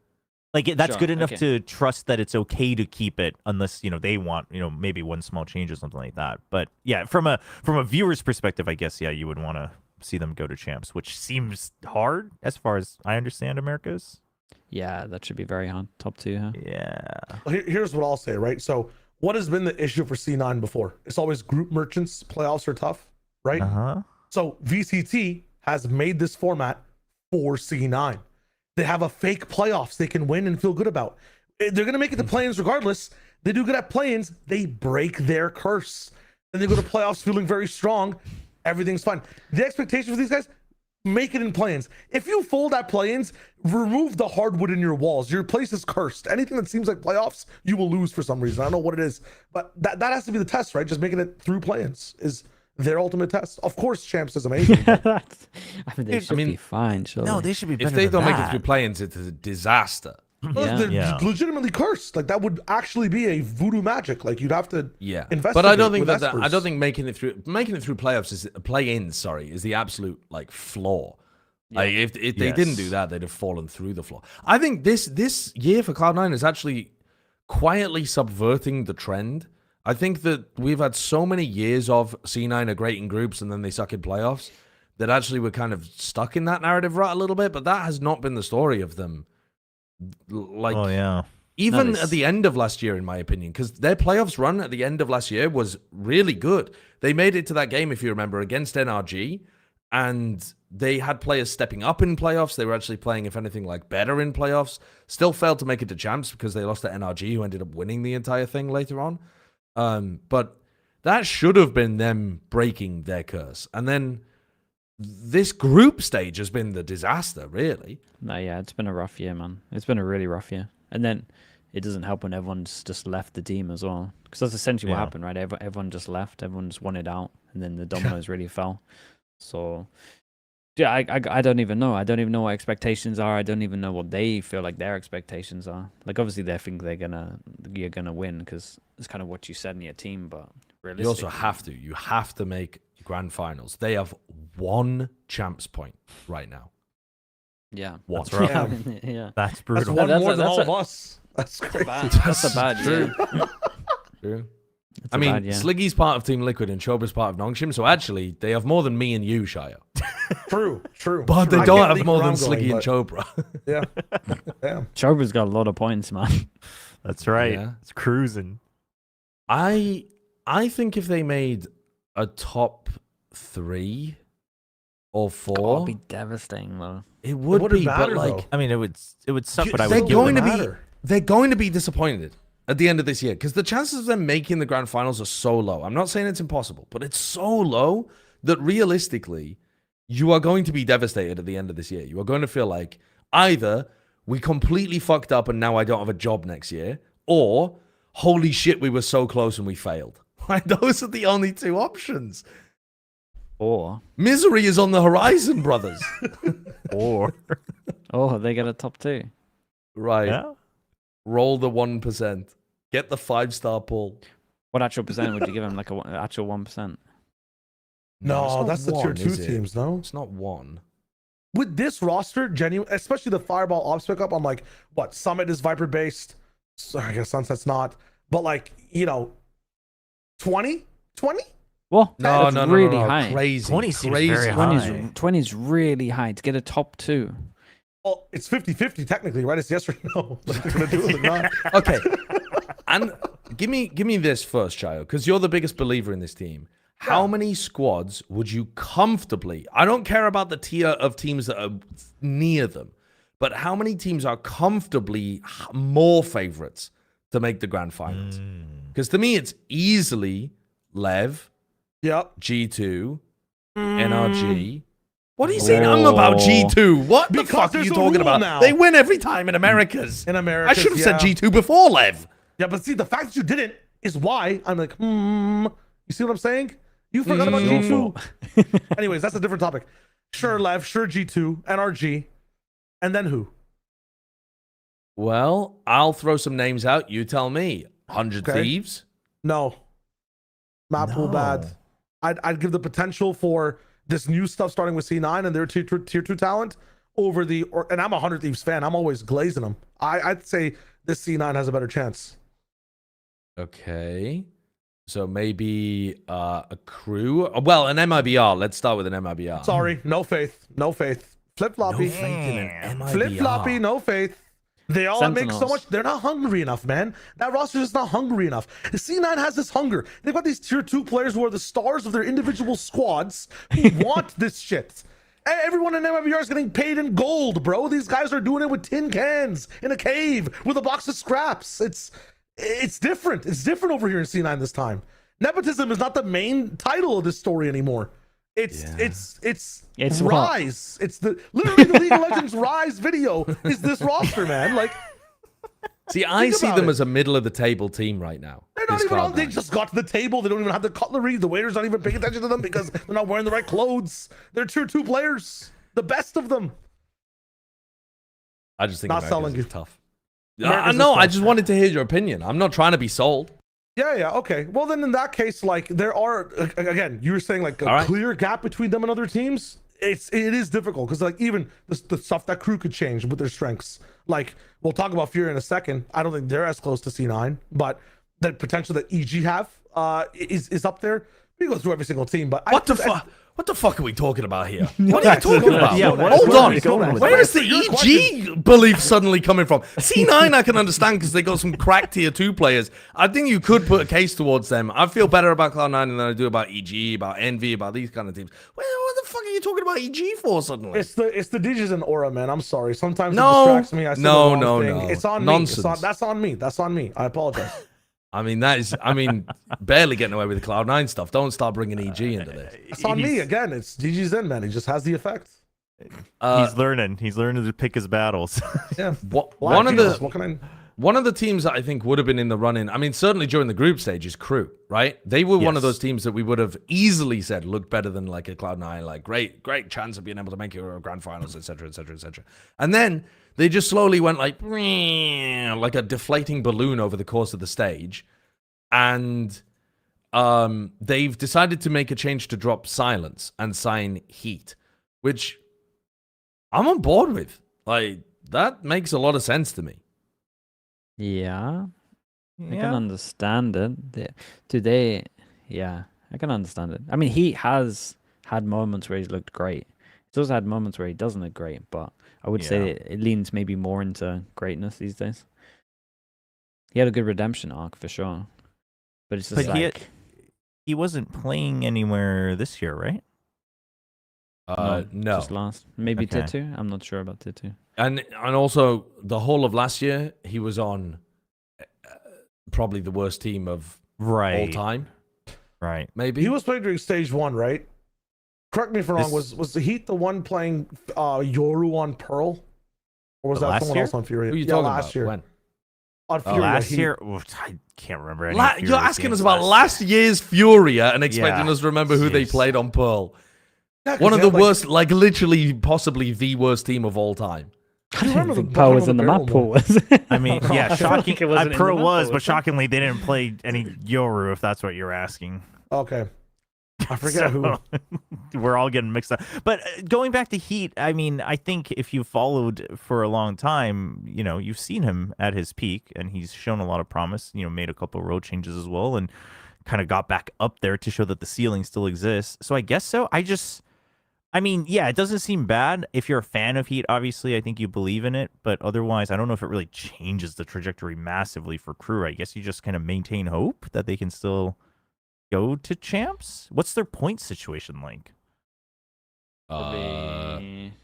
Like that's Sure, good enough okay. to trust that it's okay to keep it, unless they want maybe one small change or something like that. But yeah, from a viewer's perspective, I guess you would want to see them go to champs, which seems hard as far as I understand America's. Yeah, that should be very hard. Top 2, huh? Yeah. Here's what I'll say, right? So what has been the issue for C9 before? It's always group merchants. Playoffs are tough, right? So VCT has made this format for C9. They have a fake playoffs they can win and feel good about. They're going to make it to play-ins regardless. They do good at play-ins. They break their curse. And they go to playoffs feeling very strong. Everything's fine. The expectation for these guys, make it in play-ins. If you fold at play-ins, remove the hardwood in your walls. Your place is cursed. Anything that seems like playoffs, you will lose for some reason. I don't know what it is. But that has to be the test, right? Just making it through play-ins is their ultimate test. Of course, champs is amazing. I mean, they should be fine. Surely. No, they should be better If they than don't make it that. through play-ins, it's a disaster. They're legitimately cursed. Like that would actually be a voodoo magic. Like you'd have to investigate. But I don't think with I espers. don't think making it through playoffs is play-ins. Is the absolute like flaw. Like if they didn't do that, they'd have fallen through the floor. I think this year for Cloud9 is actually quietly subverting the trend. I think that we've had so many years of C9 are great in groups and then they suck in playoffs that actually we're kind of stuck in that narrative rut a little bit. But that has not been the story of them. Like, even at the end of last year, in my opinion, because their playoffs run at the end of last year was really good. They made it to that game, if you remember, against NRG, and they had players stepping up in playoffs. They were actually playing, if anything, like better in playoffs. Still failed to make it to champs because they lost to NRG, who ended up winning the entire thing later on. But that should have been them breaking their curse. And then this group stage has been the disaster, really. No, yeah, it's been a rough year, man. It's been a really rough year. And then it doesn't help when everyone's just left the team as well. Because that's essentially what happened, right? Everyone just left. Everyone just wanted out. And then the dominoes really fell. So, yeah, I don't even know. I don't even know what expectations are. I don't even know what they feel like their expectations are. Like, obviously, they think you're gonna win because it's kind of what you said in your team. But realistically, You also have to. You have to make grand finals. They have 1 champs point right now. yeah, One. That's right. Damn. yeah. That's That's brutal. one That's more a- than that's all a- of us. That's crazy. That's a bad year. True. It's I a mean, bad year. Sliggy's part of Team Liquid and Choba's part of Nongshim, so actually, they have more than me and you, Shia. True. But True. they I don't can't have leave more where than I'm going, Sliggy and but- Chobra. Yeah. Damn. Choba's got a lot of points, man. That's right. Yeah. It's cruising. I think if they made a top 3 or 4, Oh, it'd be devastating, though. it would wouldn't be. matter, But like, though. I mean, it would suck, but I they're would do going it. to be matter. they're going to be disappointed at the end of this year because the chances of them making the grand finals are so low. I'm not saying it's impossible, but it's so low that realistically, you are going to be devastated at the end of this year. You are going to feel like either we completely fucked up and now I don't have a job next year, or holy shit, we were so close and we failed. Like, those are the only 2 options. Or Misery is on the horizon, brothers. Or they get a top 2. Right. yeah. Roll the 1%. Get the 5-star pull. What actual percent would you give him? Like a actual 1%? No, it's not that's the tier 1, 2 is it? teams, no? It's not 1. With this roster, genuine, especially the FireBallOps pickup, I'm like, what? Summit is Viper based. So I guess Sunset's not. But like, 20? 20? Well, No, that's no, no, really no, no. high. Crazy. 20 seems crazy. very high. 20 is really high to get a top 2. Well, it's 50-50 technically, right? It's yes or no. Like, they're gonna do it or not. Okay. And give me this first, Chayo, because you're the biggest believer in this team. How many squads would you comfortably, I don't care about the tier of teams that are near them, but how many teams are comfortably more favorites to make the grand finals? Because to me, it's easily Lev, Yep. G2, NRG. What are you saying? I'm about G2. What the Because fuck are there's you a talking rule about? now. They win every time in Americas. In America. I should have said G2 before Lev. Yeah, but see, the fact that you didn't is why I'm like, You see what I'm saying? You forgot about G2. Anyways, that's a different topic. Sure, Lev, sure, G2, NRG, and then who? Well, I'll throw some names out. You tell me. 100 Okay. Thieves? No. Map pool bad. I'd give the potential for this new stuff starting with C9 and their tier 2 talent over and I'm a 100 Thieves fan. I'm always glazing them. I'd say this C9 has a better chance. Okay. So maybe a crew. Well, an MIBR. Let's start with an MIBR. Sorry, no faith. No faith. Flip-floppy. No faith in an MIBR. Flip-floppy, no faith. They all make so Sentinels. much. They're not hungry enough, man. That roster is not hungry enough. The C9 has this hunger. They've got these tier 2 players who are the stars of their individual squads who want this shit. And everyone in MIBR is getting paid in gold, bro. These guys are doing it with tin cans in a cave with a box of scraps. It's different. It's different over here in C9 this time. Nepotism is not the main title of this story anymore. It's It's what? Rise. It's literally the League of Legends Rise video is this roster, man. Like, See, I see about them it. as a middle of the table team right now. they're not this even on. They Cloud9. just got to the table. They don't even have the cutlery. The waiter's not even paying attention to them because they're not wearing the right clothes. They're tier 2 players, the best of them. I just think Not Americas selling is you. tough. Americas I is know. I tough. just wanted to hear your opinion. I'm not trying to be sold. Yeah, okay. Well, then in that case, like, there are, again, you were saying like a All right. clear gap between them and other teams. It is difficult because like even the stuff that crew could change with their strengths. Like, we'll talk about FURIA in a second. I don't think they're as close to C9, but the potential that EG have is up there. We go through every single team, but What the fuck are we talking about here? What are you talking about? Yeah, Hold where are on. we going with Where this? is the Your EG belief suddenly coming from? C9 I can understand because they got some crack tier 2 players. I think you could put a case towards them. I feel better about Cloud9 than I do about EG, about Envy, about these kind of teams. What the fuck are you talking about EG for suddenly? it's the DJs and aura, man. I'm sorry. Sometimes No. it distracts me. I say No, the wrong no, thing. no. It's on Nonsense. me. That's on me. That's on me. I apologize. I mean, barely getting away with the Cloud9 stuff. Don't start bringing EG into this. It's on me again. It's GG's in, man. He just has the effect. He's learning. He's learning to pick his battles. Yeah. One of the teams that I think would have been in the run-in, I mean, certainly during the group stage, is Crew, right? They were one of those teams that we would have easily said looked better than like a Cloud9, like great chance of being able to make it a grand finals, etc., etc., etc. And then they just slowly went like a deflating balloon over the course of the stage, and they've decided to make a change to drop silentzz and sign heat, which I'm on board with. Like, that makes a lot of sense to me. Yeah, I can understand it. Yeah, I can understand it. I mean, he has had moments where he's looked great. He's also had moments where he doesn't look great, but I would say it leans maybe more into greatness these days. He had a good redemption arc for sure, but it's just he wasn't playing anywhere this year, right? No. Just last. Maybe T2. I'm not sure about T2. And also, the whole of last year, he was on probably the worst team of all time. Right. Maybe. He was playing during stage 1, right? Correct me if I'm wrong. Was the Heat the one playing Yoru on Pearl? Or was that someone else on FURIA? Who are you talking last about? year. When? On FURIA. Last year? I can't remember any You're asking us about last year's FURIA and expecting us to remember who they Jeez. played on Pearl. Yeah, One of the worst, like literally, possibly the worst team of all time. I don't think Pearl was in the map pool, was it? I mean, yeah, shocking. it wasn't in Pearl the was, map, but shockingly, they didn't play any Yoru, if that's what you're asking. Okay. I forget who. We're all getting mixed up. But going back to Heat, I mean, I think if you followed for a long time, you know, you've seen him at his peak, and he's shown a lot of promise, you know, made a couple of road changes as well, and kind of got back up there to show that the ceiling still exists. So I guess so. I mean, yeah, it doesn't seem bad. If you're a fan of Heat, obviously, I think you believe in it. But otherwise, I don't know if it really changes the trajectory massively for Crew. I guess you just kind of maintain hope that they can still go to champs. What's their point situation like?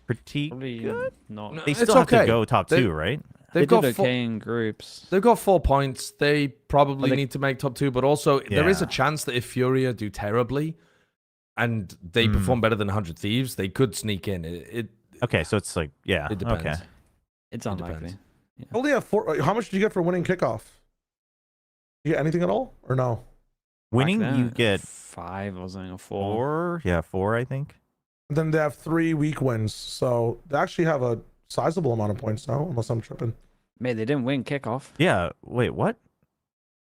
Pretty good? Not. They It's still have to okay. go top 2, right? They They've got did okay in groups. They've got 4 points. They probably they- need to make top 2, but also there is a Yeah. chance that if FURIA do terribly and they perform better than 100 Thieves, they could sneak in. Okay, so it's like, yeah. It depends. Okay. It's It unlikely. depends. Only have 4. How much did you get for winning kickoff? You get anything at all? Or no? Winning, Back then, you get 5 or something, or 4. 4. Yeah, 4, I think. And then they have 3 week wins. So they actually have a sizable amount of points now, unless I'm tripping. Mate, they didn't win kickoff. Yeah, wait, what?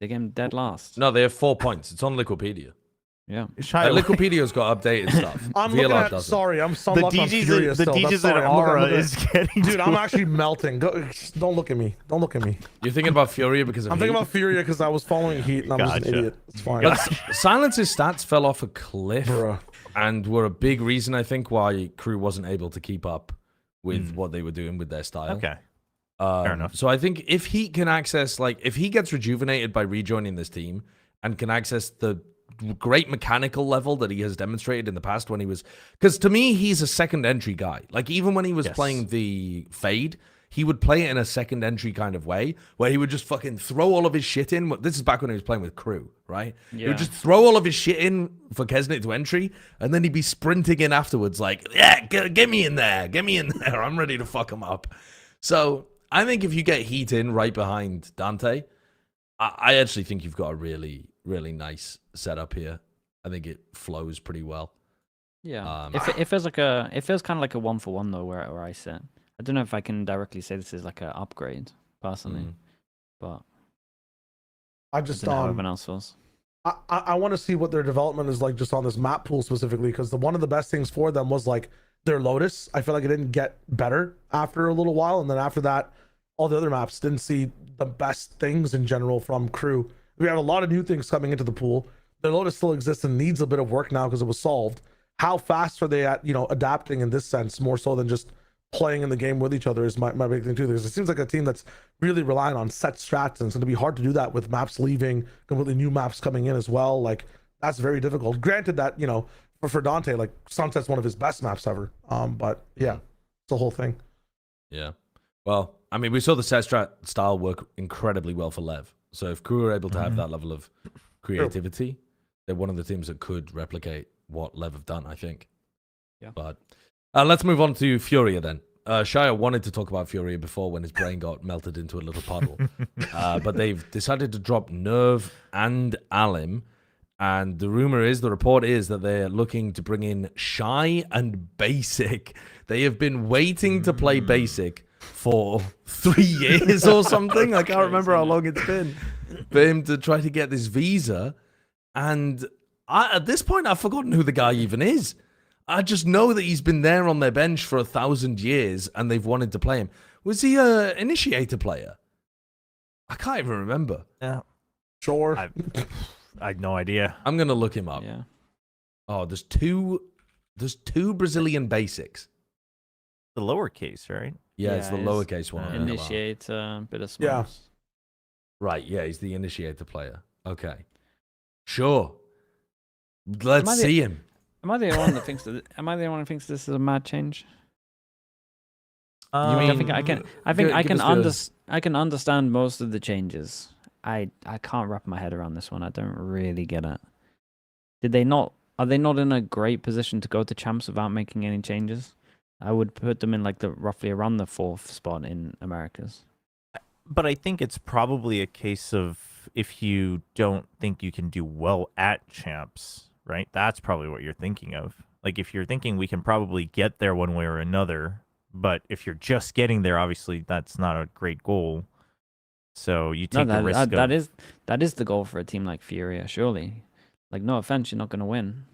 They came dead last. No, they have 4 points. It's on Wikipedia. Yeah. Wikipedia's got updated stuff. I'm VLR looking at. doesn't. Sorry, I'm The sunlocked on FURIA DG's still. That's and sorry, I'm aura looking at- is getting Dude, I'm actually melting. Don't look at me. Don't look at me. You're thinking about FURIA because of I'm Heat? thinking about FURIA because I was following Heat and I'm just an Gotcha. idiot. It's fine. But Silence's stats fell off a cliff Bruh. and were a big reason, I think, why Crew wasn't able to keep up with what they were doing with their style. Okay. Fair enough. So I think if he can access, like, if he gets rejuvenated by rejoining this team and can access the great mechanical level that he has demonstrated in the past when he was, because to me, he's a second entry guy. Like, even when he was playing the Fade, he would play it in a second entry kind of way where he would just fucking throw all of his shit in. This is back when he was playing with Crew, right? He would just throw all of his shit in for cNed to entry, and then he'd be sprinting in afterwards like, yeah, get me in there. Get me in there. I'm ready to fuck him up. So I think if you get Heat in right behind Dante, I actually think you've got a really, really nice setup here. I think it flows pretty well. Yeah. It feels like it feels kind of like a 1-for-1 though, where I sit. I don't know if I can directly say this is like an upgrade, personally, but I just don't know how everyone else feels. I want to see what their development is like just on this map pool specifically, because one of the best things for them was like their Lotus. I feel like it didn't get better after a little while, and then after that, all the other maps didn't see the best things in general from Crew. We have a lot of new things coming into the pool. Their Lotus still exists and needs a bit of work now because it was solved. How fast are they at, adapting in this sense, more so than just playing in the game with each other is my big thing too, because it seems like a team that's really relying on set strats, and it's going to be hard to do that with maps leaving, completely new maps coming in as well. Like, that's very difficult. Granted that, for Dante, like, Sunset's one of his best maps ever. But yeah, it's the whole thing. Yeah. Well, I mean, we saw the set strat style work incredibly well for Lev, So if Crew are able to have that level of creativity, they're one of the teams that could replicate what Lev have done, I think. Yeah. But let's move on to FURIA then. Shia wanted to talk about FURIA before when his brain got melted into a little puddle. But they've decided to drop Nerve and alym. And the report is that they're looking to bring in Shy and Basic. They have been waiting to play Basic for 3 years or something. I can't remember how long it's been for him to try to get this visa. And at this point, I've forgotten who the guy even is. I just know that he's been there on their bench for 1,000 years and they've wanted to play him. Was he an initiator player? I can't even remember. Yeah. Sure. I had no idea. I'm going to look him up. Yeah. Oh, there's two Brazilian basics. The lowercase, right? Yeah, it's the it's, lowercase one. Initiate a bit of Yeah. smarts. Right, yeah, he's the initiator player. Okay. Sure. Let's see him. Am I the only one that thinks that? Am I the only one who thinks this is a mad change? You mean- I can understand most of the changes. I can't wrap my head around this one. I don't really get it. Did they not? Are they not in a great position to go to champs without making any changes? I would put them in like the roughly around the 4th spot in Americas. But I think it's probably a case of if you don't think you can do well at champs, right? That's probably what you're thinking of. Like if you're thinking we can probably get there one way or another, but if you're just getting there, obviously that's not a great goal. So you take the risk of... that is the goal for a team like FURIA, surely. Like, no offense, you're not going to win.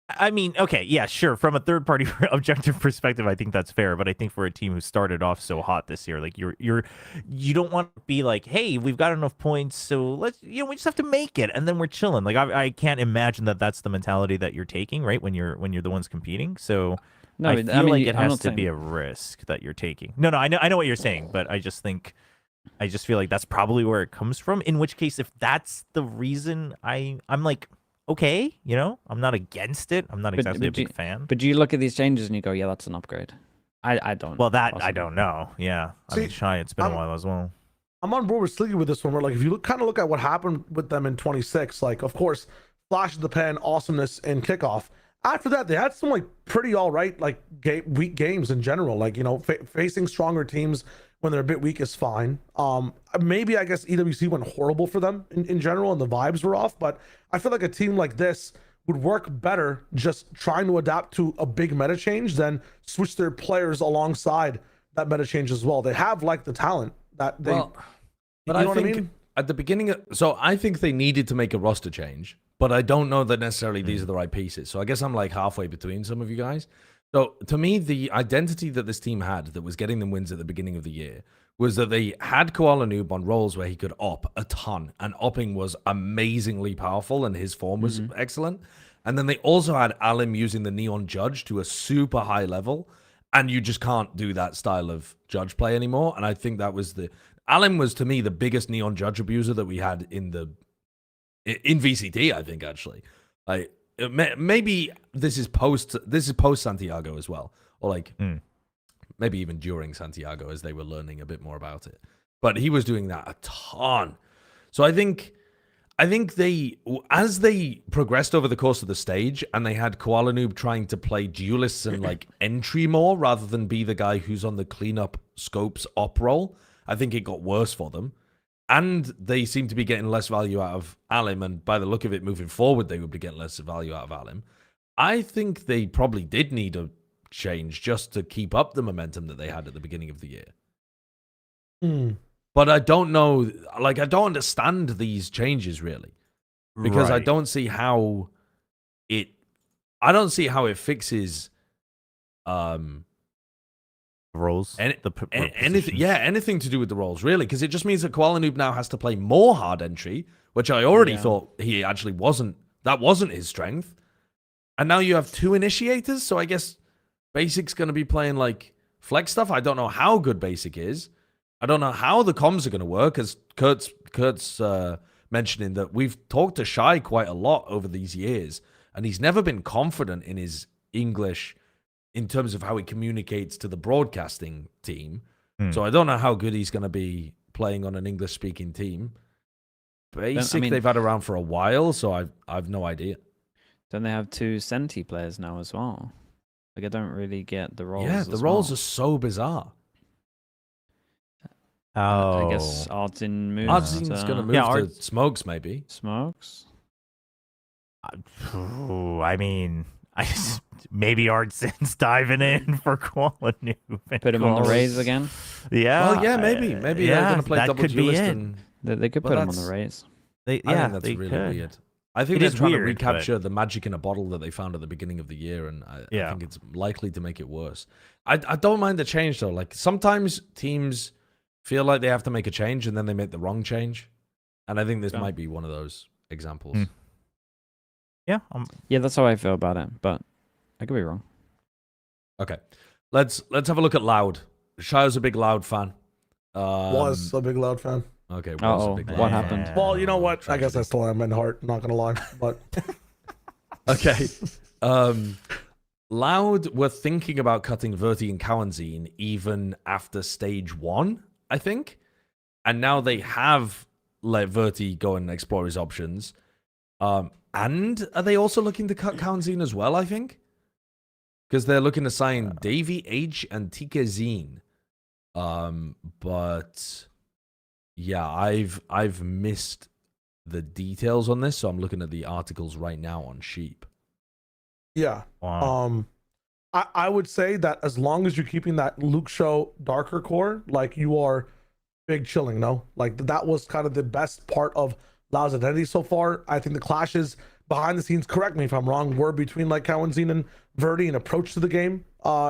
I mean, okay, yeah, sure. From a third-party objective perspective, I think that's fair. But I think for a team who started off so hot this year, like you don't want to be like, hey, we've got enough points, so let's, we just have to make it, and then we're chilling. Like I can't imagine that that's the mentality that you're taking, right? When you're the ones competing. So No, I feel like it I'm has not to be saying- a risk that you're taking. No, I know what you're saying, but I just feel like that's probably where it comes from. In which case, if that's the reason, I'm like, okay, I'm not against it. I'm not exactly a big fan. But do you look at these changes and you go, yeah, that's an upgrade? I don't. Well, that possibly. I don't know. Yeah, I mean, Shy, it's been a while as well. I'm on board with Sleepy with this one. Where like if you look at what happened with them in 26, like of course, flash of the pan, awesomeness, and kickoff. After that, they had some like pretty all right like weak games in general. Like facing stronger teams when they're a bit weak is fine. Maybe I guess EWC went horrible for them in general and the vibes were off. But I feel like a team like this would work better just trying to adapt to a big meta change than switch their players alongside that meta change as well. They have like the talent that they. Well, but you know I think what I mean? at the beginning, so I think they needed to make a roster change, but I don't know that necessarily these are the right pieces. So I guess I'm like halfway between some of you guys. So to me, the identity that this team had that was getting them wins at the beginning of the year was that they had Koala Noob on roles where he could op a ton, and opping was amazingly powerful and his form was excellent. And then they also had alym using the Neon Judge to a super high level, and you just can't do that style of Judge play anymore. And I think that was alym was to me the biggest Neon Judge abuser that we had in VCT, I think, actually. Like, maybe this is post Santiago as well, or like maybe even during Santiago as they were learning a bit more about it. But he was doing that a ton. So I think they, as they progressed over the course of the stage, and they had Koala Noob trying to play duelists and like entry more rather than be the guy who's on the cleanup scopes op role, I think it got worse for them. And they seem to be getting less value out of alym, and by the look of it, moving forward, they would be getting less value out of alym. I think they probably did need a change just to keep up the momentum that they had at the beginning of the year. But I don't know, like, I don't understand these changes really, because I don't see how it fixes roles, anything to do with the roles really, because it just means that Koala Noob now has to play more hard entry, which I already thought he actually wasn't his strength, and now you have 2 initiators, so I guess Basic's going to be playing like flex stuff. I don't know how good Basic is. I don't know how the comms are going to work, as Kurt's mentioning that we've talked to Shy quite a lot over these years, and he's never been confident in his English in terms of how he communicates to the broadcasting team. So I don't know how good he's going to be playing on an English-speaking team. Basic they've had around for a while, so I've no idea. Don't they have 2 Senti players now as well? Like I don't really get the roles. Yeah, the roles are so bizarre. I guess Artin moves. Artin's gonna move to Smokes, maybe. Smokes. I mean, maybe Artsin's diving in for quality. Put him on the Rays again. Yeah. Well, yeah, maybe they're gonna play double duelist. And they could put him on the Rays. I think that's really weird. I think they're trying to recapture the magic in a bottle that they found at the beginning of the year, and I think it's likely to make it worse. I don't mind the change though. Like sometimes teams feel like they have to make a change and then they make the wrong change, and I think this might be one of those examples. Yeah, yeah, that's how I feel about it, but I could be wrong. Okay, let's have a look at Loud. Shire's a big Loud fan. Was a big Loud fan. Okay. What happened? Well, you know what? I guess I still am in heart. Not gonna lie, but okay. Loud were thinking about cutting Verti and Kawanzine even after stage 1, I think, and now they have let Verti go and explore his options. And are they also looking to cut Kawanzine as well? I think because they're looking to sign Davy H and TKZine. But yeah, I've missed the details on this, so I'm looking at the articles right now on Sheep. Yeah. Wow. I would say that as long as you're keeping that Luke Show darker core, like you are big chilling, no? Like that was kind of the best part of Loud's identity so far. I think the clashes behind the scenes, correct me if I'm wrong, were between like Kawanzine and Verti and approach to the game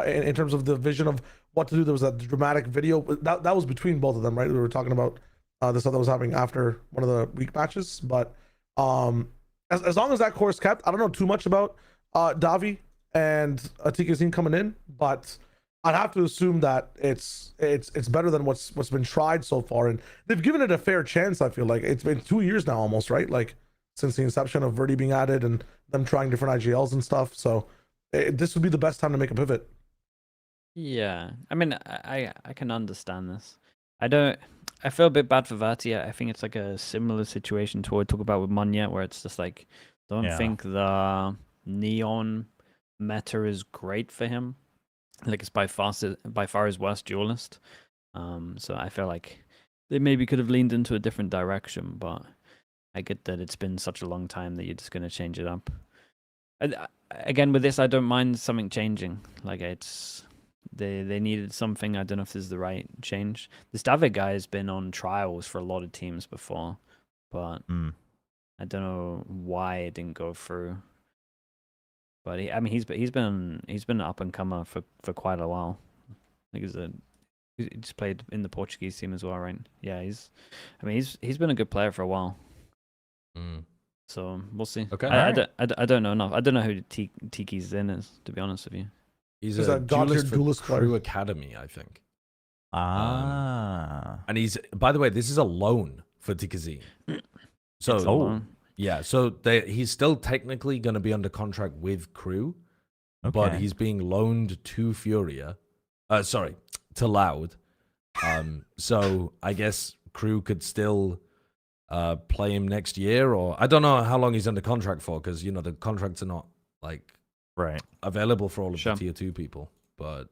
in terms of the vision of what to do. There was that dramatic video that was between both of them, right? We were talking about the stuff that was happening after one of the week matches, but as long as that core is kept, I don't know too much about Davi and TKZine coming in, but I'd have to assume that it's better than what's been tried so far, and they've given it a fair chance. I feel like it's been 2 years now almost, right? Like since the inception of Verti being added and them trying different IGLs and stuff. So this would be the best time to make a pivot. Yeah, I mean, I can understand this. I feel a bit bad for Verti. I think it's like a similar situation to what we talk about with Munya, where it's just like, don't think the Neon meta is great for him. Like it's by far his worst duelist. So I feel like they maybe could have leaned into a different direction, but I get that it's been such a long time that you're just going to change it up. Again, with this, I don't mind something changing. Like it's they needed something. I don't know if this is the right change. This David guy has been on trials for a lot of teams before, but I don't know why it didn't go through. But he's been an up and comer for quite a while. Like he just played in the Portuguese team as well, right? Yeah, he's been a good player for a while. So we'll see. Okay, I don't know enough. I don't know who Tiki's Zin is, to be honest with you. He's a duelist for Crew Academy, I think. And he's, by the way, this is a loan for TKZine. So yeah, so he's still technically going to be under contract with Crew, but he's being loaned to FURIA. To Loud. So I guess Crew could still play him next year, or I don't know how long he's under contract for, because the contracts are not like available for all of the tier 2 people. But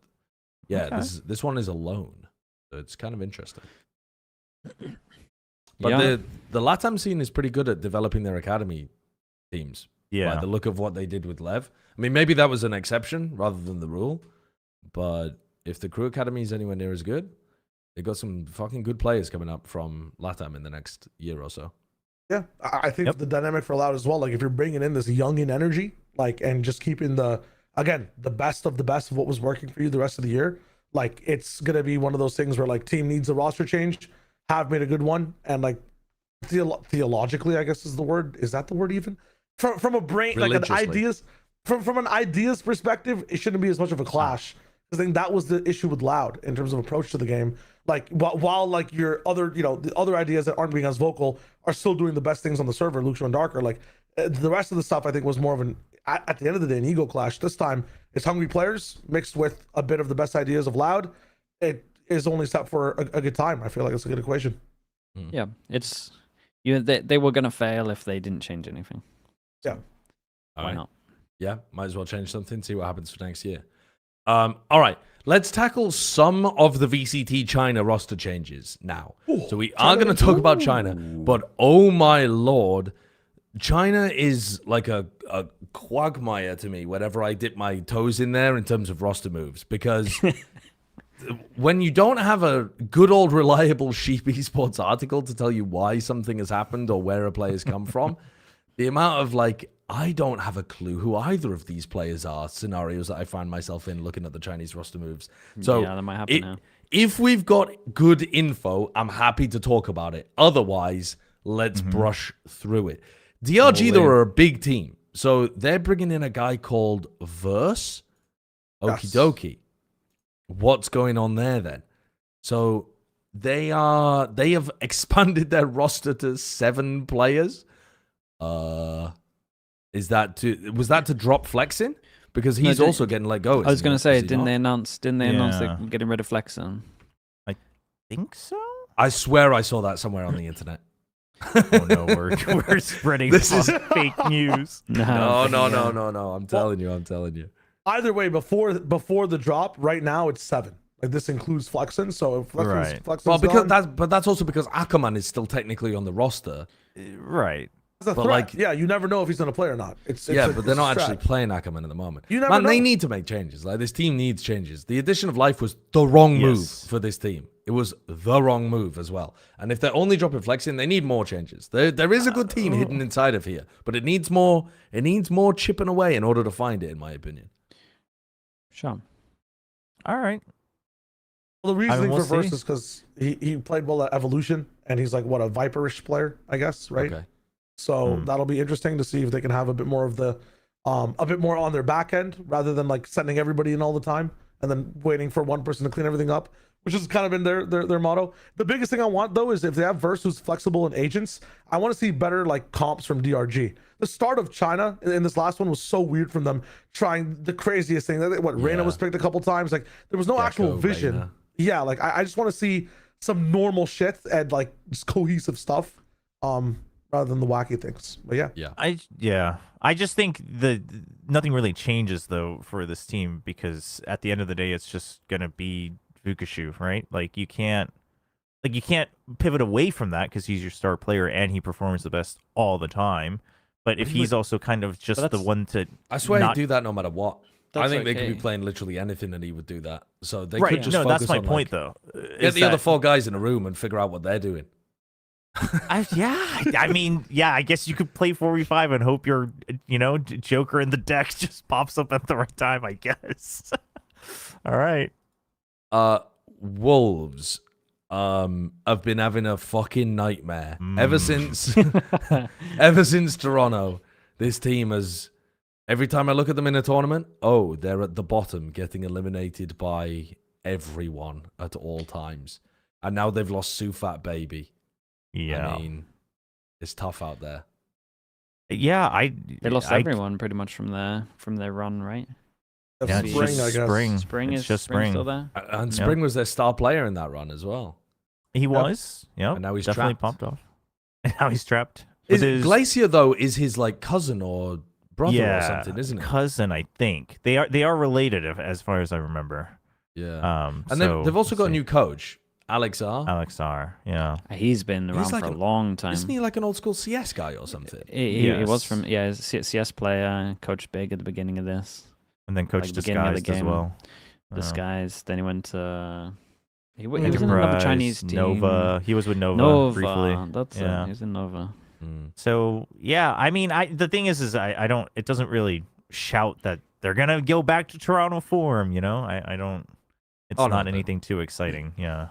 yeah, this one is a loan, so it's kind of interesting. But the LATAM scene is pretty good at developing their academy teams. Yeah. By the look of what they did with Lev. I mean, maybe that was an exception rather than the rule. But if the Crew Academy is anywhere near as good, they got some fucking good players coming up from LATAM in the next year or so. Yeah, I think the dynamic for Loud as well. Like if you're bringing in this young in energy, like, and just keeping the best of what was working for you the rest of the year, like it's gonna be one of those things where like team needs a roster change. Have made a good one, and like theologically, I guess is the word. Is that the word even? From a brain, like an ideas, from an ideas perspective, it shouldn't be as much of a clash. I think that was the issue with Loud in terms of approach to the game. Like while like your other, the other ideas that aren't being as vocal are still doing the best things on the server, Luxo and Darker. Like the rest of the stuff, I think was more of at the end of the day, an ego clash. This time, it's hungry players mixed with a bit of the best ideas of Loud. It is only set for a good time. I feel like it's a good equation. Yeah, it's They were gonna fail if they didn't change anything. Yeah. Why not? Yeah, might as well change something, see what happens for next year. All right, let's tackle some of the VCT China roster changes now. Ooh, So we are going to talk about China, but oh my lord, China is like a quagmire to me whenever I dip my toes in there in terms of roster moves, because when you don't have a good old reliable Sheep Esports article to tell you why something has happened or where a player's come from, the amount of like, I don't have a clue who either of these players are scenarios that I find myself in looking at the Chinese roster moves. So yeah, that might happen now. if we've got good info, I'm happy to talk about it. Otherwise, let's brush through it. DRG, though, are a big team. So they're bringing in a guy called Verse. Okie dokie. What's going on there then? So they have expanded their roster to 7 players. Was that to drop Flexin? Because he's also getting let go. I was going to say, didn't they announce they're getting rid of Flexin? I think so. I swear I saw that somewhere on the internet. Oh no, we're spreading fake news. No. I'm telling you. Either way, before the drop, right now it's 7. Like this includes Flexin, so if Flexin's Well, because gone, that's also because Ackerman is still technically on the roster. Right. it's a but, threat. like- Yeah, you never know if he's gonna play or not. But But they're not actually playing Ackerman at the moment. You never Man, they know. need to make changes. Like this team needs changes. The addition of Life was the wrong move Yes. for this team. It was the wrong move as well. And if they're only dropping Flexin, they need more changes. There is a good team hidden inside of here, but it needs more. It needs more chipping away in order to find it, in my opinion. Sure. All right. Well, the reasoning we'll for Verse see. is because he played well at Evolution, and he's like what, a Viperish player, I guess, right? Okay. So that'll be interesting to see if they can have a bit more of the a bit more on their back end rather than like sending everybody in all the time and then waiting for one person to clean everything up, which has kind of been their motto. The biggest thing I want though is if they have Verse who's flexible in agents, I want to see better like comps from DRG. The start of China in this last one was so weird from them trying the craziest thing. Reyna was picked a couple times. Like there was no actual vision. Reyna. Yeah, like I just want to see some normal shit and like just cohesive stuff. Rather than the wacky things. But yeah. I just think nothing really changes though for this team, because at the end of the day it's just gonna be Vukashu, right? Like you can't pivot away from that because he's your star player and he performs the best all the time. But if he's also kind of just the one to I swear he'd do that no matter what. I think they could okay. be playing literally anything and he would do that. So they right. could just No, focus that's my on, point like, though. Get the other 4 guys in a room and figure out what they're doing. I mean, I guess you could play 4v5 and hope your, Joker in the deck just pops up at the right time, I guess. All right. Wolves have been having a fucking nightmare ever since Toronto. This team has, every time I look at them in a tournament, they're at the bottom getting eliminated by everyone at all times. And now they've lost Sufat Baby. Yeah. I mean, it's tough out there. Yeah, They lost everyone pretty much from their run, right? Yeah, Spring, it's just I guess. Spring. Spring It's is just Spring Spring. still there? And Spring was their star player in that run as well. He was. Yeah. And now he's definitely trapped. popped off. And now he's trapped. Glacier, though, is his like cousin or brother or something, isn't it? Cousin, I think. They are related as far as I remember. Yeah. And they've also got a new coach, Alex R. Alex R. Yeah. He's been around like for a long time. Isn't he like an old school CS guy or something? He was from he's a CS player, coached big at the beginning of this. And then coach beginning of the Disguised as game. well. Disguised. Then he went to he was in Enterprise, another Chinese team. Nova. He was with Nova, briefly. That's Yeah. it. He's in Nova. So yeah, I mean, the thing is I don't. It doesn't really shout that they're gonna go back to Toronto form. I don't. It's not anything too exciting. Yeah.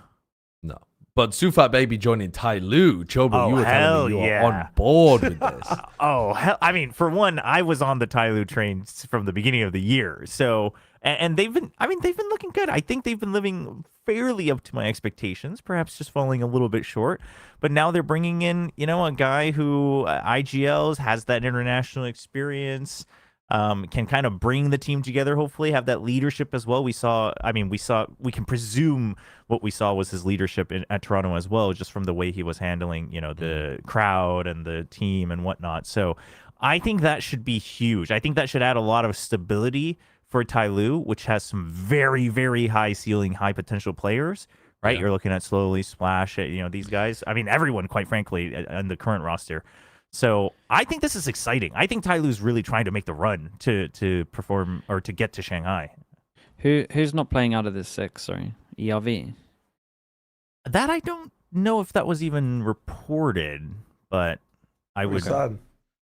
No. But Sufat Baby joining Tai Lu, Chobo, you were telling me you were on board with this. Oh hell! I mean, for one, I was on the Tyloo train from the beginning of the year. So, and they've been looking good. I think they've been living fairly up to my expectations. Perhaps just falling a little bit short. But now they're bringing in, a guy who IGLs has that international experience. can kind of bring the team together, hopefully have that leadership as well. We can presume what we saw was his leadership at Toronto as well, just from the way he was handling, the crowd and the team and whatnot. So I think that should be huge. I think that should add a lot of stability for Tyloo, which has some very, very high ceiling, high potential players, right? Yeah. You're looking at Slowly, Splash, these guys. I mean, everyone, quite frankly, in the current roster. So I think this is exciting. I think Tyloo's really trying to make the run to perform or to get to Shanghai. Who's not playing out of this 6? Sorry, ERV. That I don't know if that was even reported, but I would. Sad.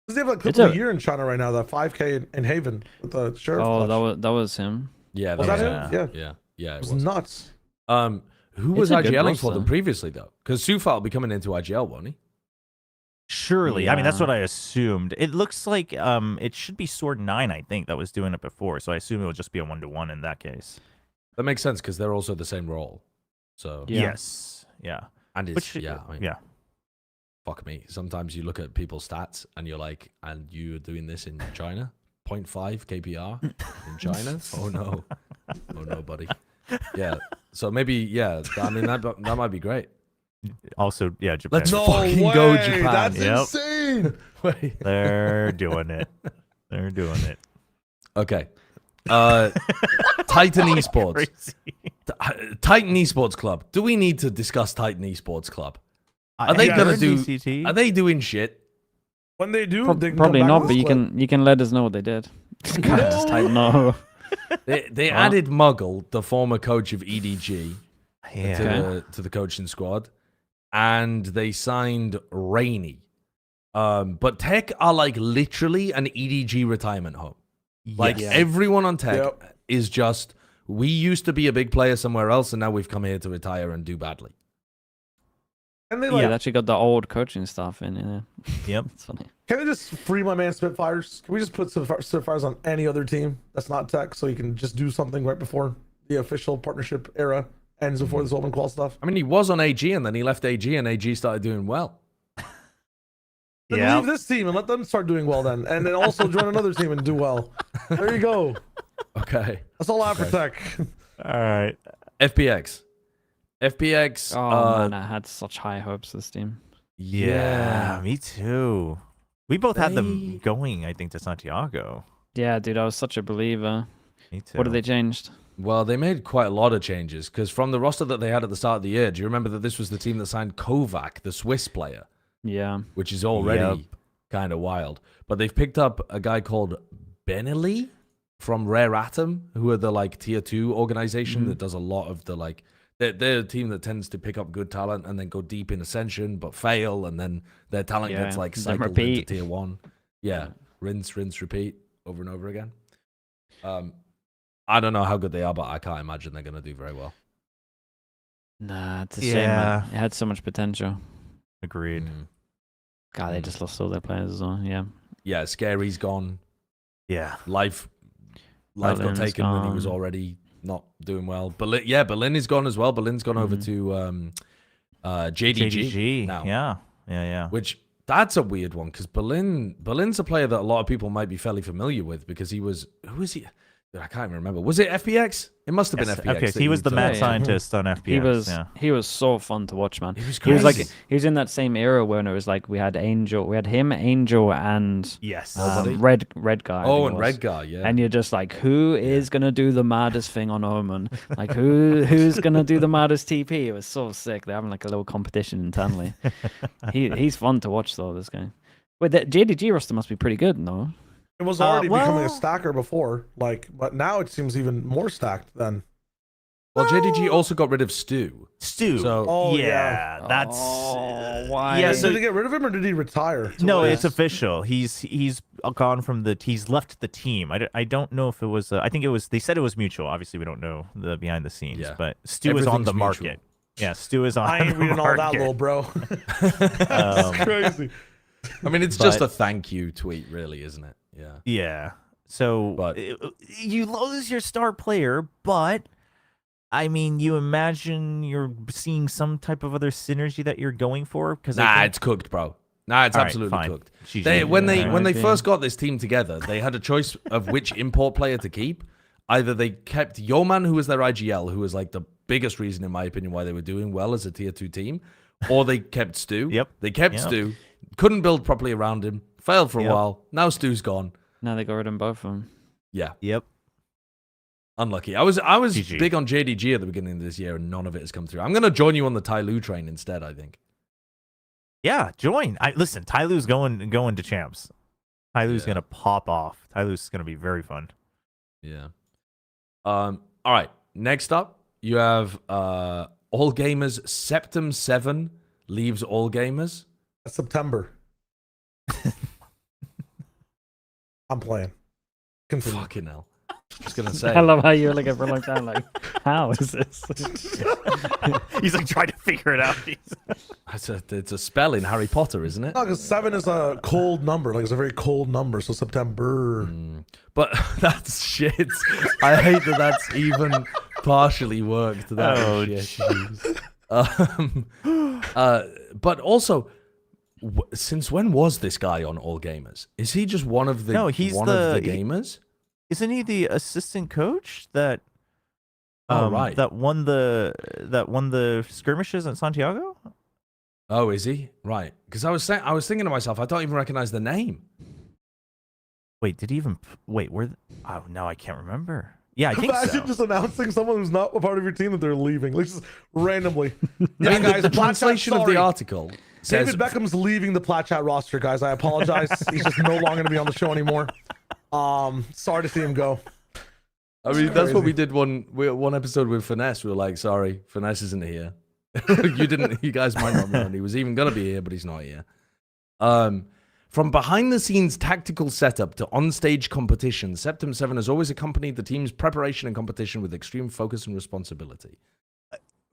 Because they have a clip of the year in China right now, that 5K in Haven with the sheriff. Oh, that was him. Yeah, Was that him? Yeah. It was nuts. Who was It's a good IGLing for roster. them previously though? Because Sufa will be coming into IGL, won't he? Surely. I mean, that's Yeah. what I assumed. It looks like it should be Sword 9, I think, that was doing it before. So I assume it would just be a 1-to-1 in that case. That makes sense because they're also the same role. So Yeah. Yes. Yeah. and it's Which, I mean, yeah. fuck me. Sometimes you look at people's stats and you're like, and you're doing this in China, 0.5 KPR in China. Oh no, buddy. Yeah. So maybe I mean that might be great. Also, yeah, Japan. Let's fucking go Japan. That's Yep. insane. Wait. They're doing it. They're doing it. Okay. Titan Esports. Crazy. Titan Esports Club. Do we need to discuss Titan Esports Club? Are they Yeah, gonna they're do? DCT. Are they doing shit? When they do, they can Probably come back not, with but a clip. you can let us know what they did. Just type no. They Wow. added Muggle, the former coach of EDG, Yeah. to the coaching squad, and they signed Rainy. But Tech are like literally an EDG retirement home. Like Yes. everyone on Tech Yep. is just, we used to be a big player somewhere else, and now we've come here to retire and do badly. And they Yeah, like, they actually got the old coaching staff in. Yeah, Yep. it's funny. can they just free my man Spitfires? Can we just put Spitfires on any other team that's not Tech, so you can just do something right before the official partnership era ends, before this open qual stuff? I mean, he was on AG, and then he left AG, and AG started doing well. Then Yeah. leave this team and let them start doing well then, and then also join another team and do well. There you go. Okay. That's all I have for Tech. All right. FPX. FPX. Oh man, I had such high hopes for this team. Yeah, me too. We both had them They- going, I think, to Santiago. Yeah, dude, I was such a believer. Me too. What have they changed? Well, they made quite a lot of changes because from the roster that they had at the start of the year, do you remember that this was the team that signed Kovac, the Swiss player, Yeah, which is already Yep. kind of wild. But they've picked up a guy called Benelli from Rare Atom, who are the like tier 2 organization that does a lot of the like. They're a team that tends to pick up good talent and then go deep in Ascension, but fail, and then their talent Yeah, gets like then cycled into repeat. tier 1. Yeah, rinse, repeat over and over again. I don't know how good they are, but I can't imagine they're going to do very well. nah, it's a shame. Yeah. Man. It had so much potential. Agreed. God, they just lost all their players as well. Yeah, Yeah, Scary's gone. Yeah. Life got Berlin's taken when he was gone. already not doing well. Berlin is gone as well. Berlin's gone over to JDG now. Yeah. Which that's a weird one because Berlin's a player that a lot of people might be fairly familiar with because he was who was he? I can't even remember. Was it FPX? It must have been Yes, FPX. okay, that he was the took. mad yeah. scientist on FPX. he was so fun to watch, man. He was He was like crazy. he was in that same era when it was like we had him, Angel, and Yes. Nobody? Red guy. I Oh, think and it Red was. Guy, yeah. And you're just like, who is gonna do the maddest thing on Omen? Like who's gonna do the maddest TP? It was so sick. They're having like a little competition internally. He's fun to watch though. This guy. Wait, the JDG roster must be pretty good, no? It was already becoming a well- stacker before, like, but now it seems even more stacked than. Well, JDG also got rid of Stu. Stu. So- Oh, yeah, yeah. that's why? Yeah, Did so they get rid of him or did he retire? no, Yes. it's official. He's gone from the. He's left the team. I don't know if it was. I think it was. They said it was mutual. Obviously, we don't know the behind the scenes. Yeah. But Stu is on the Everything's market. mutual. Yeah, Stu is on I ain't the reading all market. that, little bro. Um, That's crazy. I mean, it's just But- a thank you tweet, really, isn't it? Yeah. Yeah. So But- you lose your star player, but I mean, you imagine you're seeing some type of other synergy that you're going for because Nah, it's cooked, bro. Nah, it's All right, absolutely fine. cooked. GG. When they Yeah. first got this team together, they had a choice of which import player to keep. Either they kept Yeoman, who was their IGL, who was like the biggest reason, in my opinion, why they were doing well as a tier 2 team, or they kept Stu. Yep. They kept Yep. Stu, couldn't build properly around him, failed for a Yep. while. Now Stu's gone. Now they got rid of both of them. Yeah, Yep. unlucky. I was GG. big on JDG at the beginning of this year, and none of it has come through. I'm gonna join you on the Tyloo train instead. I think. Yeah, join. Listen, Tyloo's going to champs. Tyloo's Yeah. gonna pop off. Tyloo's gonna be very fun. Yeah. All right. Next up, you have All Gamers Septum 7 leaves All Gamers. September. I'm playing. Continue. Fucking hell. Just gonna say. I love how you were looking for a long time. Like, how is this? He's like trying to figure it out. It's a spell in Harry Potter, isn't it? No, because 7 is a cold number. Like, it's a very cold number. So September. But that's shit. I hate that that's even partially worked. That Oh, shit. But also, since when was this guy on All Gamers? Is he just one of the No, he's one the- of the gamers? Isn't he the assistant coach that? Oh, right. That won the skirmishes at Santiago. Oh, is he? Right. Because I was thinking to myself, I don't even recognize the name. Wait, did he even? Wait, where? Oh no, I can't remember. Yeah, I think Imagine so. just announcing someone who's not a part of your team that they're leaving. Like, just randomly. I mean, the Plat Chat, translation of the sorry. article says David Beckham's leaving the Plat Chat roster, guys. I apologize. He's just no longer going to be on the show anymore. Sorry to see him go. I mean, that's what crazy. we did one episode with Finesse. We were like, sorry, Finesse isn't here. You guys might not know. He was even going to be here, but he's not here. From behind the scenes tactical setup to on-stage competition, Septum 7 has always accompanied the team's preparation and competition with extreme focus and responsibility.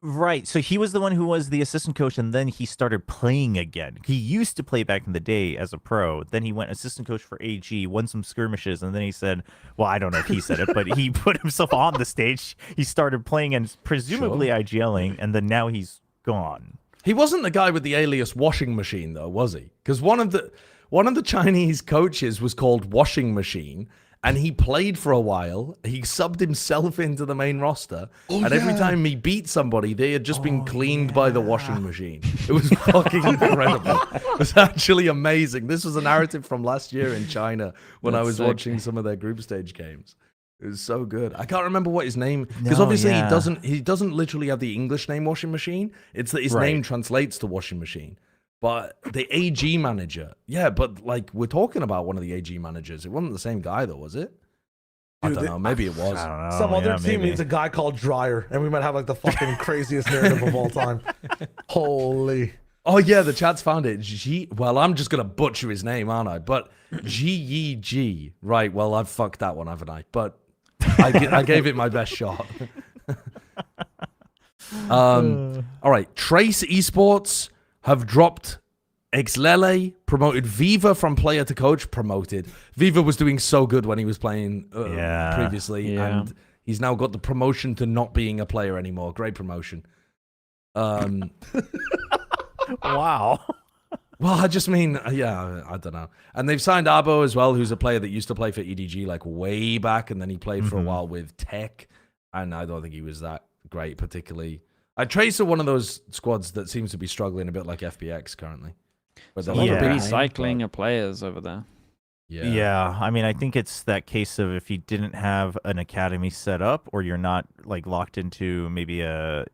Right. So he was the one who was the assistant coach, and then he started playing again. He used to play back in the day as a pro. Then he went assistant coach for AG, won some skirmishes, and then he said, well, I don't know if he said it, but he put himself on the stage. He started playing and presumably IGLing, and then now he's gone. He wasn't the guy with the alias washing machine, though, was he? Because one of the Chinese coaches was called Washing Machine, and he played for a while. He subbed himself into the main roster, and every time he beat somebody, they had just been cleaned by the washing machine. It was fucking incredible. It was actually amazing. This was a narrative from last year in China when I That's was sick. watching some of their group stage games. It was so good. I can't remember what his name, because No, obviously yeah. he doesn't literally have the English name Washing Machine. It's that his name translates to Washing Machine. But the AG manager, yeah, but like we're talking about one of the AG managers. It wasn't the same guy though, was it? I Dude, don't know. Maybe it was. I don't know. Some other team maybe. needs a guy called Dryer, and we might have like the fucking craziest narrative of all time. Holy. Oh yeah, the chat's found it. Well, I'm just gonna butcher his name, aren't I? But GEG. Right. Well, I've fucked that one, haven't I? But I gave it my best shot. All right. Trace Esports have dropped Xlele, promoted Viva from player to coach, promoted. Viva was doing so good when he was playing previously, Yeah. and he's now got the promotion to not being a player anymore. Great promotion. Wow. Well, I just mean, yeah, I don't know. And they've signed Abo as well, who's a player that used to play for EDG like way back, and then he played for a while with Tech, and I don't think he was that great particularly. Trace are one of those squads that seems to be struggling a bit like FPX currently. But they're A lot of Yeah. recycling of players over there. Yeah, I mean, I think it's that case of if you didn't have an academy set up, or you're not like locked into maybe a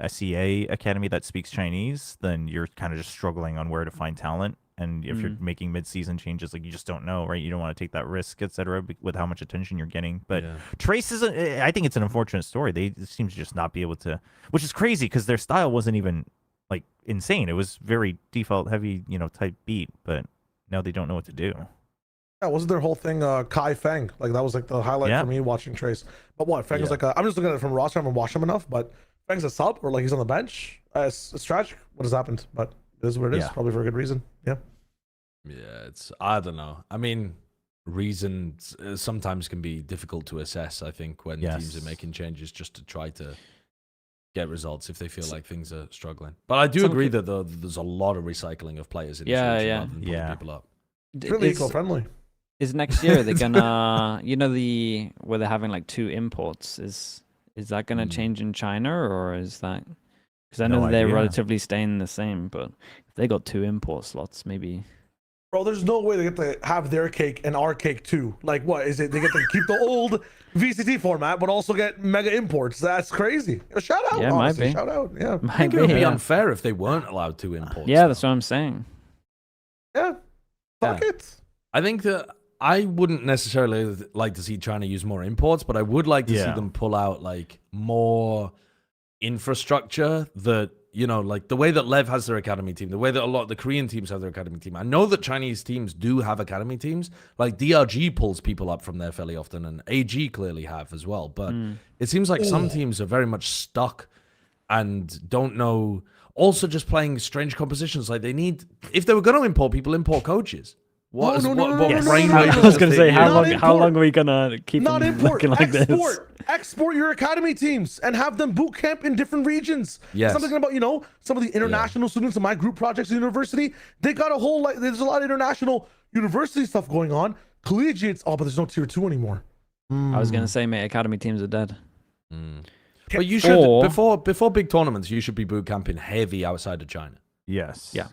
SEA academy that speaks Chinese, then you're kind of just struggling on where to find talent. And if you're making mid-season changes, like you just don't know, right? You don't want to take that risk, etc., with how much attention you're getting. But Yeah. Trace is, I think it's an unfortunate story. They seem to just not be able to, which is crazy because their style wasn't even like insane. It was very default heavy, type beat. But now they don't know what to do. Yeah, wasn't their whole thing Kai Feng? Like, that was like the highlight for me watching Trace. But what? Feng is like I'm just looking at it from roster. I haven't watched him enough, but Feng's a sub, or like he's on the bench. It's tragic what has happened, but it is what it is. Yeah. Probably for a good reason. Yeah. Yeah, I don't know. I mean, reasons sometimes can be difficult to assess, I think, when teams are making changes just to try to get results if they feel like things are struggling. But I do agree that there's a lot of recycling of players in Yeah, Future yeah. rather than pulling people up. It's really eco-friendly. Is next year they're gonna, where they're having like 2 imports? Is that gonna change in China, or is that? Because I know No they're idea. relatively staying the same, but if they got 2 import slots, maybe. Bro, there's no way they get to have their cake and our cake too. Like, what is it? They get to keep the old VCT format, but also get mega imports. That's crazy. Shout out. Yeah, honestly. might be. Shout out. Yeah. I think it would be yeah. unfair if they weren't allowed to import. Yeah, stuff. that's what I'm saying. Yeah. Fuck it. I think that I wouldn't necessarily like to see China use more imports, but I would like to see them pull out like more infrastructure that, like the way that Lev has their academy team, the way that a lot of the Korean teams have their academy team. I know that Chinese teams do have academy teams. Like DRG pulls people up from there fairly often, and AG clearly have as well. But it seems like some teams are very much stuck and don't know. Also, just playing strange compositions. Like if they were going to import people, import coaches. What brainwave? I was gonna say, how Not long are we gonna keep Not them import. looking like this? Export your academy teams and have them boot camp in different regions. Yes. So I'm thinking about, some of the international students in my group projects at university. They got a whole there's a lot of international university stuff going on. Collegiates, but there's no tier 2 anymore. I was gonna say, mate, academy teams are dead. But you should before big tournaments, you should be boot camping heavy outside of China. Yes. Yeah.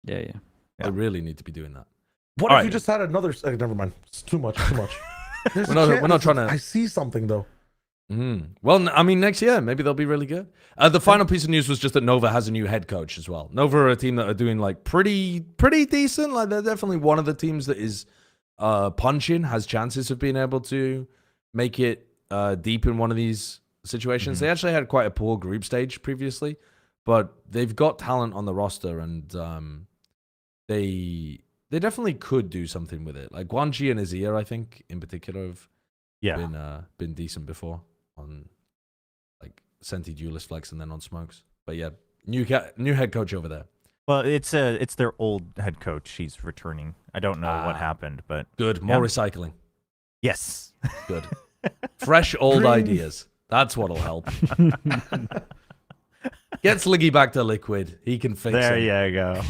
They really need to be doing that. What All if right. you just had another? Never mind. It's too much. There's We're not trying to. I see something though. Well, I mean, next year maybe they'll be really good. The final piece of news was just that Nova has a new head coach as well. Nova are a team that are doing like pretty decent. Like they're definitely one of the teams that is punching, has chances of being able to make it deep in one of these situations. They actually had quite a poor group stage previously, but they've got talent on the roster, and they definitely could do something with it. Like Gen.G and Azir, I think in particular have been decent before on like Senti Duelist Flex and then on Smokes. But yeah, new head coach over there. Well, it's their old head coach. He's returning. I don't know what happened, but Good, more recycling. yes. Good. Fresh old ideas. That's what'll help. Get Sliggy back to liquid. He can fix There it. you go.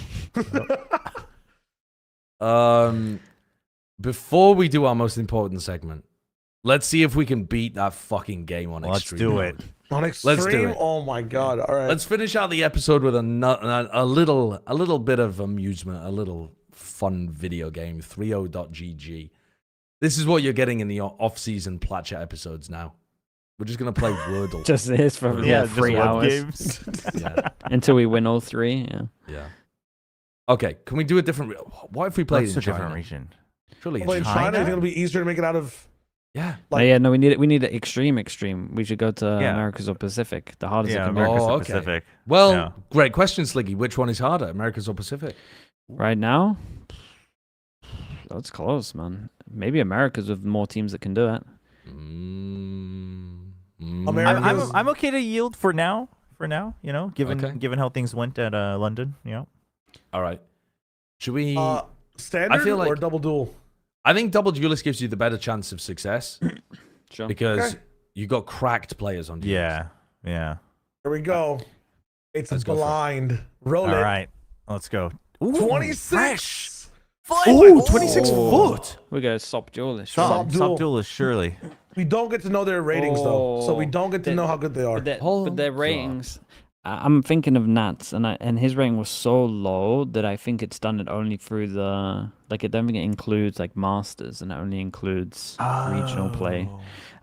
Before we do our most important segment, let's see if we can beat that fucking game on Let's Extreme. do it. On Extreme? Let's do it. Oh my god. All right. Let's finish out the episode with a little bit of amusement, a little fun video game, 30.gg. This is what you're getting in the off-season Plat Chat episodes now. We're just going to play Wordle. Just this for Just 3 web hours games. Yeah. until we win all 3. Yeah. Okay, can we do a different... What if we played What's in a different China? region? Surely in Well, in China. China, I think it'll be easier to make it out of. Yeah. No, we need it extreme. We should go to Americas or Pacific. The hardest it Yeah, can be. America's Oh, the okay. Pacific. Well, Yeah. great question, Sliggy. Which one is harder, Americas or Pacific? Right now, that's close, man. Maybe Americas with more teams that can do it. America's- I'm okay to yield for now. Given Okay. given how things went at London. All right. Should we... Standard I feel or like- double duel? I think double duelist gives you the better chance of success Sure. because Okay. you got cracked players on duelist. Yeah. Here we go. It's Let's go for it. blind. Roll All it. right. Let's go. Ooh, 26. Ooh, 26 foot. We go Sop Duelist. Sop duel. Top duelist, surely. We don't get to know their ratings though, so we don't get to know how good they are. But their ratings, I'm thinking of naTz, and his rating was so low that I think it's done it only through the I don't think it includes like Masters, and it only includes regional play,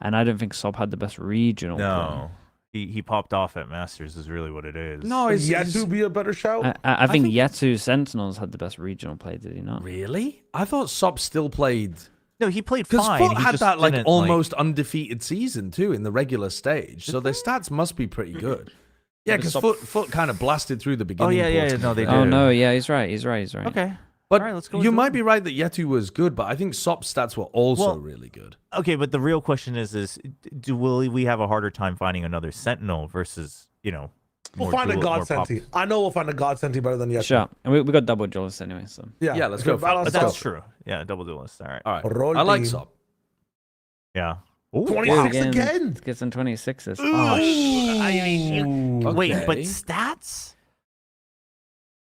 and I don't think Sop had the best regional play. No. He popped off at Masters is really what it is. No, Is Yetu be a better shout? I think Yetu Sentinels had the best regional play, did he not? Really? I thought Sop still played... No, he played Because fine. Foot He had just that like didn't, almost undefeated season too in the regular stage, so their stats must be pretty good. Yeah, because Foot kind of blasted through the beginning. portion no, of they it. did. Oh no, yeah, he's right. Okay. But All right, let's go you with might Foot. be right that Yetu was good, but I think Sop's stats were also really good. Okay, but the real question is will we have a harder time finding another Sentinel versus, We'll more find a dual- God more pop- Senti. I know we'll find a God Senti better than Yetu. Sure, and we got double duelists anyway, so Yeah, let's go for it. Balance Let's out. go. That's true. Yeah, double duelist. All right. All right, Roll I like team. Sop. Yeah. 26 Ooh, again. Get some 26s. I mean, you Wait, but Okay. stats?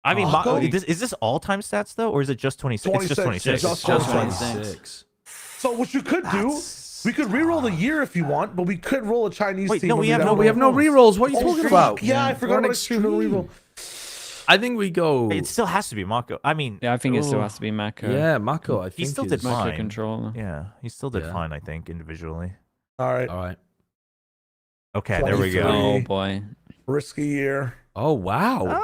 I mean, Mako? is this all-time stats though, or is it just 26? It's just 26. Just Just 26. 26. So what you could do, we could re-roll the year if you want, but we could roll a Chinese Wait, team. no, when we have No, no we have no rerolls. What are you Oh, talking fuck. about? Yeah, I We're forgot on about extreme reroll. I think we go. It still has to be Mako. I mean, Yeah, I think it still has to be Mako. Yeah, Mako. I think He still is- did Mako fine. controller. Yeah, he still did Yeah. fine, I think, individually. All right, All right. Okay, there we 23. go. Oh boy. risky year. Oh wow.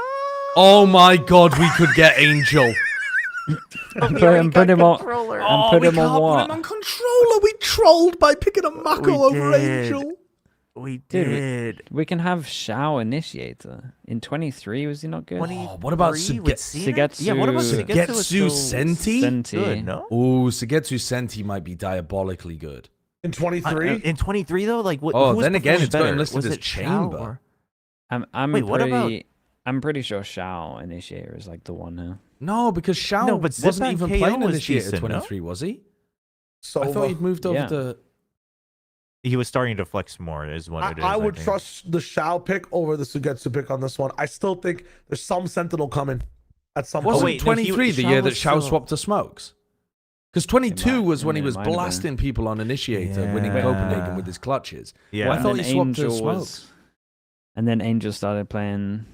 Oh my God, we could get Angel. And put him on. Oh, put we him on can't what? put him on controller. We trolled by picking a Mako We over did. Angel. We Dude, did. We can have Shao initiator. In 23, was he not good? 20 Oh, what about with Sugetsu- Yeah, what about Sugetsu? is Sugetsu still Senti? Senti. Good, no? Oh, Sugetsu Senti might be diabolically good. In 23, In 23 though, like what? Oh, who was then again, performing it's got him better? listed Was as it Shao Chamber. or- I'm Wait, what about- I'm pretty sure Shao initiator is like the one here. No, because Shao No, but wasn't Xeppaa even KO playing was Initiator decent, no? 23, was he? so I thought he'd moved over Yeah. to. He was starting to flex more, is what it is. I would think. trust the Shao pick over the Sugetsu pick on this one. I still think there's some Sentinel coming at some Wasn't point. wait, no, he- 23 the Shao year that was Shao still- swapped to Smokes? Because 22 was when he it was might have been. blasting people on Initiator, winning Yeah. Copenhagen with his clutches. Yeah, Well, I thought and he then swapped to Smokes. And then Angel started playing.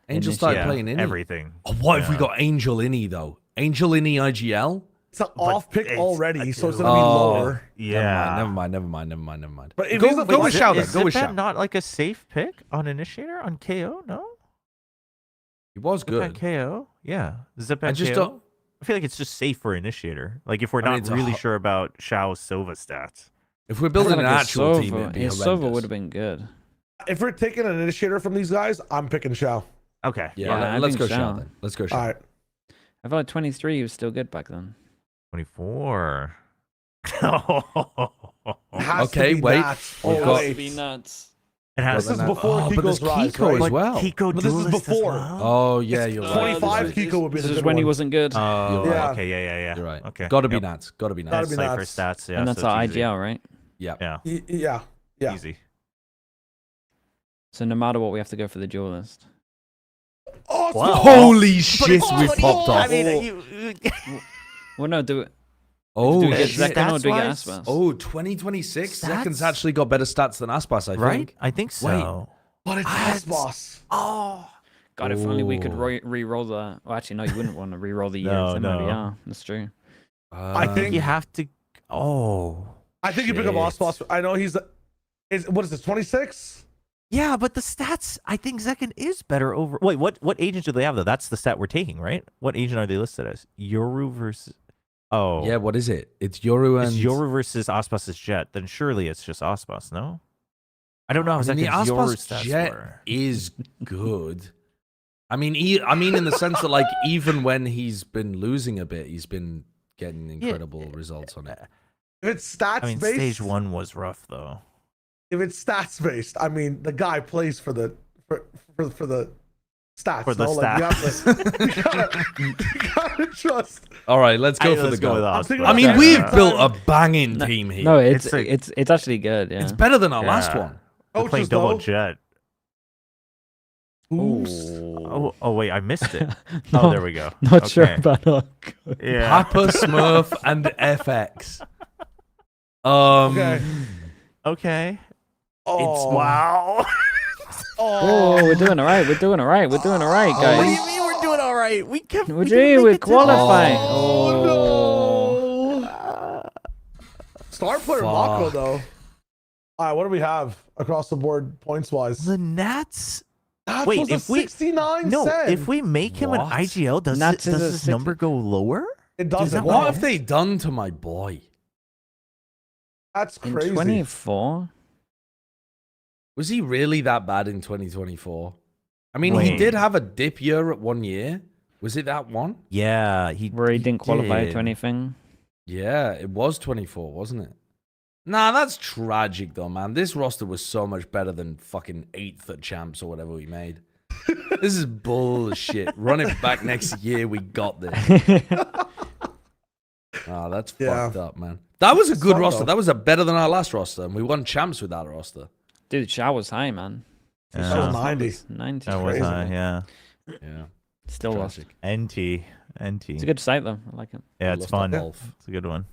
Angel Initiator. started yeah, playing Innie. everything. Oh, what if we Yeah. got Angel Innie, though? Angel Innie IGL? It's an off pick it's- already, so it's Oh. gonna be lower. Yeah. Never mind. But if Go, he's a go with Xeppaa- Shao then. Is Go with Xeppaa Shao. not like a safe pick on Initiator on KO? No, He was Xeppaa good. KO. Yeah, Xeppaa I just KO? don't. I feel like it's just safe for Initiator. Like if we're I mean, not it's a really ho- sure about Shao's Sova stats. If we're building an actual team, Sova. it'd be His Sova would horrendous. have been good. If we're taking an initiator from these guys, I'm picking Shao. Okay. Yeah, Yeah, I let's think go Shao Shao. then. Let's go Shao. All right. I felt like 23 was still good back then. 24. Has to Okay, be wait. Nath. We've Oh, got- wait. nuts. It has This is to before but there's Kiko's rise, Kiko right? as well. Kiko But this is duelist as before. well? Oh yeah, you're right. 25 You're right. Kiko would be This the is good when he one. wasn't good. Oh, Yeah. okay, yeah. You're right. Okay. Gotta be Yep. Nats. Gotta be Gotta Nats. be Cypher Nats. stats, yeah. and that's so our it's easy. IGL, right? Yeah. Yeah, Yeah. easy. So no matter what, we have to go for the duelist. Oh, it's Wow. the- Holy shit, it's we already- popped off. I mean, Well, no, do it. Oh, do we get shit. Zekon or do we get Stats-wise? Aspas? Oh, 2026. Stats? Zekon's actually got better stats than Aspas, I think. right? I think so. But it's Ah, ass boss. Oh. God, if only we could Ooh. re-roll the. Well, actually, no, you wouldn't want to re-roll the year. No, of no. MLBR. That's true. I think You have to. Oh. I think you pick up shit. Boss Boss. I know he's. What is this? 26? Yeah, but the stats, I think Zekon is better over. Wait, what agent do they have though? That's the stat we're taking, right? What agent are they listed as? Yoru versus. Oh. Yeah, what is it? It's Yoru and It's Yoru versus Aspas's Jet. Then surely it's just Aspas, no? I don't know how I mean, the Zekon's Yoru Aspas stats Jet were. is good. I mean, in the sense that like even when he's been losing a bit, he's been getting incredible results on it. If it's stats I mean, based, stage 1 was rough though. if it's stats based, I mean, the guy plays for the stats. For the no? Like, you gotta trust. All right, let's go for Let's the go with goal. Aspas. I mean, Yeah. we've built a banging team here. No, it's It's it's actually good. Yeah. It's better than our last Yeah. one. We're playing Coaches, double though. Jet. Ooh. Oh, wait, I missed it. No, Oh, there we go. Not sure Okay. about our code. Yeah. Papa Smurf and FX. Okay. Okay. Oh, Wow. Oh, we're doing all right. We're doing all right. We're doing all right, What do guys. you mean we're doing all right? We kept. What do you mean we're qualifying? Oh, Oh. no. Star player Fuck. Mako though. All right, what do we have across the board points wise? The NATz. That Wait, was a if we 69 no, cent. if we make him What? an IGL, does NATz is a his number go lower? it doesn't. that What no. have they done to my boy? That's In crazy. 24. Was he really that bad in 2024? I mean, he Wait. did have a dip year at 1 year. Was it that one? Yeah, Where he didn't qualify did. to anything. Yeah, it was 24, wasn't it? Nah, that's tragic though, man. This roster was so much better than fucking 8th at champs or whatever we made. This is bullshit. Run it back next year. We got this. Ah, that's Yeah. fucked up, man. That was a good fun, roster. though. That was a better than our last roster, and we won champs with that roster. Dude, Shao was high, man. That was 90. 90. That was Crazy, high, man. yeah. Yeah. Still lost. Tragic. NT. It's a good site though. I like it. Yeah, We it's lost fun. our Wolf. It's a good one.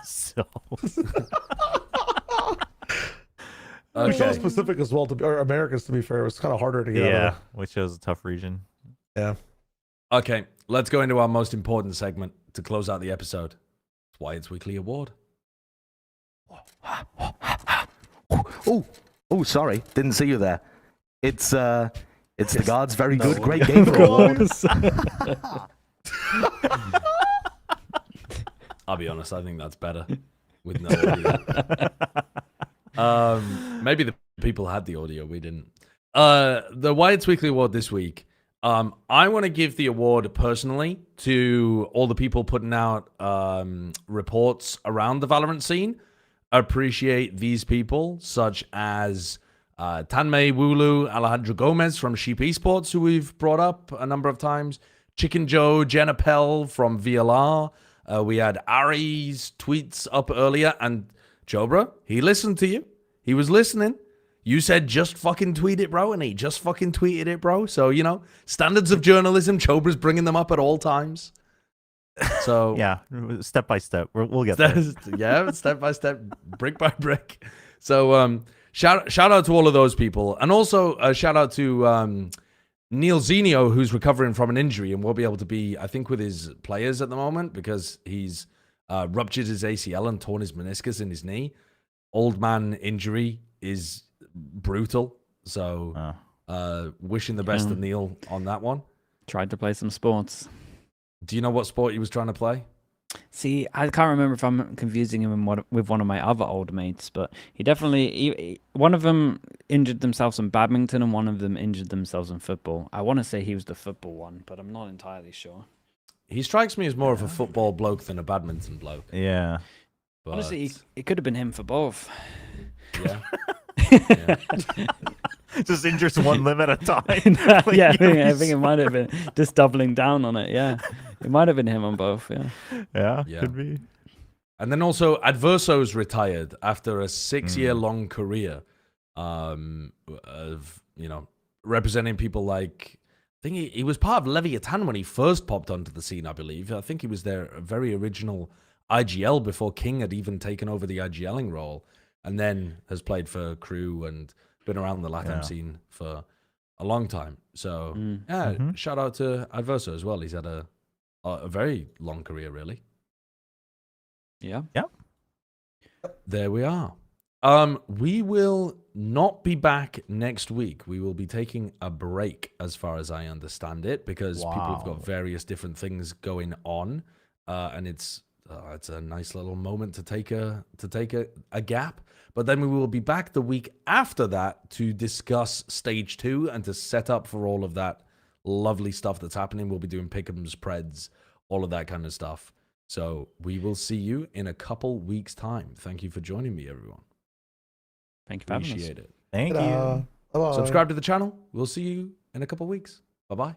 So We're so Okay. specific as well, or Americans, to be fair. It was kind of harder to get yeah, out which was a tough region. of. Okay, let's go into our most important segment to close out the episode. It's Wyatt's Weekly Award. Oh, sorry, didn't see you there. It's the Guards' very good, great game for award. I'll be honest, I think that's better with no audio. Maybe the people had the audio, we didn't. The Wyatt's Weekly Award this week. I want to give the award personally to all the people putting out reports around the Valorant scene. Appreciate these people, such as Tanmay Wulu, Alejandro Gomez from Sheep Esports, who we've brought up a number of times. Chicken Joe, Jenna Pell from VLR. We had Ari's tweets up earlier, and Jobra, he listened to you. He was listening. You said just fucking tweet it, bro, and he just fucking tweeted it, bro. So, you know, standards of journalism, Jobra's bringing them up at all times. So Yeah, step by step. We'll get there. yeah, step by step, brick by brick. So shout out to all of those people, and also a shout out to Neil Zenio, who's recovering from an injury and won't be able to be, I think, with his players at the moment because he's ruptured his ACL and torn his meniscus in his knee. Old man injury is brutal. So wishing the best of Neil on that one. Tried to play some sports. Do you know what sport he was trying to play? See, I can't remember if I'm confusing him with one of my other old mates, but he definitely, one of them injured themselves in badminton and one of them injured themselves in football. I want to say he was the football one, but I'm not entirely sure. He strikes me as more of a football bloke than a badminton bloke. Yeah. But, Honestly, it could have been him for both. yeah. Just injures one limb at a time. Yeah, I think it might have been just doubling down on it. Yeah, it might have been him on both. Yeah. Yeah. Could be. And then also Adverso's retired after a 6-year-long career of, you know, representing people like, I think he was part of Leviathan when he first popped onto the scene, I believe. I think he was their very original IGL before King had even taken over the IGLing role, and then has played for Crew and been around the LATAM scene for a long time. So, shout out to Adverso as well. He's had a very long career, really. Yeah. There we are. We will not be back next week. We will be taking a break, as far as I understand it, because people have got various different things going on, and it's a nice little moment to take a gap. But then we will be back the week after that to discuss stage 2 and to set up for all of that lovely stuff that's happening. We'll be doing pick'ems, preds, all of that kind of stuff. So we will see you in a couple weeks' time. Thank you for joining me, everyone. Thank you for having us. Appreciate it. Thank you. Bye-bye. Subscribe to the channel. We'll see you in a couple weeks. Bye-bye.